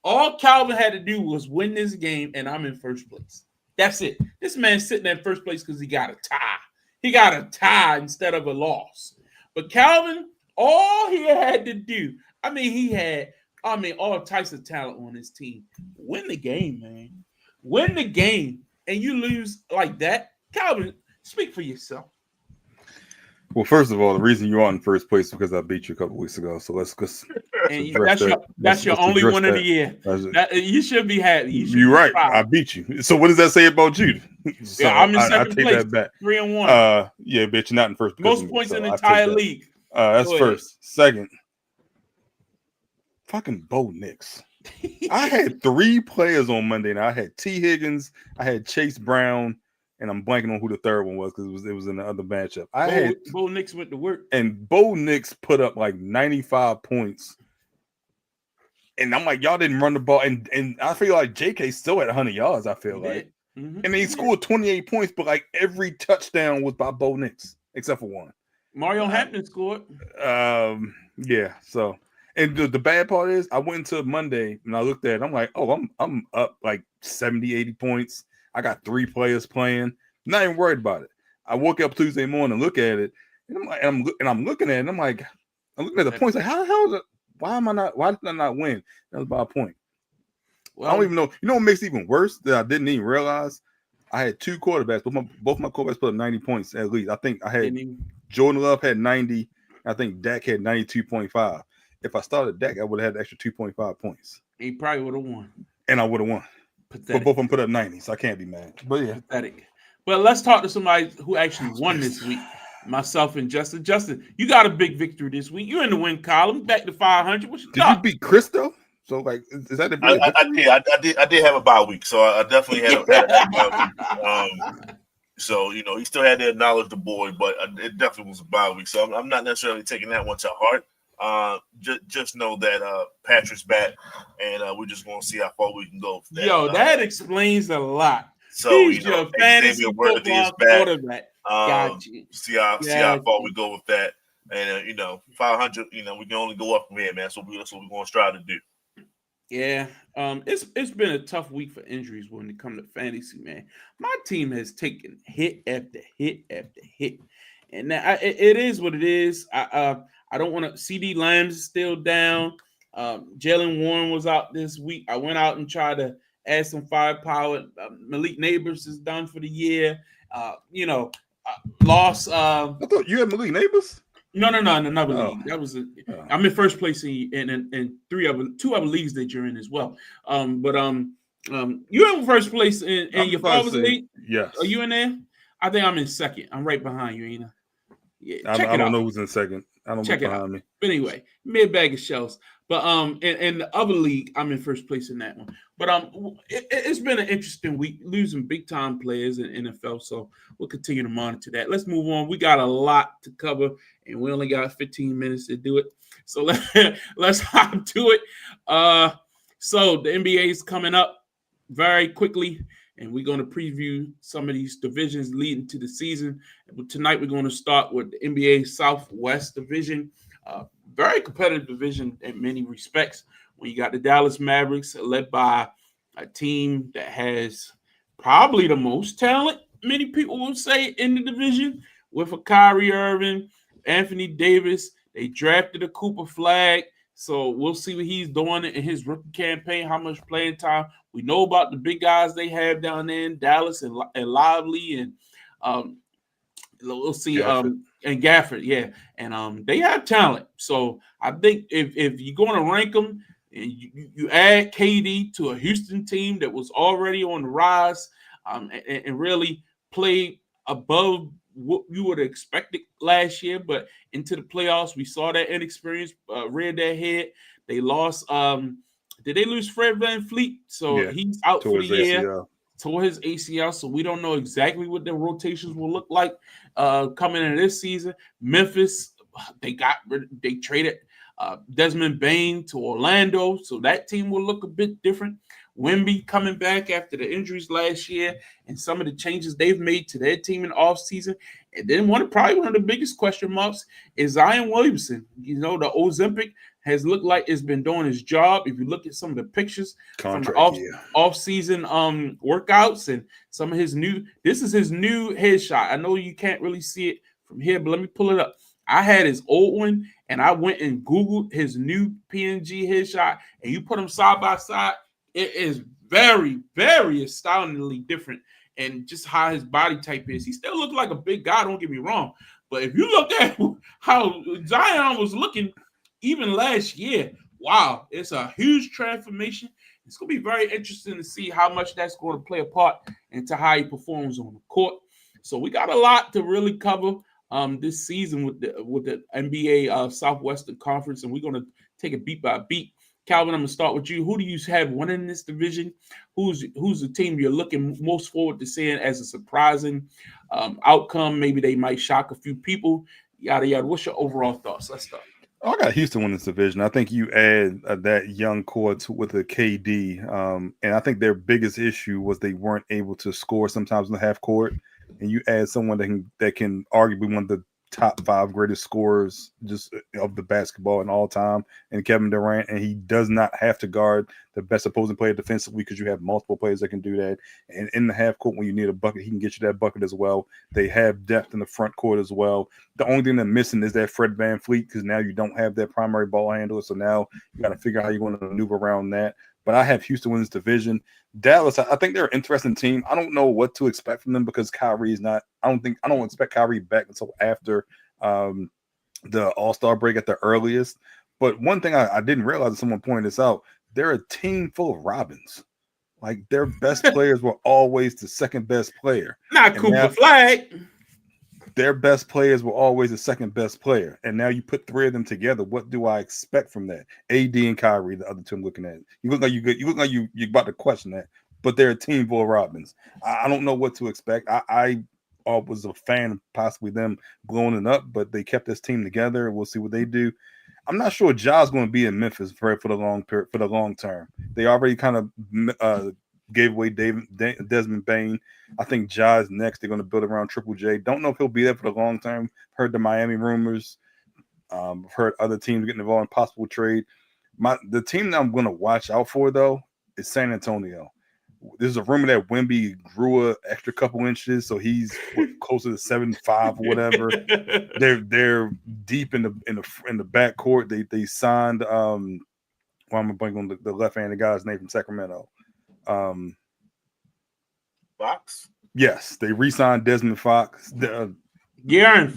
All Calvin had to do was win this game, and I'm in first place. That's it. This man's sitting in first place because he got a tie. He got a tie instead of a loss. But Calvin, all he had to do, he had all types of talent on his team. Win the game, man. Win the game, and you lose like that. Calvin, speak for yourself. Well, first of all, the reason you are in first place is because I beat you a couple weeks ago. So let's that's your only win of the year. You should be happy. You're right. I beat you. So what does that say about you? So I'm in second I take place. That back. 3-1. Yeah, bitch, you're not in first place. Most points in the entire league. That's first. Second, fucking Bo Nix. I had 3 players on Monday, and I had T. Higgins, I had Chase Brown, and I'm blanking on who the third one was because it was in the other matchup. Bo Nix went to work. And Bo Nix put up like 95 points And I'm like, y'all didn't run the ball. And I feel like JK still at 100 yards, I feel He like. did. Mhm. And he scored 28 points, but like every touchdown was by Bo Nix, except for one. Mario Hampton scored. Yeah. So, and the bad part is, I went into Monday and I looked at it. I'm like, oh, I'm up like 70, 80 points. I got 3 players playing. Not even worried about it. I woke up Tuesday morning, look at it, and I'm like, I'm looking at it. And I'm like, I'm looking at the points. Like, how the hell is it? Why did I not win? That was by a point. Well, I don't even know. You know what makes it even worse that I didn't even realize? I had 2 quarterbacks. Both my quarterbacks put up 90 points at least. I think I had Jordan Love had 90. I think Dak had 92.5. If I started Dak, I would have had an extra 2.5 points. He probably would have won. And I would have won. Pathetic. But both of them put up 90, so I can't be mad. But yeah. Pathetic. But let's talk to somebody who actually won this week. Myself and Justin. Justin, you got a big victory this week. You're in the win column, back to 500. What you Did you beat Chris though? So like, is that a big victory? I did have a bye week, so I definitely had a bye week. So you know, he still had to acknowledge the boy, but it definitely was a bye week. So I'm not necessarily taking that one to heart. Just know that Patrick's back, and we're just going to see how far we can go. That explains a lot. So he's your fantasy football quarterback. Got you. See how far we go with that, and 500. You know, we can only go up from here, man. So that's what we're going to strive to do. Yeah, it's been a tough week for injuries when it comes to fantasy, man. My team has taken hit after hit after hit, and it is what it is. I don't want to. CD Lamb's still down. Jalen Warren was out this week. I went out and tried to add some firepower. Malik Neighbors is done for the year. Lost. I thought you had Malik Neighbors. No, in another league. That was I'm in first place in 2 other leagues that you're in as well. You're in first place in your father's league. Yes. Are you in there? I think I'm in second. I'm right behind you, Ina. Yeah, I don't know who's in second. I don't check look it behind out. me. But anyway, mid bag of shells. But in the other league, I'm in first place in that one. But it's been an interesting week, losing big time players in NFL. So we'll continue to monitor that. Let's move on. We got a lot to cover, and we only got 15 minutes to do it. So let's hop to it. So the NBA is coming up very quickly, and we're going to preview some of these divisions leading to the season. But tonight we're going to start with the NBA Southwest Division. Very competitive division in many respects. When you got the Dallas Mavericks led by a team that has probably the most talent, many people will say, in the division, with a Kyrie Irving, Anthony Davis. They drafted a Cooper Flag, so we'll see what he's doing in his rookie campaign, how much playing time. We know about the big guys they have down there in Dallas and Lively and we'll see and Gafford, yeah, and they have talent. So I think if you're going to rank them, and you add KD to a Houston team that was already on the rise, and really played above what you would have expected last year, but into the playoffs, we saw that inexperience reared their head. They lost. Did they lose Fred VanVleet? So he's out for the year. Tore his ACL, so we don't know exactly what their rotations will look like coming into this season. Memphis, they traded Desmond Bane to Orlando, so that team will look a bit different. Wemby coming back after the injuries last year and some of the changes they've made to their team in the offseason. And then probably one of the biggest question marks is Zion Williamson. You know, the Ozempic has looked like it's been doing his job. If you look at some of the pictures from the off-season workouts and some of this is his new headshot. I know you can't really see it from here, but let me pull it up. I had his old one, and I went and Googled his new PNG headshot, and you put them side by side. It is very, very astoundingly different, and just how his body type is. He still looks like a big guy, don't get me wrong. But if you look at how Zion was looking even last year, wow, it's a huge transformation. It's going to be very interesting to see how much that's going to play a part into how he performs on the court. So we got a lot to really cover this season with the NBA Southwestern Conference, and we're going to take it beat by beat. Calvin, I'm going to start with you. Who do you have winning this division? Who's the team you're looking most forward to seeing as a surprising outcome? Maybe they might shock a few people. Yada, yada. What's your overall thoughts? Let's start. I got Houston winning this division. I think you add that young core with a KD, and I think their biggest issue was they weren't able to score sometimes in the half court. And you add someone that can arguably one of the top 5 greatest scorers just of the basketball in all time, and Kevin Durant, and he does not have to guard the best opposing player defensively because you have multiple players that can do that. And in the half court, when you need a bucket, he can get you that bucket as well. They have depth in the front court as well. The only thing they're missing is that Fred VanVleet, because now you don't have that primary ball handler. So now you got to figure out how you're going to maneuver around that. But I have Houston win this division. Dallas, I think they're an interesting team. I don't know what to expect from them because Kyrie is not. I don't expect Kyrie back until after the All-Star break at the earliest. But one thing I didn't realize, someone pointed this out, they're a team full of Robins. Like their best players were always the second best player. Not Cooper Flag. Their best players were always the second best player. And now you put 3 of them together. What do I expect from that? AD and Kyrie, the other two I'm looking at. You look like you're about to question that. But they're a team full of Robins. I don't know what to expect. I was a fan of possibly them blowing it up, but they kept this team together. We'll see what they do. I'm not sure Ja's going to be in Memphis for the long term. They already kind of gave away Desmond Bain. I think Ja is next. They're going to build around Triple J. Don't know if he'll be there for the long term. Heard the Miami rumors. Heard other teams getting involved in possible trade. The team that I'm going to watch out for, though, is San Antonio. There's a rumor that Wemby grew an extra couple inches, so he's closer to 7'5" or whatever. They're deep in the backcourt. They signed why am I blanking on the left-handed guy's name from Sacramento? Fox? Yes, they re-signed Desmond Fox. De'Aaron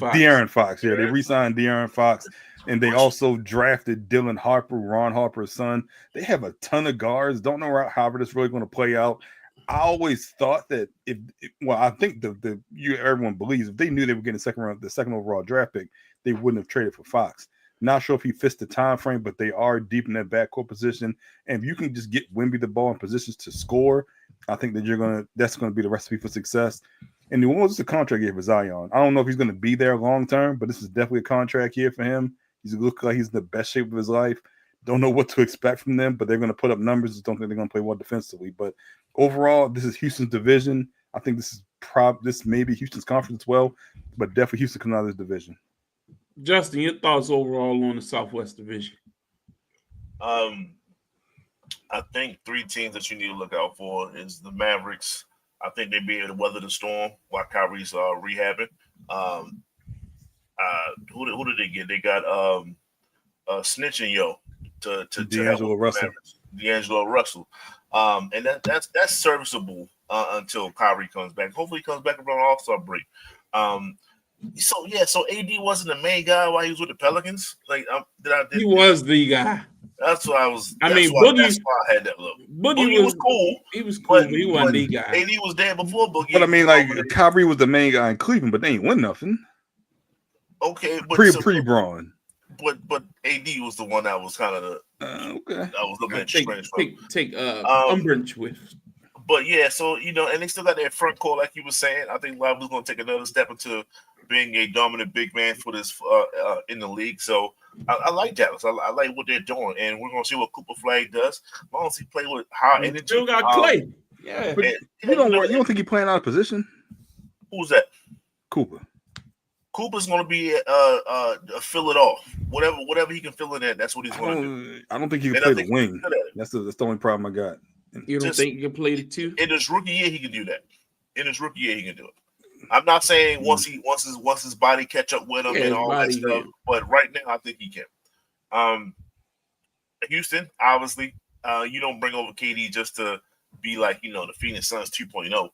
Fox. Yeah, they re-signed De'Aaron Fox. And they also drafted Dylan Harper, Ron Harper's son. They have a ton of guards. Don't know how this really going to play out. I always thought that I think everyone believes if they knew they were getting the second overall draft pick, they wouldn't have traded for Fox. Not sure if he fits the time frame, but they are deep in that backcourt position. And if you can just get Wemby the ball in positions to score, I think that that's going to be the recipe for success. And New Orleans is a contract year for Zion. I don't know if he's going to be there long term, but this is definitely a contract year for him. He looks like he's in the best shape of his life. Don't know what to expect from them, but they're going to put up numbers. Just don't think they're going to play well defensively. But overall, this is Houston's division. I think this may be Houston's conference as well, but definitely Houston coming out of this division. Justin, your thoughts overall on the Southwest Division? I think 3 teams that you need to look out for is the Mavericks. I think they'll be able to weather the storm while Kyrie's rehabbing. Who did they get? They got Snitch and Yo to D'Angelo Russell. D'Angelo Russell. And that's serviceable until Kyrie comes back. Hopefully he comes back around All-Star break. So AD wasn't the main guy while he was with the Pelicans. He was the guy. That's what I was. Boogie. That's why I had that look. Boogie was cool. He was cool, but he wasn't the guy. AD was there before Boogie. But I mean, Kyrie was the main guy in Cleveland, but they ain't win nothing. Okay, but pre-Braun. But AD was the one that was kind of the. Okay. I was looking at take umbrage with. But yeah, so and they still got their front court, like you were saying. I think Love was going to take another step into being a dominant big man for this in the league. So I like Dallas. I like what they're doing, and we're going to see what Cooper Flag does. As long as he play with high energy. Still got Clay. Yeah. But you don't think he's playing out of position? Who's that? Cooper. Cooper's going to be fill it off. Whatever he can fill it in, that's what he's going to do. I don't think he can play the wing. That's the only problem I got. You don't think he can play the 2? In his rookie year, he can do that. In his rookie year, he can do it. I'm not saying once his body catch up with him and all that stuff, but right now I think he can. Houston, obviously, you don't bring over KD just to be like the Phoenix Suns 2.0.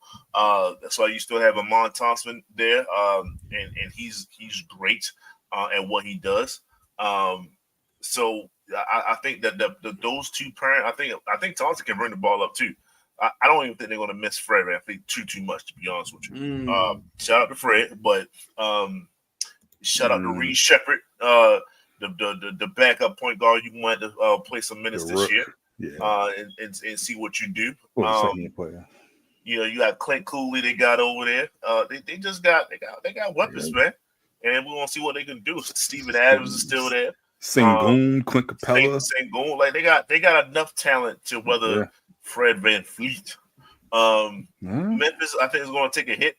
That's why you still have Amon Thompson there, and he's great at what he does. So I think that those 2 parents, I think Thompson can bring the ball up too. I don't even think they're going to miss Fred VanVleet too much, to be honest with you. Shout out to Fred, but shout out to Reed Shepherd, the backup point guard. You want to play some minutes this year, and see what you do. You got Clint Cooley they got over there. They got weapons, man, and we're gonna see what they can do. Steven Adams is still there. Sengun, Clint Capella. Sengun, like they got enough talent to weather Fred VanVleet. Memphis, I think, is going to take a hit.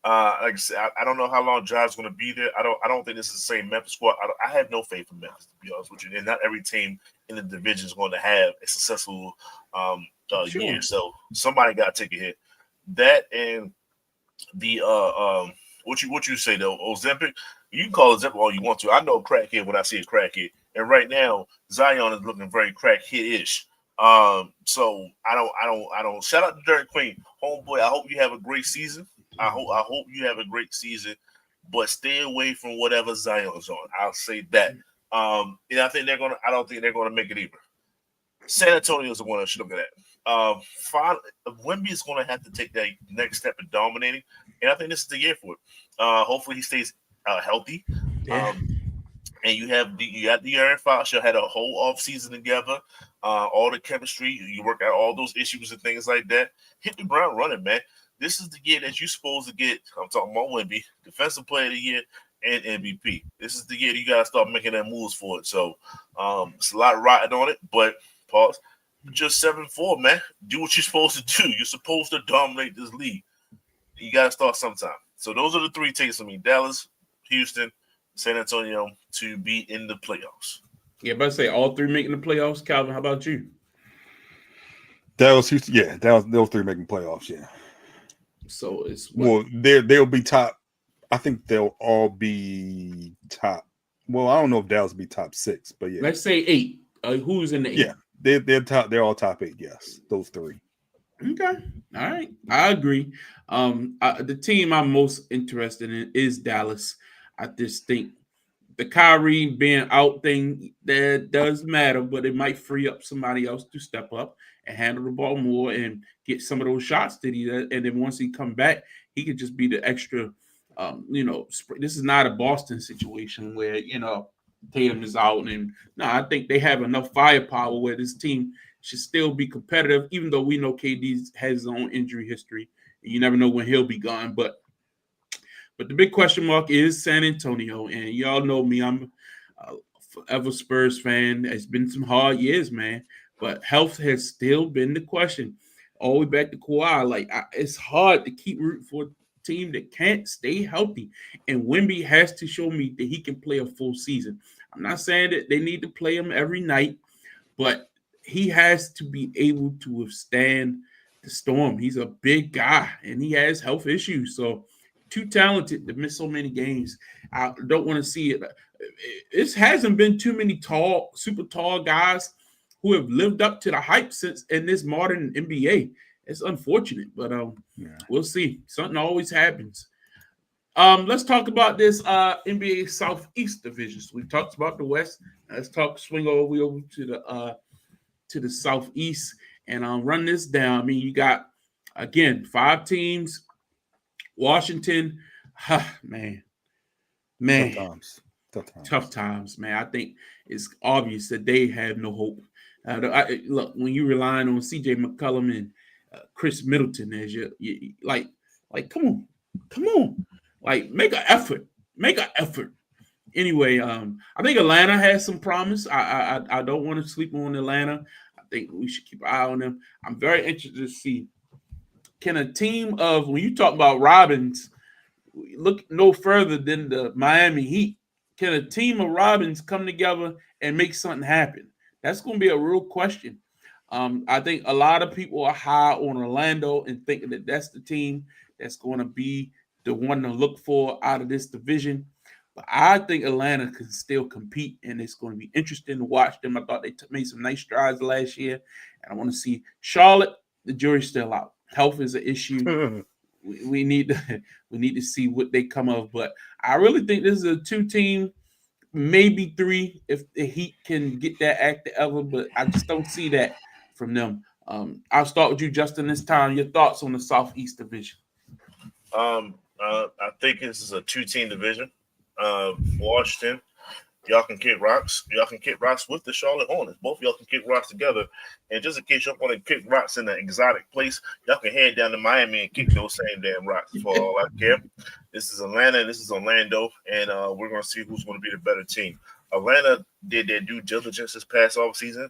Like I said, I don't know how long John's going to be there. I don't think this is the same Memphis squad. I have no faith in Memphis, to be honest with you. And not every team in the division is going to have a successful year. So somebody got to take a hit. That and the what you say though, Ozempic. You can call it Ozempic all you want to. I know a crackhead when I see a crackhead, and right now Zion is looking very crackhead-ish. So I don't. Shout out to Derek Queen, homeboy. I hope you have a great season. I hope you have a great season, but stay away from whatever Zion's on. I'll say that. And I don't think they're gonna make it either. San Antonio is the one I should look at. Wemby is going to have to take that next step in dominating, and I think this is the year for it. Hopefully, he stays healthy. Yeah. And you got the Aaron Fox. You had a whole offseason together. All the chemistry. You work out all those issues and things like that. Hit the ground running, man. This is the year that you're supposed to get. I'm talking about Wemby, Defensive Player of the Year and MVP. This is the year you got to start making that moves for it. So it's a lot riding on it, but pause. Just 7-4, man. Do what you're supposed to do. You're supposed to dominate this league. You got to start sometime. So those are the three takes for me: Dallas, Houston, San Antonio to be in the playoffs. Yeah, but I say all three making the playoffs. Calvin, how about you? Dallas, Houston, yeah, Dallas, those three making playoffs, yeah. So it's well, they'll be top. I think they'll all be top. Well, I don't know if Dallas will be top 6, but yeah. Let's say 8. Who's in the 8? Yeah, they're top. They're all top 8. Yes, those three. Okay, all right, I agree. The team I'm most interested in is Dallas. I just think the Kyrie being out thing that does matter, but it might free up somebody else to step up and handle the ball more and get some of those shots that he does. And then once he come back, he could just be the extra. This is not a Boston situation where Tatum is out, and no, I think they have enough firepower where this team should still be competitive, even though we know KD has his own injury history. And you never know when he'll be gone, but the big question mark is San Antonio, and y'all know me. I'm a forever Spurs fan. It's been some hard years, man, but health has still been the question. All the way back to Kawhi, it's hard to keep rooting for a team that can't stay healthy, and Wemby has to show me that he can play a full season. I'm not saying that they need to play him every night, but he has to be able to withstand the storm. He's a big guy, and he has health issues, so too talented to miss so many games. I don't want to see it. It hasn't been too many super tall guys who have lived up to the hype since in this modern NBA. It's unfortunate, but we'll see. Something always happens. Let's talk about this NBA Southeast division. So we've talked about the West. Let's swing over to the Southeast and run this down. I mean, you got again 5 teams. Washington, man. Tough times, man. I think it's obvious that they have no hope. Look, when you're relying on CJ McCollum and Chris Middleton as your come on, like make an effort. Anyway, I think Atlanta has some promise. I don't want to sleep on Atlanta. I think we should keep an eye on them. I'm very interested to see. Can a team of, when you talk about Robins, look no further than the Miami Heat. Can a team of Robins come together and make something happen? That's going to be a real question. I think a lot of people are high on Orlando and thinking that that's the team that's going to be the one to look for out of this division. But I think Atlanta can still compete, and it's going to be interesting to watch them. I thought they made some nice strides last year, and I want to see Charlotte. The jury's still out. Health is an issue. We need to see what they come of. But I really think this is a 2-team, maybe 3 if the Heat can get that act together. But I just don't see that from them. I'll start with you, Justin, this time. Your thoughts on the Southeast Division? I think this is a 2-team division. Washington y'all can kick rocks. Y'all can kick rocks with the Charlotte Hornets. Both of y'all can kick rocks together. And just in case y'all want to kick rocks in an exotic place, y'all can head down to Miami and kick those same damn rocks for all I care. This is Atlanta and this is Orlando, and we're going to see who's going to be the better team. Atlanta did their due diligence this past offseason.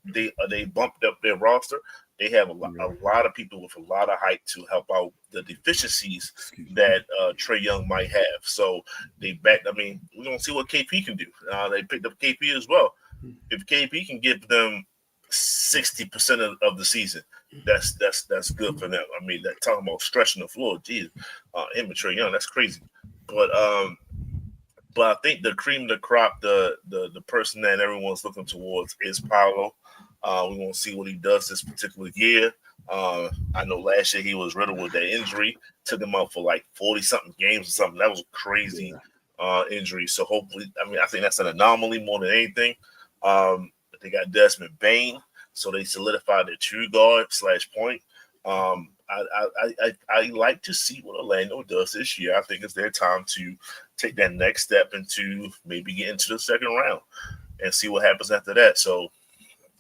They bumped up their roster. They have a lot of people with a lot of hype to help out the deficiencies that Trae Young might have. So they backed. I mean, we're gonna see what KP can do. They picked up KP as well. If KP can give them 60% of the season, that's good for them. I mean, that talking about stretching the floor, geez, him and Trae Young, that's crazy. But I think the cream of the crop, the person that everyone's looking towards is Paolo. We want to see what he does this particular year. I know last year he was riddled with that injury. Took him out for like 40-something games or something. That was a crazy injury. So hopefully, I mean, I think that's an anomaly more than anything. But they got Desmond Bane, so they solidified their true guard / point. I like to see what Orlando does this year. I think it's their time to take that next step into maybe get into the second round and see what happens after that. So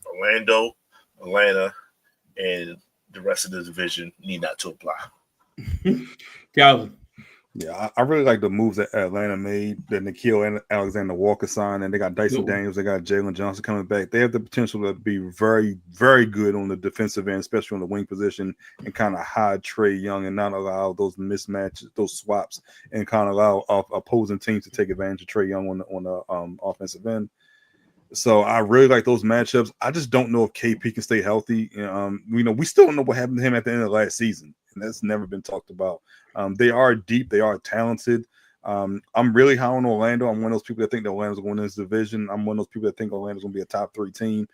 Orlando, Atlanta, and the rest of the division need not to apply. Calvin. Yeah, I really like the moves that Atlanta made. The Nickeil Alexander Walker sign, and they got Dyson Daniels, they got Jalen Johnson coming back. They have the potential to be very, very good on the defensive end, especially on the wing position, and kind of hide Trae Young and not allow those mismatches, those swaps, and kind of allow opposing teams to take advantage of Trae Young on the offensive end. So I really like those matchups. I just don't know if KP can stay healthy. We still don't know what happened to him at the end of last season, and that's never been talked about. They are deep. They are talented. I'm really high on Orlando. I'm one of those people that think that Orlando's going to win this division. I'm one of those people that think Orlando's going to be a top 3 team.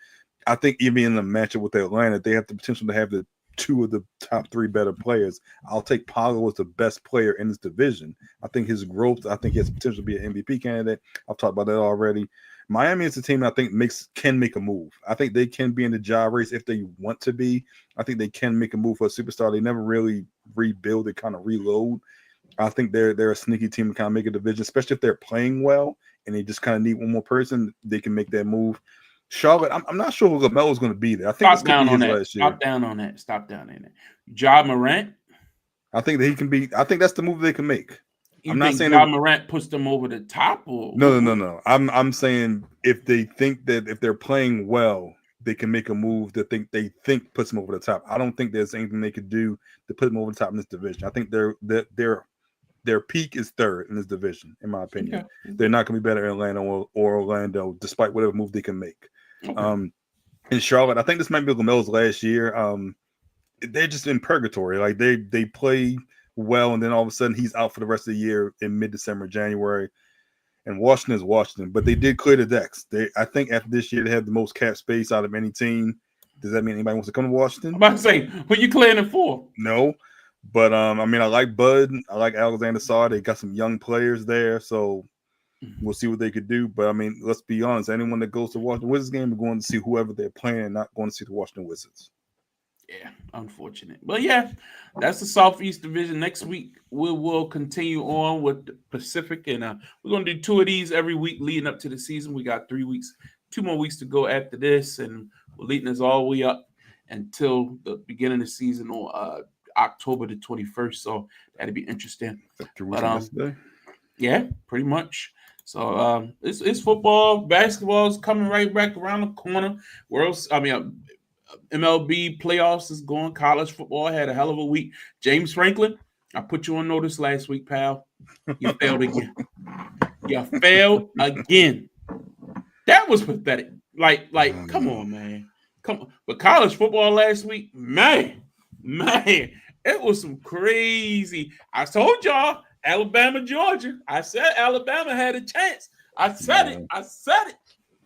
I think even in the matchup with Atlanta, they have the potential to have the 2 of the top 3 better players. I'll take Paolo as the best player in this division. I think his growth, I think he has potential to be an MVP candidate. I've talked about that already. Miami is a team I think can make a move. I think they can be in the job race if they want to be. I think they can make a move for a superstar. They never really rebuild, they kind of reload. I think they're a sneaky team to kind of make a division, especially if they're playing well and they just kind of need one more person. They can make that move. Charlotte, I'm not sure who LaMelo is going to be there. I think Stop down on that. Stop down on that. Ja Morant. I think that he can be. I think that's the move they can make. I'm not saying Ja Morant puts them over the top. Or no. I'm saying if they think that if they're playing well, they can make a move that they think puts them over the top. I don't think there's anything they could do to put them over the top in this division. I think their peak is 3rd in this division, in my opinion. Okay. They're not going to be better in Atlanta or Orlando, despite whatever move they can make. Okay. In Charlotte, I think this might be LaMelo's last year. They're just in purgatory. Like they play well, and then all of a sudden he's out for the rest of the year in mid-December, January. And Washington is Washington, but they did clear the decks. I think after this year they have the most cap space out of any team. Does that mean anybody wants to come to Washington? I'm about to say, who you clearing it for? No, but I mean, I like Bud. I like Alexander Sarr. They got some young players there, so we'll see what they could do. But I mean, let's be honest. Anyone that goes to Washington Wizards game is going to see whoever they're playing, not going to see the Washington Wizards. Yeah, unfortunate. But yeah, that's the Southeast Division. Next week, we will continue on with the Pacific. And we're going to do 2 of these every week leading up to the season. We got 3 weeks, 2 more weeks to go after this. And we're leading us all the way up until the beginning of the season on October the 21st. So that'll be interesting. But, yeah, pretty much. So it's football. Basketball is coming right back around the corner. MLB playoffs is going. College football had a hell of a week. James Franklin, I put you on notice last week, pal. You failed again. You failed again. That was pathetic. Like, come on, man. Come on. But college football last week, man, it was some crazy. I told y'all, Alabama, Georgia. I said Alabama had a chance. I said it.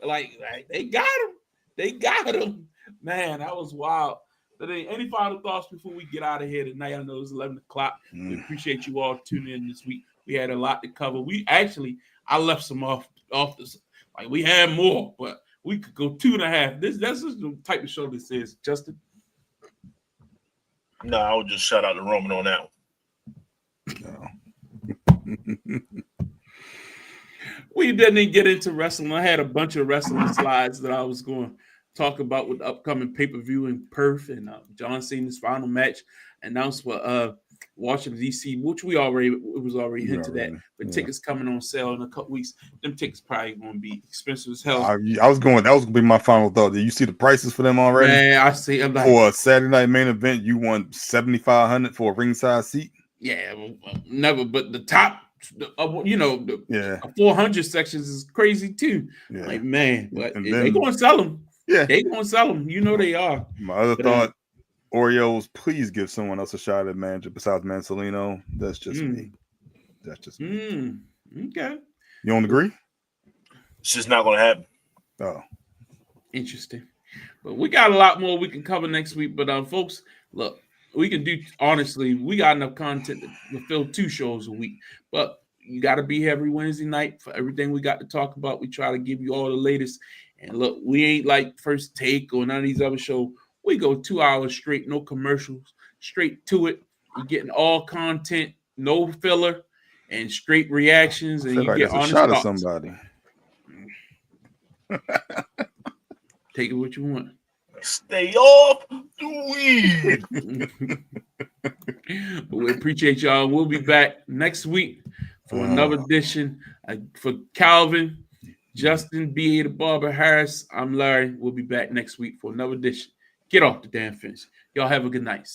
Like they got him. They got him. Man, that was wild. Any final thoughts before we get out of here tonight? I know it's 11 o'clock. We appreciate you all tuning in this week. We had a lot to cover. I left some off this. Like we had more, but we could go 2.5. That's just the type of show this is. Justin? No, I would just shout out to Roman on that one. No. we didn't get into wrestling. I had a bunch of wrestling slides that I was going to talk about with the upcoming pay-per-view in Perth and John Cena's final match announced for Washington D.C., which it was already hinted at. But tickets coming on sale in a couple weeks. Them tickets probably going to be expensive as hell. That was going to be my final thought. Did you see the prices for them already? Man, I see. I'm like, for a Saturday night main event, you want $7,500 for a ringside seat? Yeah, never. But the top, the 400 sections is crazy too. Yeah. Like, man, but they're going to sell them. Yeah, they're going to sell them. You know they are. My other thought, Orioles, please give someone else a shot at manager besides Mansolino. That's just me. That's just me. Okay. You don't agree? It's just not going to happen. Oh. Interesting. But we got a lot more we can cover next week. But folks, look, we can do, honestly, we got enough content to fill 2 shows a week. But you got to be here every Wednesday night for everything we got to talk about. We try to give you all the latest. And look, we ain't like First Take or none of these other shows. We go 2 hours straight, no commercials, straight to it. You're getting all content, no filler, and straight reactions. And you like get honest a shot thoughts. Of somebody. Take it what you want. Stay off the weed. We appreciate y'all. We'll be back next week for another edition. For Calvin, Justin, B.A. the Barber Harris, I'm Larry. We'll be back next week for another edition. Get off the damn fence. Y'all have a good night.